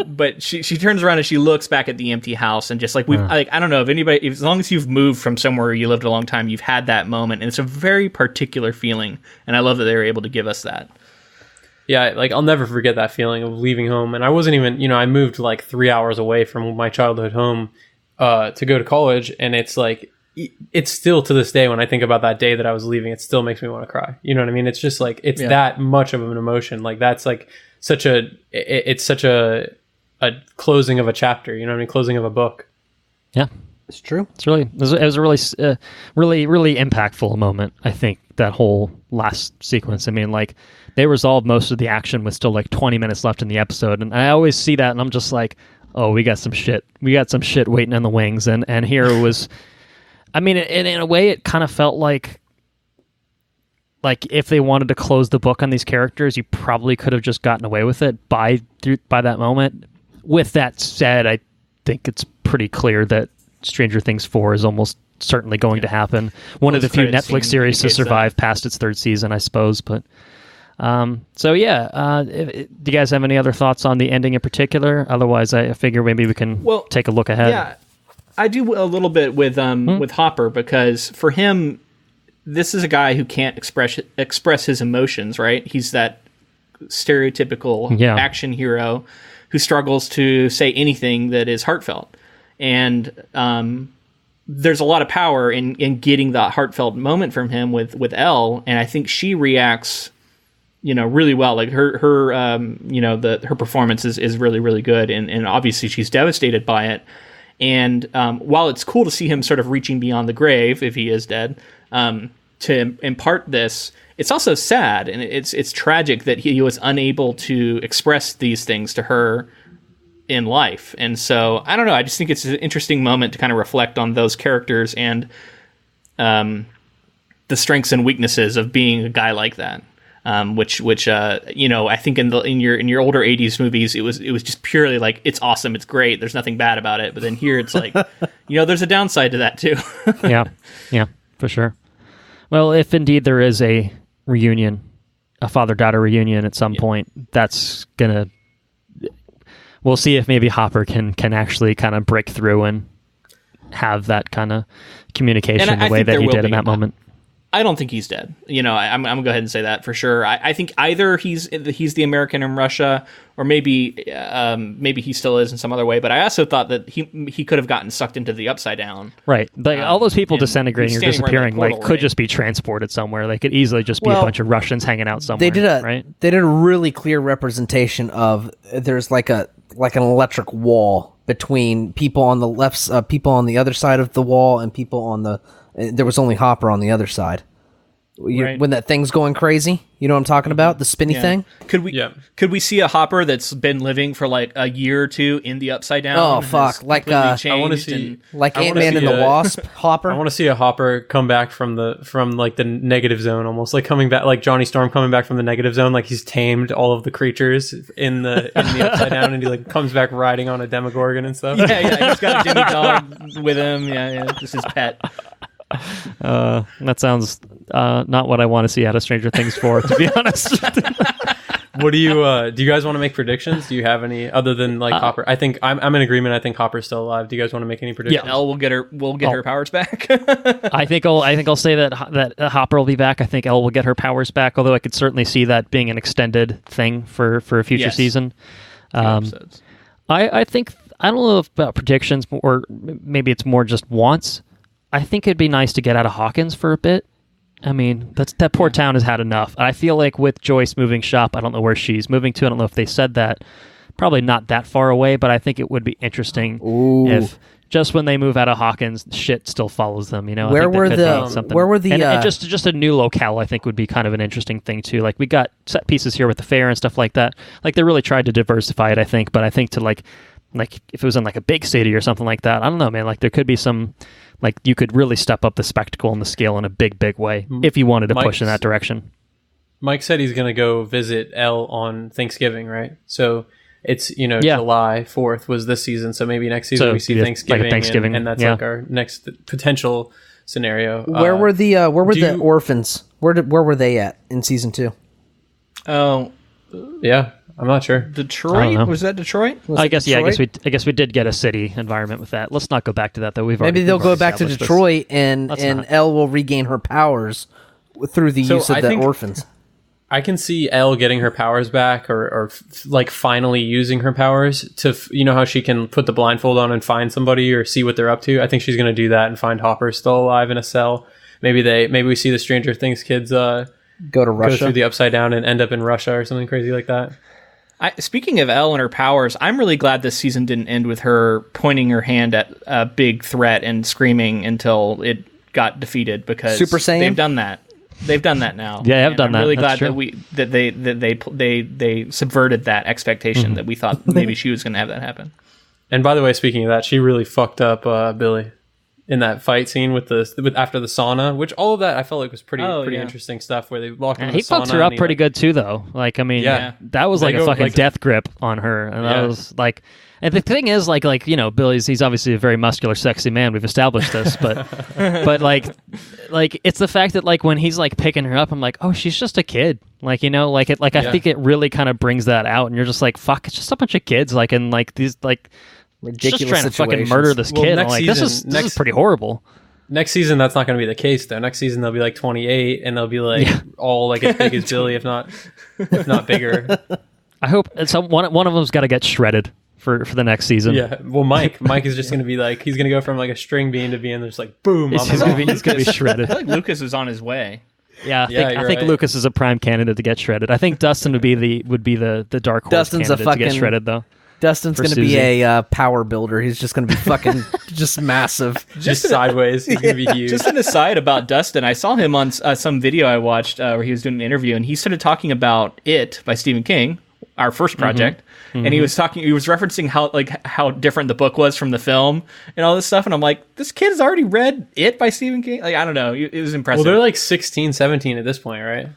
But she turns around and she looks back at the empty house, and just like I don't know if anybody, as long as you've moved from somewhere you lived a long time, you've had that moment, and it's a very particular feeling. And I love that they were able to give us that. Yeah, like I'll never forget that feeling of leaving home, and I wasn't even, you know, I moved like 3 hours away from my childhood home to go to college, and it's like, it's still to this day when I think about that day that I was leaving, it still makes me want to cry. You know what I mean? It's just like, it's that much of an emotion. Like that's like it's such a closing of a chapter. You know what I mean? Closing of a book. Yeah, it's true. It was a really impactful moment. I think that whole last sequence. I mean, like they resolved most of the action with still like 20 minutes left in the episode, and I always see that, and I'm just like, oh, we got some shit waiting in the wings, and here it was. I mean, in a way, it kind of felt like if they wanted to close the book on these characters, you probably could have just gotten away with it by that moment. With that said, I think it's pretty clear that Stranger Things 4 is almost certainly going to happen. One of the few Netflix series to survive past its third season, I suppose. But do you guys have any other thoughts on the ending in particular? Otherwise, I figure maybe we can take a look ahead. Yeah. I do a little bit with Hopper, because for him, this is a guy who can't express his emotions, right? He's that stereotypical action hero who struggles to say anything that is heartfelt. And there's a lot of power in getting that heartfelt moment from him with Elle, and I think she reacts, you know, really well. Like her performance is really, really good, and obviously she's devastated by it. And while it's cool to see him sort of reaching beyond the grave, if he is dead, to impart this, it's also sad, and it's tragic that he was unable to express these things to her in life. And so, I don't know, I just think it's an interesting moment to kind of reflect on those characters and the strengths and weaknesses of being a guy like that. Which you know, I think in your older 80s movies, it was just purely like, it's awesome, it's great, there's nothing bad about it. But then here it's like, you know, there's a downside to that too. yeah, for sure. Well, if indeed there is a reunion, a father-daughter reunion at some point, that's gonna, we'll see if maybe Hopper can actually kind of break through and have that kind of communication the way that he did in that moment. I don't think he's dead. You know, I'm gonna go ahead and say that for sure. I think either he's the American in Russia, or maybe he still is in some other way. But I also thought that he could have gotten sucked into the Upside Down. Right. Like all those people disintegrating or disappearing, portal, like could just be transported somewhere. They could easily just be a bunch of Russians hanging out somewhere. They did a really clear representation of, there's like an electric wall between people on the left, people on the other side of the wall, and people on the. There was only Hopper on the other side. When that thing's going crazy, you know what I'm talking about? The spinny thing? Could we see a Hopper that's been living for like a year or two in the Upside Down? Oh, fuck. Like, I want to see... Like Ant-Man and the Wasp, Hopper? I want to see a Hopper come back from like the negative zone, almost like coming back, like Johnny Storm coming back from the negative zone, like he's tamed all of the creatures in the Upside Down, and he like comes back riding on a Demogorgon and stuff. Yeah, he's got a demigod with him. Yeah, this is his pet. That sounds not what I want to see out of Stranger Things 4, to be honest. What do you guys want to make predictions? Do you have any other than like Hopper? I think I'm in agreement. I think Hopper's still alive. Do you guys want to make any predictions? Yeah, Elle will get her powers back. I think I'll say that Hopper will be back. I think Elle will get her powers back, although I could certainly see that being an extended thing for a future season. I think, I don't know if about predictions, or maybe it's more just wants. I think it'd be nice to get out of Hawkins for a bit. I mean, that poor town has had enough. I feel like with Joyce moving shop, I don't know where she's moving to. I don't know if they said that. Probably not that far away, but I think it would be interesting if just when they move out of Hawkins, shit still follows them. You know, Where were the and just a new locale? I think would be kind of an interesting thing too. Like we got set pieces here with the fair and stuff like that. Like they really tried to diversify it, I think. But I think to like if it was in like a big city or something like that, I don't know, man. Like there could be some. Like, you could really step up the spectacle and the scale in a big, big way if you wanted to push in that direction. Mike said he's going to go visit Elle on Thanksgiving, right? So it's, July 4th was this season. So maybe next season we see Thanksgiving. Like Thanksgiving. And that's like our next potential scenario. Where were the orphans? Where were they at in season 2? Oh, yeah. I'm not sure. Detroit? Was that Detroit? I guess we did get a city environment with that. Let's not go back to that though. Maybe they'll go back to Detroit and Elle will regain her powers through the use of the orphans. I can see Elle getting her powers back, or like finally using her powers to, how she can put the blindfold on and find somebody or see what they're up to. I think she's going to do that and find Hopper still alive in a cell. Maybe we see the Stranger Things kids go to Russia, go through the Upside Down and end up in Russia or something crazy like that. Speaking of Elle and her powers, I'm really glad this season didn't end with her pointing her hand at a big threat and screaming until it got defeated, because Super Saiyan? They've done that. They've done that now. Yeah, I've done that. I'm really That's glad true. that they subverted that expectation that we thought maybe she was going to have that happen. And by the way, speaking of that, she really fucked up Billy in that fight scene with after the sauna, which all of that I felt like was pretty interesting stuff, where they walked into the sauna. He fucked her up pretty good too, though. Like, I mean, that was like a fucking death grip on her, and that was like. And the thing is, like Billy's obviously a very muscular, sexy man. We've established this, but like it's the fact that like when he's like picking her up, I'm like, oh, she's just a kid. Like, I think it really kind of brings that out, and you're just like, fuck, it's just a bunch of kids, like, and like these like. Ridiculous just trying situations. to fucking murder this kid. I'm like, this is pretty horrible. Next season, that's not going to be the case, though. Next season, they'll be like 28, and they'll be like all like as big as Billy, if not bigger. I hope one of them's got to get shredded for the next season. Yeah. Well, Mike is just going to be like, he's going to go from like a string bean to being just like boom. He's going to be shredded. I feel like Lucas is on his way. Yeah, I think Lucas is a prime candidate to get shredded. I think Dustin would be the dark horse candidate to get shredded, though. Dustin's going to be a power builder. He's just going to be fucking just massive. Just sideways. He's going to be huge. Just an aside about Dustin. I saw him on some video I watched where he was doing an interview, and he started talking about It by Stephen King, our first project. Mm-hmm. And he was referencing how different the book was from the film and all this stuff. And I'm like, this kid has already read It by Stephen King? Like, I don't know. It was impressive. Well, they're like 16, 17 at this point, right?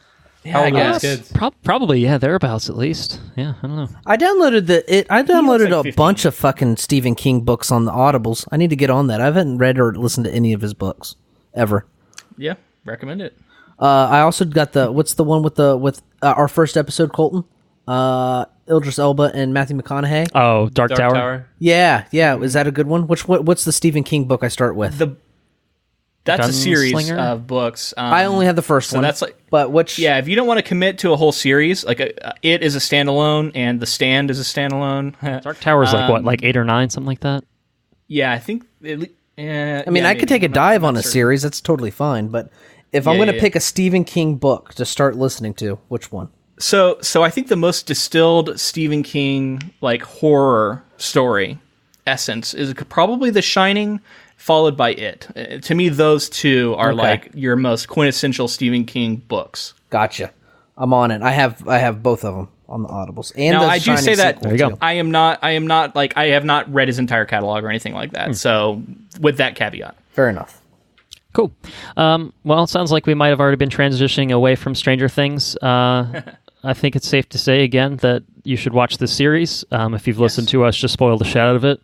Yeah, I guess. Kids? Probably, yeah, thereabouts at least. Yeah, I don't know. I downloaded a bunch of fucking Stephen King books on the Audibles. I need to get on that. I haven't read or listened to any of his books ever. Yeah, recommend it. I also got what's the one with our first episode, Colton? Idris Elba and Matthew McConaughey. Oh, Dark Tower. Yeah. Is that a good one? What's the Stephen King book I start with? That's a series of books. I only have the first one. That's like, but which? Yeah, if you don't want to commit to a whole series, like It is a standalone, and The Stand is a standalone. Dark Tower is like 8 or 9, something like that. Yeah, I think. I could take a dive on a series. That's totally fine. But if I'm going to pick a Stephen King book to start listening to, which one? So I think the most distilled Stephen King like horror story essence is probably The Shining, followed by It. To me, those two are like your most quintessential Stephen King books. Gotcha. I'm on it. I have both of them on the Audibles. And now, the I do say that there you go. I am not like, I have not read his entire catalog or anything like that. So with that caveat. Fair enough. Cool. Well, it sounds like we might have already been transitioning away from Stranger Things. I think it's safe to say again that you should watch this series. If you've listened to us just spoil the shit out of it,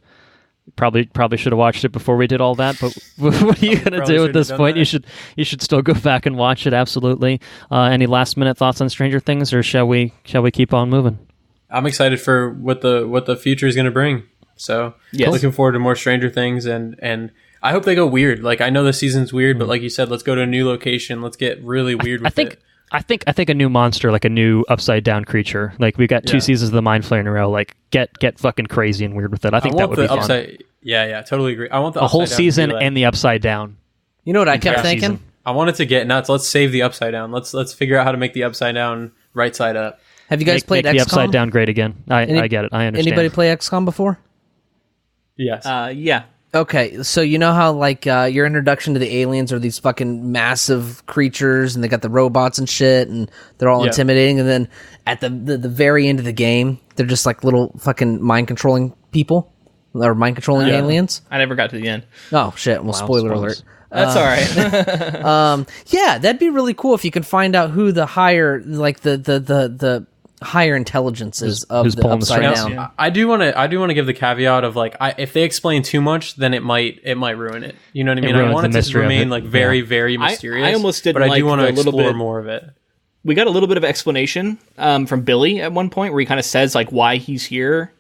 probably should have watched it before we did all that. But what are you going to do at this point? You should still go back and watch it. Absolutely. Any last minute thoughts on Stranger Things, or shall we keep on moving? I'm excited for what the future is going to bring. So looking forward to more Stranger Things, and I hope they go weird. Like, I know the season's weird, but like you said, let's go to a new location. Let's get really weird with it. I think a new monster, like a new upside down creature. Like we got 2 seasons of the Mind Flayer in a row. Like get fucking crazy and weird with it. I think that would be fun. Yeah, totally agree. I want the a whole season and the upside down. You know what I kept thinking? Season. I want it to get nuts. Let's save the upside down. Let's figure out how to make the upside down right side up. Have you guys played XCOM? The upside down great again. I get it. I understand. Anybody play XCOM before? Yes. Yeah. Okay, so you know how like your introduction to the aliens are these fucking massive creatures, and they got the robots and shit, and they're all intimidating, and then at the very end of the game, they're just like little fucking mind controlling people or mind controlling aliens. I never got to the end. Oh shit! Well, spoiler alert. That's all right. Yeah, that'd be really cool if you can find out who the higher, like the higher intelligences of the upside down. Yeah. I do want to give the caveat of like, if they explain too much, then it might ruin it. You know what I mean? I want it to remain like very very mysterious. I almost didn't, but I do like want to explore bit more of it. We got a little bit of explanation from Billy at one point where he kind of says like why he's here.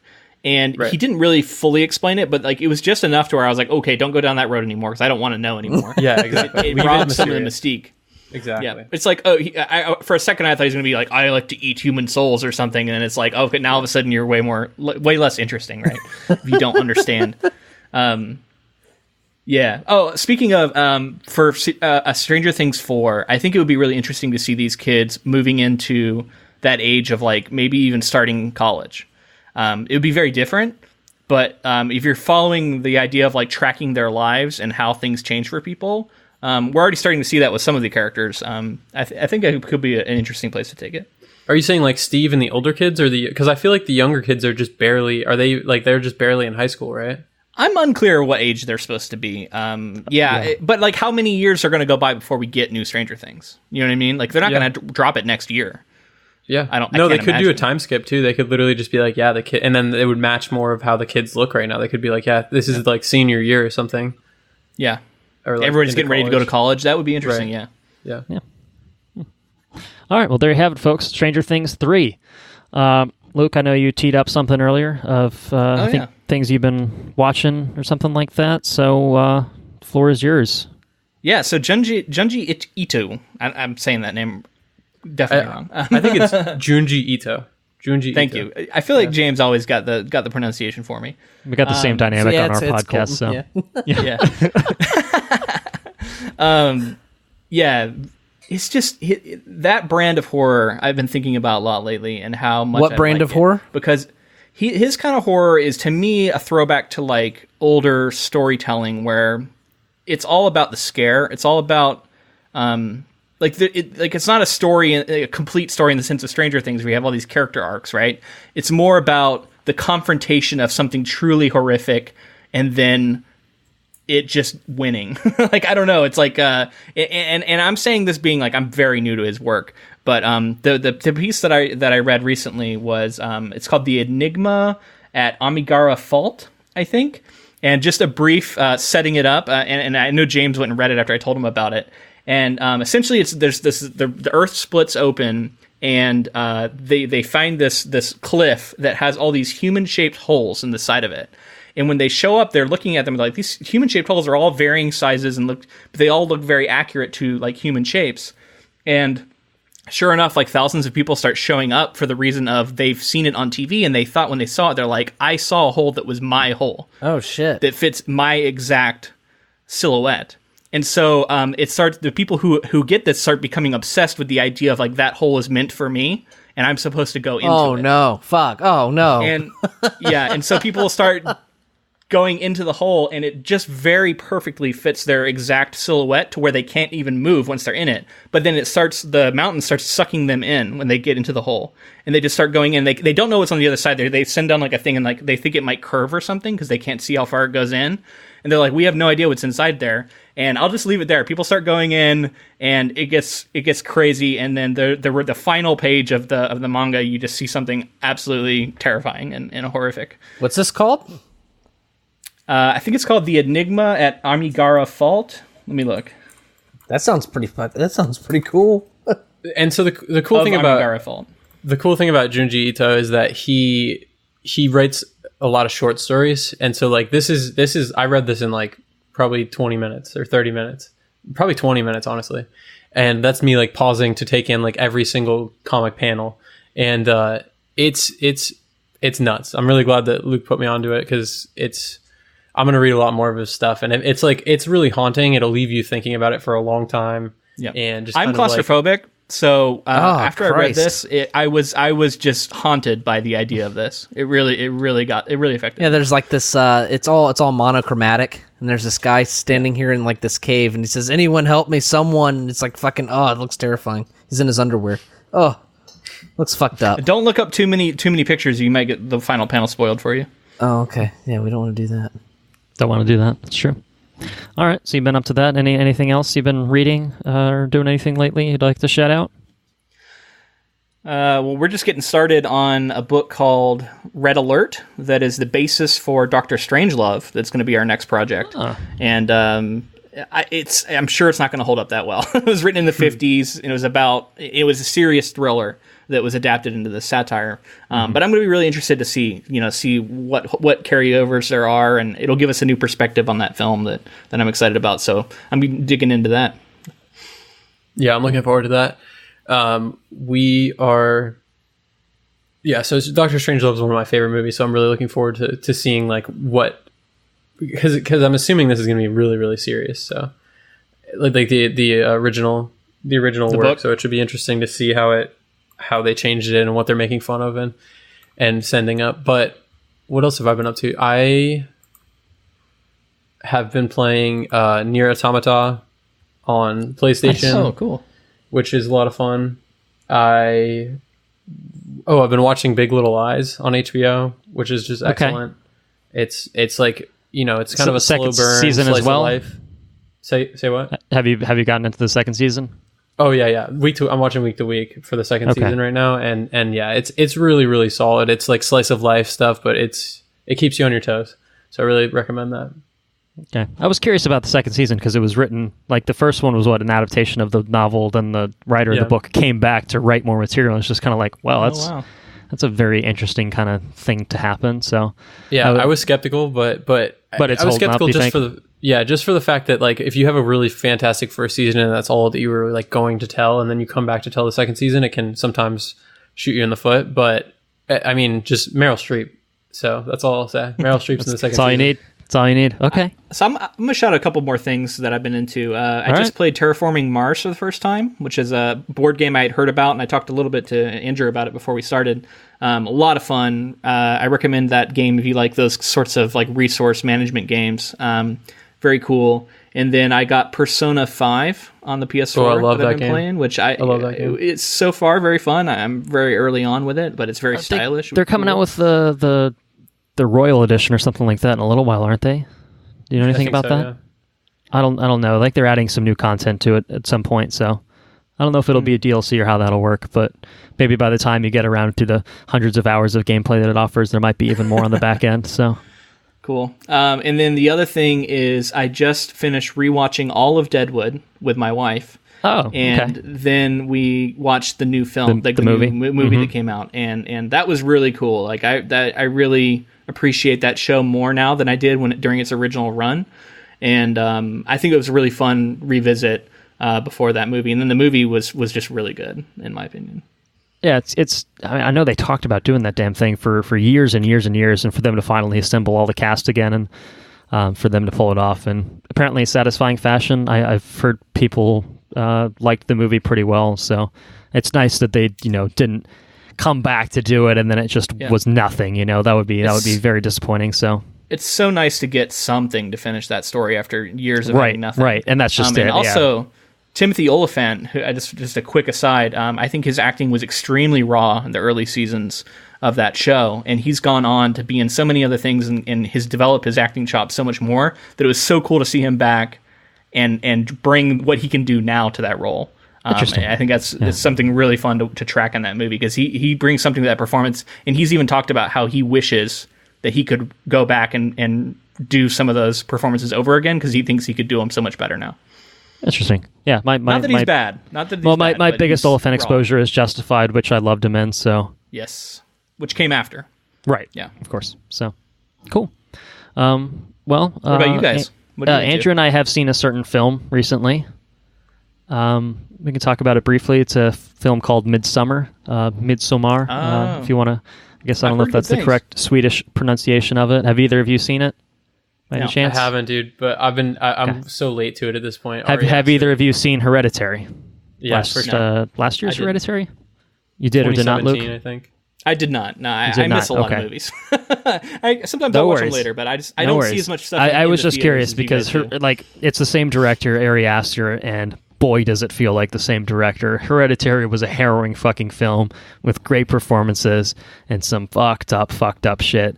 And he didn't really fully explain it, but like it was just enough to where I was like, okay, don't go down that road anymore because I don't want to know anymore. Yeah, exactly. It robs some of the mystique. Exactly. Yeah, it's like, for a second I thought he was going to be like, I like to eat human souls or something, and then it's like, okay, now all of a sudden you're way less interesting, right? If you don't understand. Yeah. Oh, speaking of, for Stranger Things 4, I think it would be really interesting to see these kids moving into that age of like maybe even starting college. It would be very different, but if you're following the idea of like tracking their lives and how things change for people, we're already starting to see that with some of the characters. I think it could be an interesting place to take it. Are you saying like Steve and the older kids, or because I feel like the younger kids are just barely? Are they like they're just barely in high school, right? I'm unclear what age they're supposed to be. But like how many years are going to go by before we get new Stranger Things? You know what I mean? Like they're not going to drop it next year. Yeah, they could do a time skip too. They could literally just be like, yeah, the kid, and then it would match more of how the kids look right now. They could be like, yeah, this is like senior year or something. Yeah, or like everybody's getting ready to go to college. That would be interesting. Right. Yeah. All right, well there you have it, folks. Stranger Things 3. Luke, I know you teed up something earlier of I think things you've been watching or something like that. So floor is yours. Yeah. So Junji Ito. I'm saying that name. Definitely wrong. I think it's Junji Ito. Thank you. I feel like James always got the pronunciation for me. We got the same dynamic on our podcast. So yeah. It's just that brand of horror I've been thinking about a lot lately, and how much. What brand of horror? Because his kind of horror is to me a throwback to like older storytelling where it's all about the scare. It's all about it's not a story, a complete story in the sense of Stranger Things, where you have all these character arcs, right? It's more about the confrontation of something truly horrific, and then it just winning. Like, I don't know. It's like, and I'm saying this being like, I'm very new to his work, but the piece that I read recently was, it's called The Enigma at Amigara Fault, I think. And just a brief setting it up, and I know James went and read it after I told him about it. And essentially, the Earth splits open, and they find this cliff that has all these human-shaped holes in the side of it. And when they show up, they're looking at them like, these human-shaped holes are all varying sizes, but they all look very accurate to like human shapes. And sure enough, like thousands of people start showing up for the reason of they've seen it on TV, and they thought when they saw it, they're like, I saw a hole that was my hole. Oh shit! That fits my exact silhouette. And so it starts. The people who get this start becoming obsessed with the idea of like that hole is meant for me, and I'm supposed to go into it. Oh no! Fuck! Oh no! And and so people start going into the hole, and it just very perfectly fits their exact silhouette to where they can't even move once they're in it. But then the mountain starts sucking them in when they get into the hole, and they just start going in. They don't know what's on the other side. They send down like a thing, and like they think it might curve or something because they can't see how far it goes in. And they're like, we have no idea what's inside there. And I'll just leave it there. People start going in, and it gets crazy. And then the final page of the manga, you just see something absolutely terrifying and horrific. What's this called? I think it's called The Enigma at Amigara Fault. Let me look. That sounds pretty fun. That sounds pretty cool. And so the cool thing about Amigara Fault. The cool thing about Junji Ito is that he writes a lot of short stories, and so like this is I read this in like probably 20 minutes or 30 minutes, probably 20 minutes honestly, and that's me like pausing to take in like every single comic panel, and it's nuts. I'm really glad that Luke put me onto it, because I'm going to read a lot more of his stuff, and it's really haunting. It'll leave you thinking about it for a long time. Yeah, and just I'm claustrophobic. So after Christ. I read this, I was just haunted by the idea of this. It really affected. Yeah, there's like this. It's all monochromatic, and there's this guy standing here in like this cave, and he says, "Anyone help me? Someone!" And it's like fucking. Oh, it looks terrifying. He's in his underwear. Oh, looks fucked up. Don't look up too many pictures. You might get the final panel spoiled for you. Oh, okay. Yeah, we don't want to do that. Don't want to do that. That's true. All right, so you've been up to that. Anything else you've been reading or doing anything lately you'd like to shout out? Well, we're just getting started on a book called Red Alert that is the basis for Dr. Strangelove. That's going to be our next project. And I'm sure it's not going to hold up that well. It was written in the 50s, and it was a serious thriller that was adapted into the satire. But I'm going to be really interested to see what carryovers there are, and it'll give us a new perspective on that film that I'm excited about. So I'm digging into that. Yeah, I'm looking forward to that. So Doctor Strangelove is one of my favorite movies, so I'm really looking forward to seeing like what, because I'm assuming this is going to be really, really serious. So like the original work. Book. So it should be interesting to see how they changed it and what they're making fun of and sending up. But what else have I been up to? I have been playing Nier Automata on PlayStation. Oh, cool. Which is a lot of fun. I've been watching Big Little Lies on HBO, which is just excellent. It's like, it's kind of a slow burn season slice as well. Of life. Say what? Have you gotten into the second season? Oh yeah. I'm watching week to week for the second season right now, and yeah, it's really, really solid. It's like slice of life stuff, but it keeps you on your toes. So I really recommend that. Okay. I was curious about the second season because it was written, like the first one was an adaptation of the novel, then the writer of the book came back to write more material. It's just kind of like, well, that's a very interesting kind of thing to happen. So yeah, I was skeptical, but it's I was skeptical up, just for the fact that like if you have a really fantastic first season and that's all that you were like going to tell, and then you come back to tell the second season, it can sometimes shoot you in the foot. But I mean, just Meryl Streep. So that's all I'll say. Meryl Streep's in the second season. That's all you need. That's all you need. Okay. So I'm going to shout out a couple more things that I've been into. I just played Terraforming Mars for the first time, which is a board game I had heard about, and I talked a little bit to Andrew about it before we started. A lot of fun. I recommend that game if you like those sorts of like resource management games. Very cool. And then I got Persona 5 on the PS4 that I've been playing, which I love that game. It's so far very fun. I'm very early on with it, but it's very stylish. They're coming out with the Royal Edition or something like that in a little while, aren't they? Do you know anything about that? Yeah. I don't know. Like they're adding some new content to it at some point, so I don't know if it'll be a DLC or how that'll work, but maybe by the time you get around to the hundreds of hours of gameplay that it offers, there might be even more on the back end. So cool. And then the other thing is I just finished rewatching all of Deadwood with my wife. Oh, and then we watched the new film, the movie that came out, and that was really cool. Like I really appreciate that show more now than I did during its original run, and I think it was a really fun revisit before that movie, and then the movie was just really good in my opinion. Yeah, it's. I mean, I know they talked about doing that damn thing for years and years and years, and for them to finally assemble all the cast again, and for them to pull it off, and apparently a satisfying fashion. I've heard people liked the movie pretty well, so it's nice that they didn't come back to do it and then it just was nothing. That would be very disappointing. So it's so nice to get something to finish that story after years of having nothing. Right, and that's just it. And also, Timothy Oliphant, who just a quick aside, I think his acting was extremely raw in the early seasons of that show, and he's gone on to be in so many other things and has developed his acting chops so much more that it was so cool to see him back and bring what he can do now to that role. Interesting. I think that's something really fun to track in that movie because he brings something to that performance, and he's even talked about how he wishes that he could go back and do some of those performances over again because he thinks he could do them so much better now. Interesting. Yeah, not that he's bad. Not that he's bad, my biggest Oliphant exposure is Justified, which I loved him in. So yes, which came after. Right. Yeah. Of course. So cool. Well, what about you guys? Andrew and I have seen a certain film recently. We can talk about it briefly. It's a film called Midsommar. If you want to, I guess I don't know if that's the correct Swedish pronunciation of it. Have either of you seen it? By any chance? I haven't, dude. But I'm so late to it at this point. Have either of you seen Hereditary? Yeah, last year's Hereditary. You did or did not, Luke? I think. I did not. No, I miss a lot of movies. Sometimes I watch them later, but I don't see as much stuff. I was just curious because it's the same director, Ari Aster, and boy, does it feel like the same director. Hereditary was a harrowing fucking film with great performances and some fucked up shit.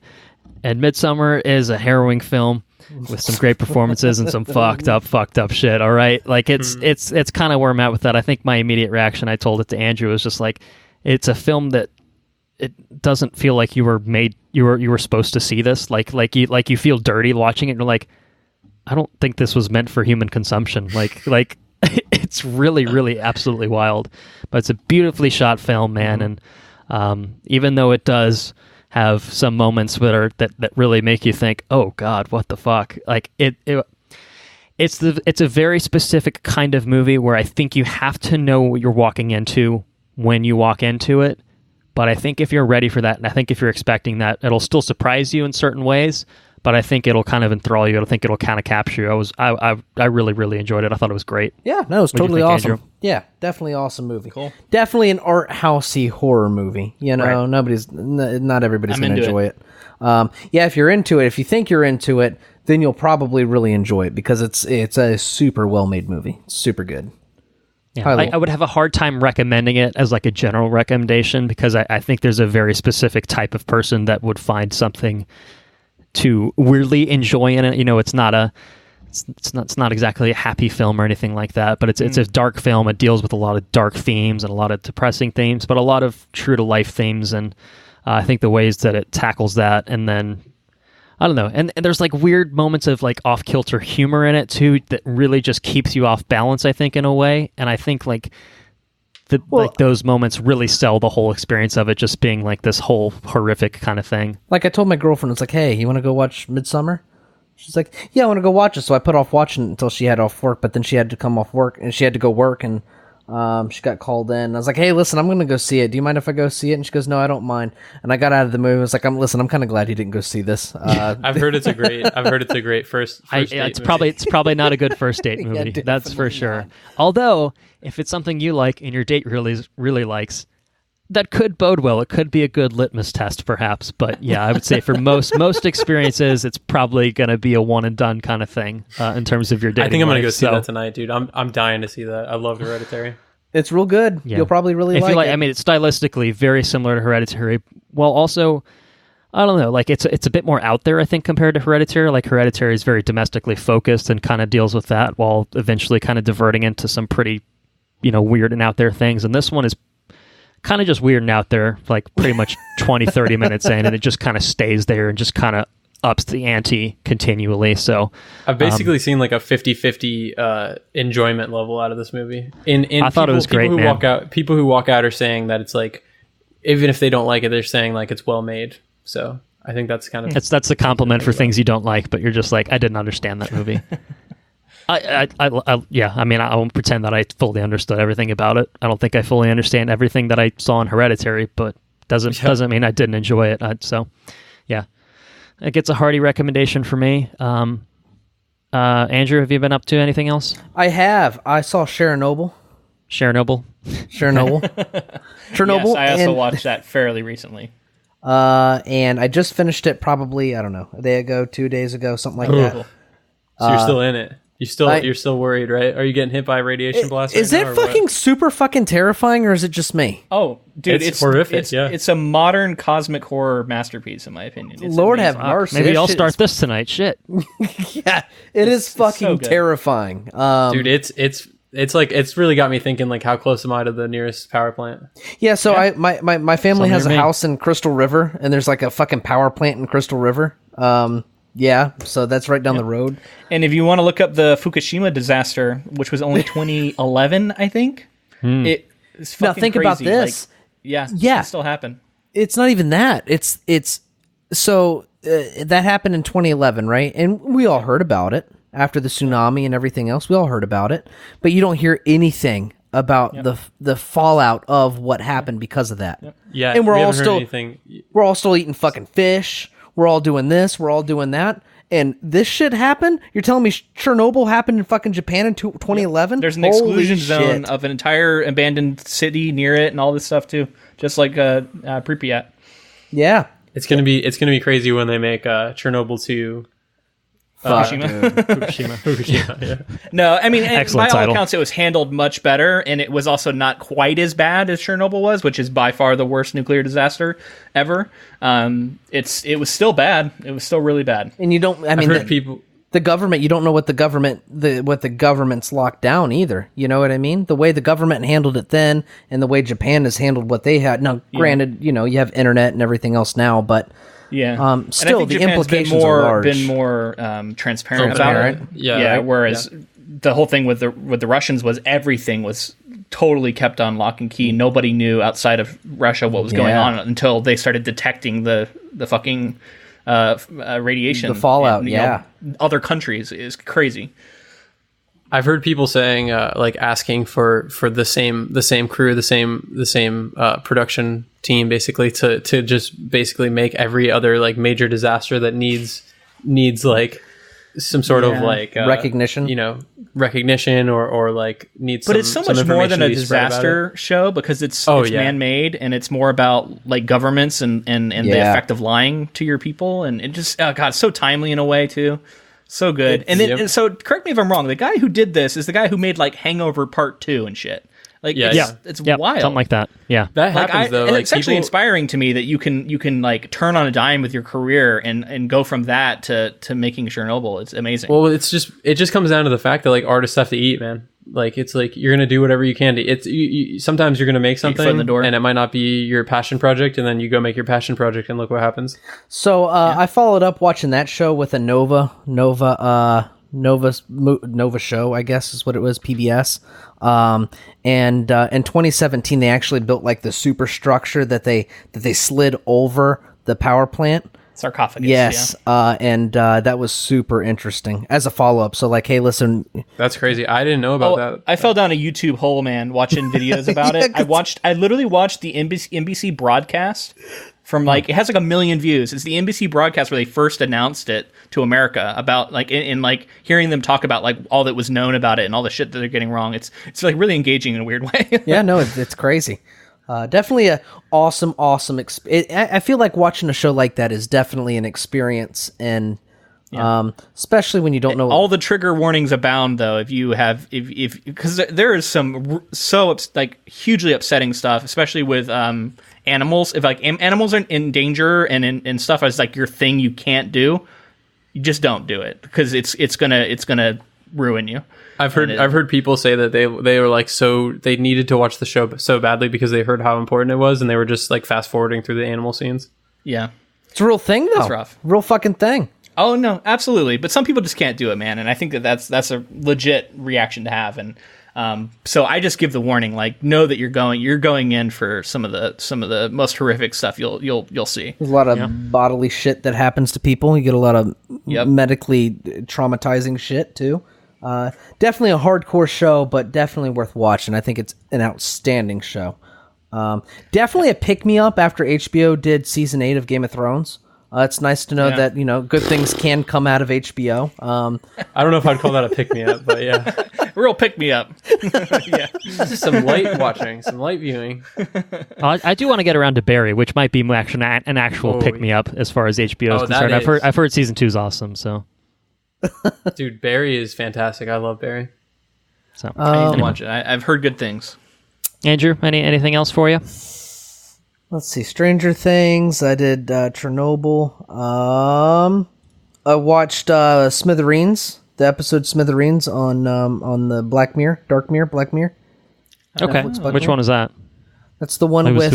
And Midsommar is a harrowing film with some great performances and some fucked up shit. All right, like it's kind of where I'm at with that. I think my immediate reaction, I told it to Andrew, was just like, it's a film that it doesn't feel like you were supposed to see this. Like you feel dirty watching it. And you're like, I don't think this was meant for human consumption. Like it's really, really absolutely wild. But it's a beautifully shot film, man. And even though it does have some moments that really make you think, oh God, what the fuck? Like it's a very specific kind of movie where I think you have to know what you're walking into when you walk into it. But I think if you're ready for that, and I think if you're expecting that, it'll still surprise you in certain ways, but I think it'll kind of enthrall you. I think it'll kind of capture you. I really, really enjoyed it. I thought it was great. Yeah, no, it was totally awesome. Andrew? Yeah, definitely awesome movie. Cool. Definitely an art housey horror movie. You know, right. not everybody's going to enjoy it. Yeah, if you're into it, if you think you're into it, then you'll probably really enjoy it because it's a super well-made movie. It's super good. Yeah, I would have a hard time recommending it as like a general recommendation because I think there's a very specific type of person that would find something to weirdly enjoy in it. You know, it's not exactly a happy film or anything like that, but it's a dark film. It deals with a lot of dark themes and a lot of depressing themes, but a lot of true to life themes. And I think the ways that it tackles that, and then I don't know. And there's like weird moments of like off-kilter humor in it too that really just keeps you off balance, I think, in a way. And I think like like those moments really sell the whole experience of it just being like this whole horrific kind of thing. Like I told my girlfriend, it's like, hey, you want to go watch Midsommar? She's like, yeah, I want to go watch it. So I put off watching it until she had off work, but then she had to come off work and she had to go work and she got called in. I was like, hey, listen, I'm going to go see it. Do you mind if I go see it? And she goes, no, I don't mind. And I got out of the movie. I was like, I'm kind of glad you didn't go see this. I've heard it's a great first date it's movie. probably not a good first date movie. Yeah, that's for sure. Although, if it's something you like and your date really likes, that could bode well. It could be a good litmus test, perhaps. But yeah, I would say for most experiences, it's probably going to be a one and done kind of thing in terms of your dating. I think I'm going to go life. see that tonight, dude. I'm dying to see that. I love Hereditary. It's real good. Yeah. You'll probably really like it. I mean, it's stylistically very similar to Hereditary. Well, also, I don't know. Like it's a bit more out there, I think, compared to Hereditary. Like Hereditary is very domestically focused and kind of deals with that, while eventually kind of diverting into some pretty, weird and out there things. And this one is kind of just weird and out there, like pretty much 20, 30 minutes in, and it just kind of stays there and just kind of ups the ante continually. So I've basically seen like a 50-50 enjoyment level out of this movie. I thought it was great, man. People who walk out are saying that it's like, even if they don't like it, they're saying like it's well made. So I think that's kind of... That's the compliment for things you don't like, but you're just like, I didn't understand that movie. I won't pretend that I fully understood everything about it. I don't think I fully understand everything that I saw in Hereditary, but doesn't mean I didn't enjoy it. So, yeah. It gets a hearty recommendation for me. Andrew, have you been up to anything else? I have. I saw Chernobyl. Chernobyl. Yes, I also watched that fairly recently. And I just finished it probably, I don't know, a day ago, 2 days ago, something like that. Cool. So you're still in it. You're still worried, right? Are you getting hit by a radiation blast? Is it fucking super fucking terrifying, or is it just me? Oh, dude, it's horrific. It's a modern cosmic horror masterpiece, in my opinion. It's Lord amazing. have mercy. Maybe I'll start this tonight. Shit. Yeah, it's fucking so terrifying. Dude, it's like, it's really got me thinking, like, how close am I to the nearest power plant? Yeah, so my family has a near me. house in Crystal River, and there's like a fucking power plant in Crystal River. Yeah, so that's right down the road. And if you want to look up the Fukushima disaster, which was only 2011, I think, it's fucking now think crazy. about this. It still happened. It's not even that. It's so that happened in 2011, right? And we all heard about it. after the tsunami and everything else. We all heard about it, but you don't hear anything about the fallout of what happened because of that. Yeah, and we're we all haven't heard anything. we're all still eating fucking fish. We're all doing this. We're all doing that. And this shit happened? You're telling me Chernobyl happened in fucking Japan in 2011? There's an Holy exclusion zone shit. of an entire abandoned city near it and all this stuff too, just like Pripyat. Yeah. It's gonna be crazy when they make Chernobyl 2. Fukushima. Yeah. No, I mean, Excellent by all title. accounts, it was handled much better, and it was also not quite as bad as Chernobyl was, which is by far the worst nuclear disaster ever. It was still bad. It was still really bad. And you don't, I mean, I've heard people. the government, you don't know what the government's locked down either. You know what I mean? The way the government handled it then and the way Japan has handled what they had. Now, granted, you know, you have internet and everything else now, but Yeah. still, and I think the Japan's implications are large. been more transparent about it. Yeah, right. Whereas the whole thing with the Russians was everything was totally kept on lock and key. Nobody knew outside of Russia what was going on until they started detecting the fucking radiation, The fallout, in, you know, other countries is crazy. I've heard people saying, like asking for the same crew, the same production team, basically to just basically make every other like major disaster that needs like some sort of like recognition, you know, recognition or like needs. But it's so much more than a disaster show because it's man-made and it's more about like governments and the effect of lying to your people, and it just it's so timely in a way too. So good. And so correct me if I'm wrong, the guy who did this is the guy who made like Hangover Part 2 and shit. Like it's wild. Something like that. Yeah. That happens though. And like, it's actually inspiring to me that you can like turn on a dime with your career and go from that to making Chernobyl. It's amazing. Well, it just comes down to the fact that like artists have to eat, man. Like it's like you're gonna do whatever you can to. It's sometimes you're gonna make something in the door. and it might not be your passion project, and then you go make your passion project and look what happens. So I followed up watching that show with a Nova show, I guess is what it was, PBS. And in 2017, they actually built like the superstructure that they slid over the power plant. Sarcophagus. Yes, and that was super interesting as a follow-up. So like, hey, listen, That's crazy. I didn't know about that. I fell down a YouTube hole, man, watching videos about it. I literally watched the NBC broadcast from like, it has like 1 million views. It's the NBC broadcast where they first announced it to America about like, in like hearing them talk about like all that was known about it and all the shit that they're getting wrong. It's like really engaging in a weird way. yeah, no, it's crazy. Definitely a awesome I feel like watching a show like that is definitely an experience, and especially when you don't know. All the trigger warnings abound, though. If because there is some like hugely upsetting stuff, especially with animals. If like animals are in danger and stuff is like your thing you can't do, you just don't do it because it's gonna ruin you. I've heard people say that they were like they needed to watch the show so badly because they heard how important it was, and they were just like fast forwarding through the animal scenes. Yeah, it's a real thing though. It's rough. Real fucking thing. Oh no, absolutely. But some people just can't do it, man. And I think that's a legit reaction to have. And so I just give the warning, like, know that you're going in for some of the most horrific stuff you'll see. There's a lot of bodily shit that happens to people. You get a lot of medically traumatizing shit too. Definitely a hardcore show, but definitely worth watching. I think it's an outstanding show. Definitely a pick-me-up after HBO did season 8 of Game of Thrones. It's nice to know that, you know, good things can come out of HBO. I don't know if I'd call that a pick-me-up, but yeah. Real pick-me-up. Yeah. Just some light watching, some light viewing. I do want to get around to Barry, which might be an actual pick-me-up as far as HBO is concerned. I've heard season 2 is awesome, so... Dude, Barry is fantastic. I love Barry. So I need to watch it. I've heard good things. Andrew, anything else for you? Let's see, Stranger Things. I did Chernobyl. I watched Smithereens, the episode Smithereens on the Black Mirror. Okay, which one is that? That's the one with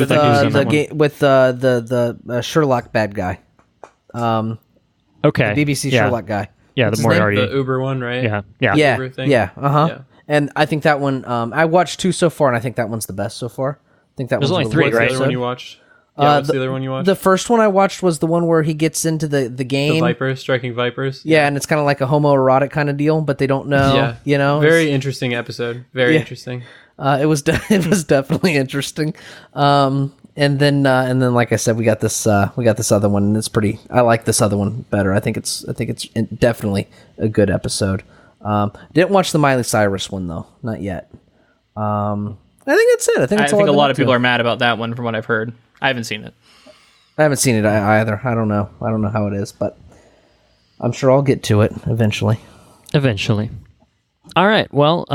the Sherlock bad guy. Okay, the BBC Sherlock guy. Yeah, the Moriarty. The Uber one, right? Yeah. Uber thing? Yeah. And I think that one. I watched 2 so far, and I think that one's the best so far. I think that There's one's only 3, really right? The other one you watched? Yeah, what's the other one you watched? The first one I watched was the one where he gets into the game. The Vipers, Striking Vipers. Yeah, and it's kind of like a homoerotic kind of deal, but they don't know. Yeah, you know, very interesting episode. Very interesting. It was definitely interesting. And then like I said, we got this other one, and it's pretty. I like this other one better. I think it's definitely a good episode. Didn't watch the Miley Cyrus one though, not yet. I think that's it. I think a lot of people are mad about that one, from what I've heard. I haven't seen it. I haven't seen it either. I don't know. I don't know how it is, but I'm sure I'll get to it eventually. Eventually. All right. Well,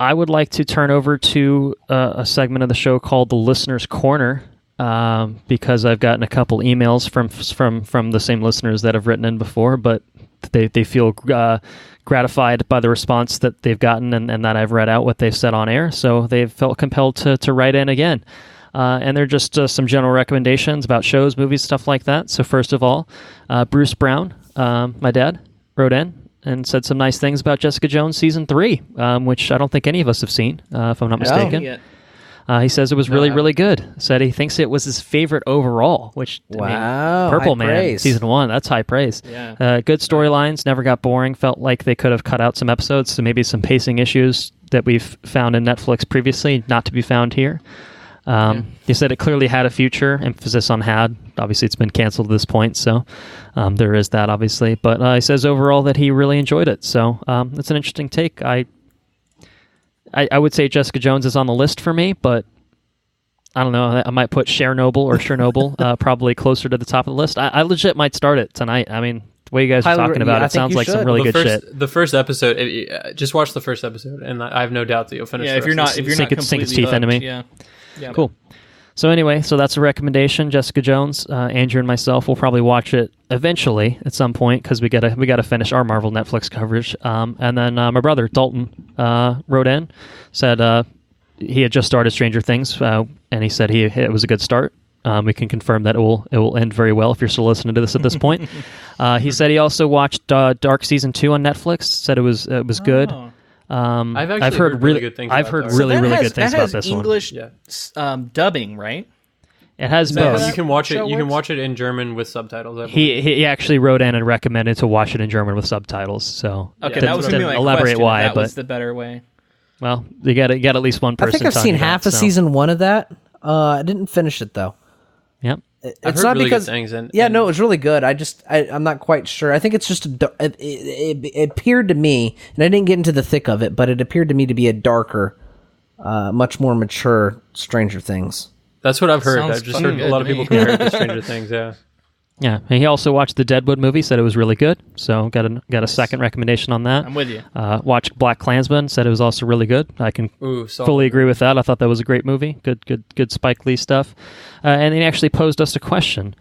I would like to turn over to a segment of the show called the Listener's Corner, because I've gotten a couple emails from the same listeners that have written in before, but they feel gratified by the response that they've gotten and that I've read out what they've said on air, so they've felt compelled to write in again. And they're just some general recommendations about shows, movies, stuff like that. So first of all, Bruce Brown, my dad, wrote in and said some nice things about Jessica Jones Season 3, which I don't think any of us have seen, if I'm not mistaken. He says it was really good. Said he thinks it was his favorite overall, which, wow, Purple high Man, praise. Season 1, that's high praise. Yeah. Good storylines, never got boring, felt like they could have cut out some episodes, so maybe some pacing issues that we've found in Netflix previously, not to be found here. He said it clearly had a future, emphasis on had. Obviously, it's been canceled at this point, so there is that, obviously. But he says overall that he really enjoyed it, so it's an interesting take. I would say Jessica Jones is on the list for me, but I don't know. I might put Chernobyl probably closer to the top of the list. I legit might start it tonight. I mean, the way you guys are talking about it sounds like some really good shit. The first episode, just watch the first episode, and I have no doubt that you'll finish. Yeah, if you're not completely sink its teeth hooked, into me. Yeah. Cool. So anyway, so that's a recommendation. Jessica Jones, Andrew and myself will probably watch it eventually at some point because we gotta finish our Marvel Netflix coverage. And then my brother Dalton wrote in, said he had just started Stranger Things, and he said it was a good start. We can confirm that it will end very well if you're still listening to this at this point. He said he also watched Dark Season 2 on Netflix. Said it was good. I've heard really good things. I've heard really good things about this English, one. dubbing, right? It has both. You can watch it. You can watch it in German with subtitles. He actually wrote in and recommended to watch it in German with subtitles. So okay, that was going to be my elaborate question. why, That but was the better way. Well, you got at least one person. I think I've seen half of season 1 of that. I didn't finish it though. Yep. It's not really because good things. No, it was really good. I'm not quite sure. I think it's just it appeared to me, and I didn't get into the thick of it, but it appeared to me to be a darker, much more mature Stranger Things. That's what I've heard. Sounds I've just heard a lot of people compare it to Stranger Things. Yeah. Yeah, and he also watched the Deadwood movie. Said it was really good. So got a second recommendation on that. I'm with you. Watched BlacKkKlansman. Said it was also really good. I can fully agree with that. I thought that was a great movie. Good Spike Lee stuff. And he actually posed us a question.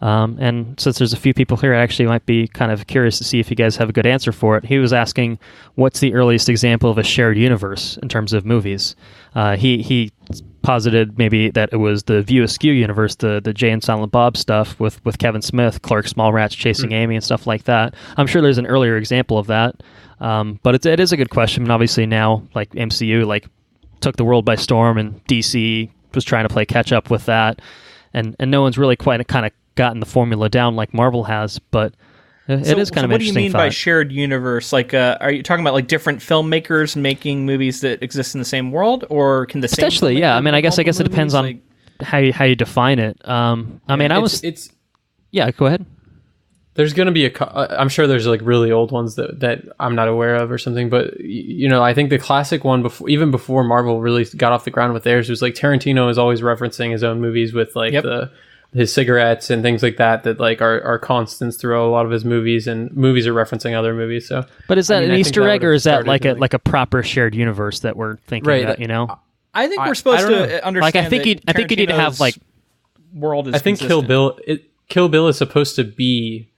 And since there's a few people here, I actually might be kind of curious to see if you guys have a good answer for it. He was asking, what's the earliest example of a shared universe in terms of movies? He posited maybe that it was the View Askew universe, the Jay and Silent Bob stuff with Kevin Smith, Clerks, Mallrats, Chasing Amy, and stuff like that. I'm sure there's an earlier example of that, but it is a good question. And obviously now, like MCU, took the world by storm, and DC was trying to play catch up with that, and no one's really quite kind of gotten the formula down like Marvel has, but it is kind of interesting. What do you mean thought. by shared universe? Are you talking about different filmmakers making movies that exist in the same world, or can the same? Potentially, yeah. I mean, I guess it depends on how you define it. Yeah, go ahead. There's going to be I'm sure there's really old ones that I'm not aware of or something, but I think the classic one even before Marvel really got off the ground with theirs was Tarantino is always referencing his own movies with his cigarettes and things like that are constants throughout a lot of his movies, and movies are referencing other movies. So, but is that an Easter egg, or is that like a proper shared universe that we're thinking about? I think we're supposed to understand. I think you need to have world. Is I think consistent. Kill Bill is supposed to be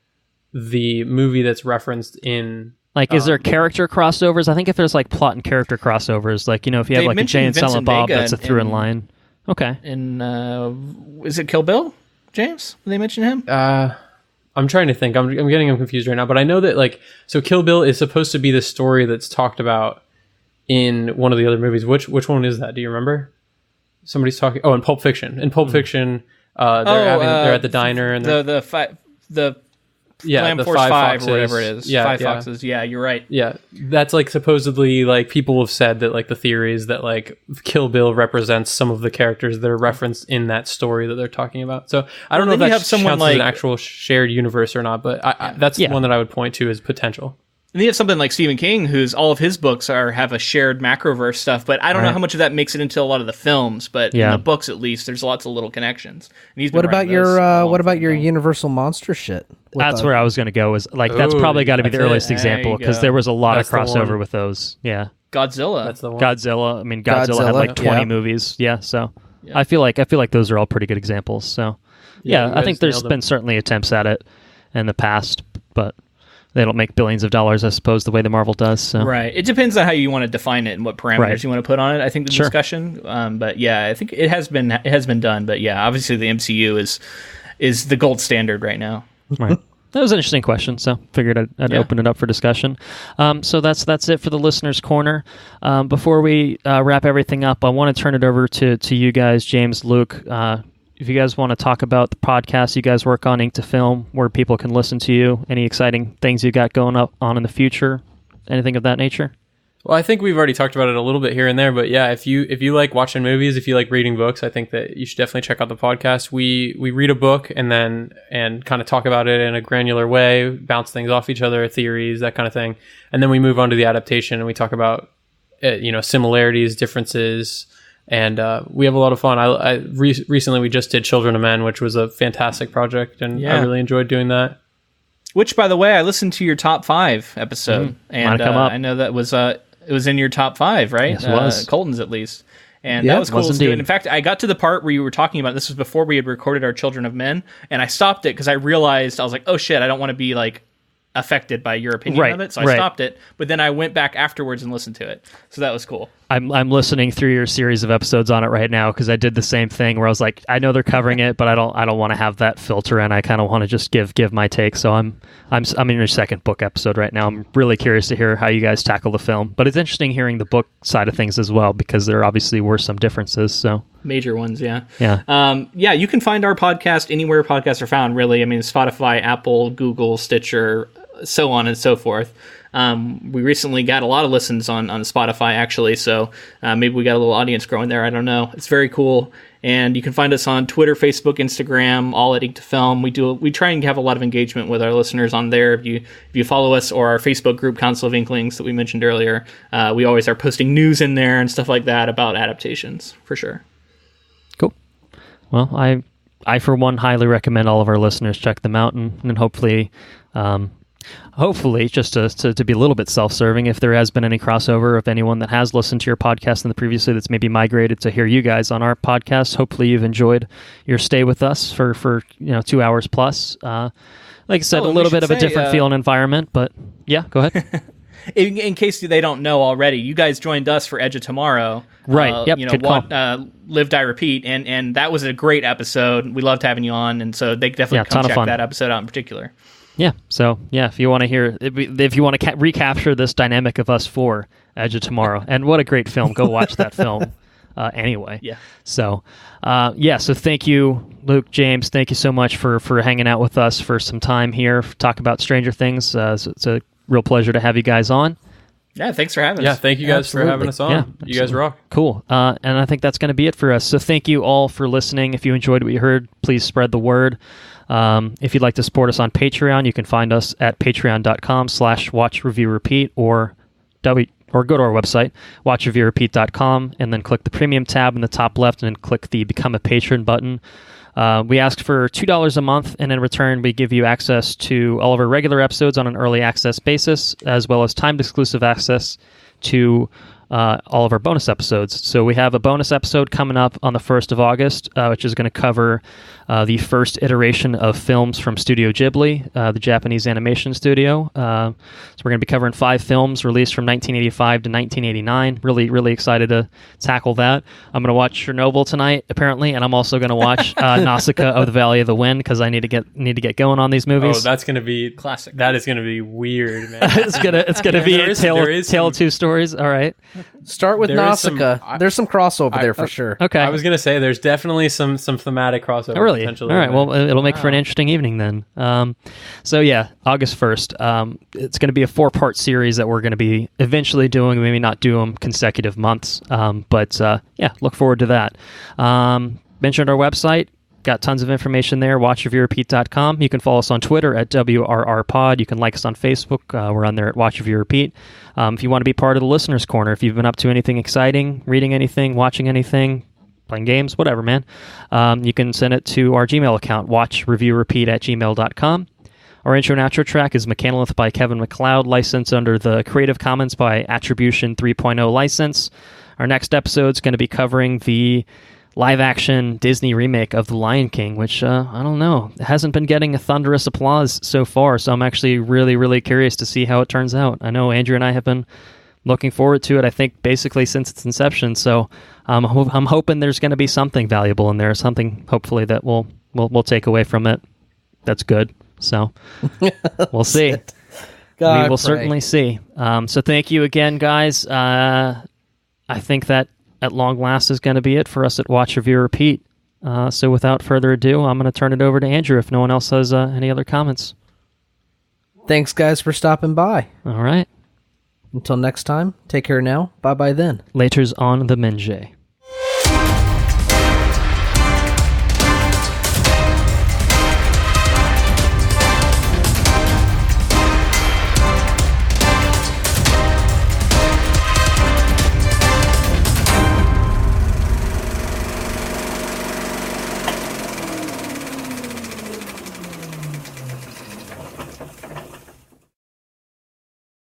the movie that's referenced in. Is there character crossovers? I think if there's plot and character crossovers, if you have a Jay and Silent Bob, that's a through in line. Okay. And is it Kill Bill? James? Did they mention him? I'm trying to think. I'm getting him confused right now, but I know that so Kill Bill is supposed to be the story that's talked about in one of the other movies. Which one is that? Do you remember? somebody's talking. Oh, in Pulp Fiction. In Pulp Fiction, they're at the diner and the Flam Force 5 or whatever it is. Yeah, Five Foxes. Yeah, you're right. Yeah, that's like supposedly like people have said that like the theory is that like Kill Bill represents some of the characters that are referenced in that story that they're talking about. So I don't know if that counts as an actual shared universe or not, but that's the one that I would point to as potential. And you have something like Stephen King, whose all of his books have a shared macroverse stuff, but I don't know how much of that makes it into a lot of the films. But in the books, at least, there's lots of little connections. And he's what about your Universal monster shit? That's where I was going to go. Is like that's probably got to be the earliest example because there was a lot of crossover with those. Yeah, Godzilla. That's the one. Godzilla. I mean, Godzilla had like 20 movies. Yeah, so I feel like those are all pretty good examples. So I think there's been certainly attempts at it in the past, but they don't make billions of dollars, I suppose, the way the Marvel does. So. Right. It depends on how you want to define it and what parameters you want to put on it. I think the discussion. But I think it has been done. But obviously the MCU is the gold standard right now. Right. That was an interesting question, so figured I'd open it up for discussion. So that's it for the listeners' corner. Before we wrap everything up, I want to turn it over to you guys, James, Luke. If you guys want to talk about the podcast you guys work on, Ink to Film, where people can listen to you, any exciting things you got going on in the future, anything of that nature? Well, I think we've already talked about it a little bit here and there, but if you like watching movies, if you like reading books, I think that you should definitely check out the podcast. We read a book and kind of talk about it in a granular way, bounce things off each other, theories, that kind of thing, and then we move on to the adaptation and we talk about similarities, differences. And we have a lot of fun. Recently we just did Children of Men, which was a fantastic project, and I really enjoyed doing that. Which, by the way, I listened to your top 5 episode, and I know that was it was in your top 5, right? Yes, it was. Colton's at least, and that was cool. In fact, I got to the part where you were talking about this was before we had recorded our Children of Men, and I stopped it because I realized I was like, oh shit, I don't want to be like affected by your opinion of it, so I stopped it, but then I went back afterwards and listened to it, so that was cool. I'm listening through your series of episodes on it right now because I did the same thing where I was like, I know they're covering it, but I don't want to have that filter, and I kind of want to just give my take. So I'm in your second book episode right now. I'm really curious to hear how you guys tackle the film, but it's interesting hearing the book side of things as well because there obviously were some differences. So major ones, you can find our podcast anywhere podcasts are found. Really, I mean, Spotify, Apple, Google, Stitcher, so on and so forth. We recently got a lot of listens on Spotify, actually, so maybe we got a little audience growing there. I don't know. It's very cool. And you can find us on Twitter, Facebook, Instagram, all at Ink to Film. We try and have a lot of engagement with our listeners on there. If you follow us or our Facebook group, Council of Inklings, that we mentioned earlier, we always are posting news in there and stuff like that about adaptations, for sure. Cool. Well, I for one, highly recommend all of our listeners check them out, and hopefully, just to be a little bit self-serving, if there has been any crossover, if anyone that has listened to your podcast in the previously that's maybe migrated to hear you guys on our podcast, hopefully you've enjoyed your stay with us for 2 hours plus. Like I said, a little bit of a different feel and environment, but yeah, go ahead. In case they don't know already, you guys joined us for Edge of Tomorrow. Right. Yep. Live, Die, Repeat. And that was a great episode. We loved having you on. And so they definitely come check that episode out in particular. Yeah. So, if you want to hear, if you want to recapture this dynamic of us for Edge of Tomorrow, and what a great film, go watch that film anyway. Yeah. So, so thank you, Luke, James. Thank you so much for hanging out with us for some time here, talk about Stranger Things. It's a real pleasure to have you guys on. Yeah, thanks for having us. Yeah, thank you guys for having us on. Yeah, you guys rock. Cool. And I think that's going to be it for us. So thank you all for listening. If you enjoyed what you heard, please spread the word. If you'd like to support us on Patreon, you can find us at patreon.com/watchreviewrepeat or go to our website, watchreviewrepeat.com, and then click the premium tab in the top left and then click the Become a Patron button. We ask for $2 a month, and in return, we give you access to all of our regular episodes on an early access basis, as well as timed exclusive access to all of our bonus episodes. So we have a bonus episode coming up on the 1st of August, which is going to cover the first iteration of films from Studio Ghibli, the Japanese animation studio. So we're going to be covering 5 films released from 1985 to 1989. Really, really excited to tackle that. I'm going to watch Chernobyl tonight, apparently, and I'm also going to watch Nausicaa of the Valley of the Wind because I need to get going on these movies. Oh, that's going to be classic. That is going to be weird, man. it's gonna be a tale of 2 stories. All right. Start with There is Nausicaa. There's some crossover there for sure. Okay. I was gonna say there's definitely some thematic crossover. Oh, really? Potentially. All right. Well, it'll make for an interesting evening then. So yeah, August 1st. It's going to be a 4-part series that we're going to be eventually doing. Maybe not do them consecutive months. But yeah, look forward to that. Mentioned our website. Got tons of information there. WatchReviewRepeat.com. You can follow us on Twitter at WRRPod. You can like us on Facebook. We're on there at Watch Review Repeat. If you want to be part of the Listener's Corner, if you've been up to anything exciting, reading anything, watching anything, playing games, whatever, man, you can send it to our Gmail account, watchreviewrepeat@gmail.com. Our intro and outro track is Mechanolith by Kevin MacLeod, licensed under the Creative Commons by Attribution 3.0 license. Our next episode is going to be covering the live-action Disney remake of The Lion King, which, I don't know, hasn't been getting a thunderous applause so far, so I'm actually really, really curious to see how it turns out. I know Andrew and I have been looking forward to it, I think, basically since its inception, so I'm hoping there's going to be something valuable in there, something, hopefully, that we'll take away from it that's good, so we'll see. We will certainly see. So thank you again, guys. I think that at long last is going to be it for us at Watch Review Repeat. So without further ado, I'm going to turn it over to Andrew if no one else has any other comments. Thanks, guys, for stopping by. All right. Until next time, take care now. Bye-bye then. Later's on the Minjay.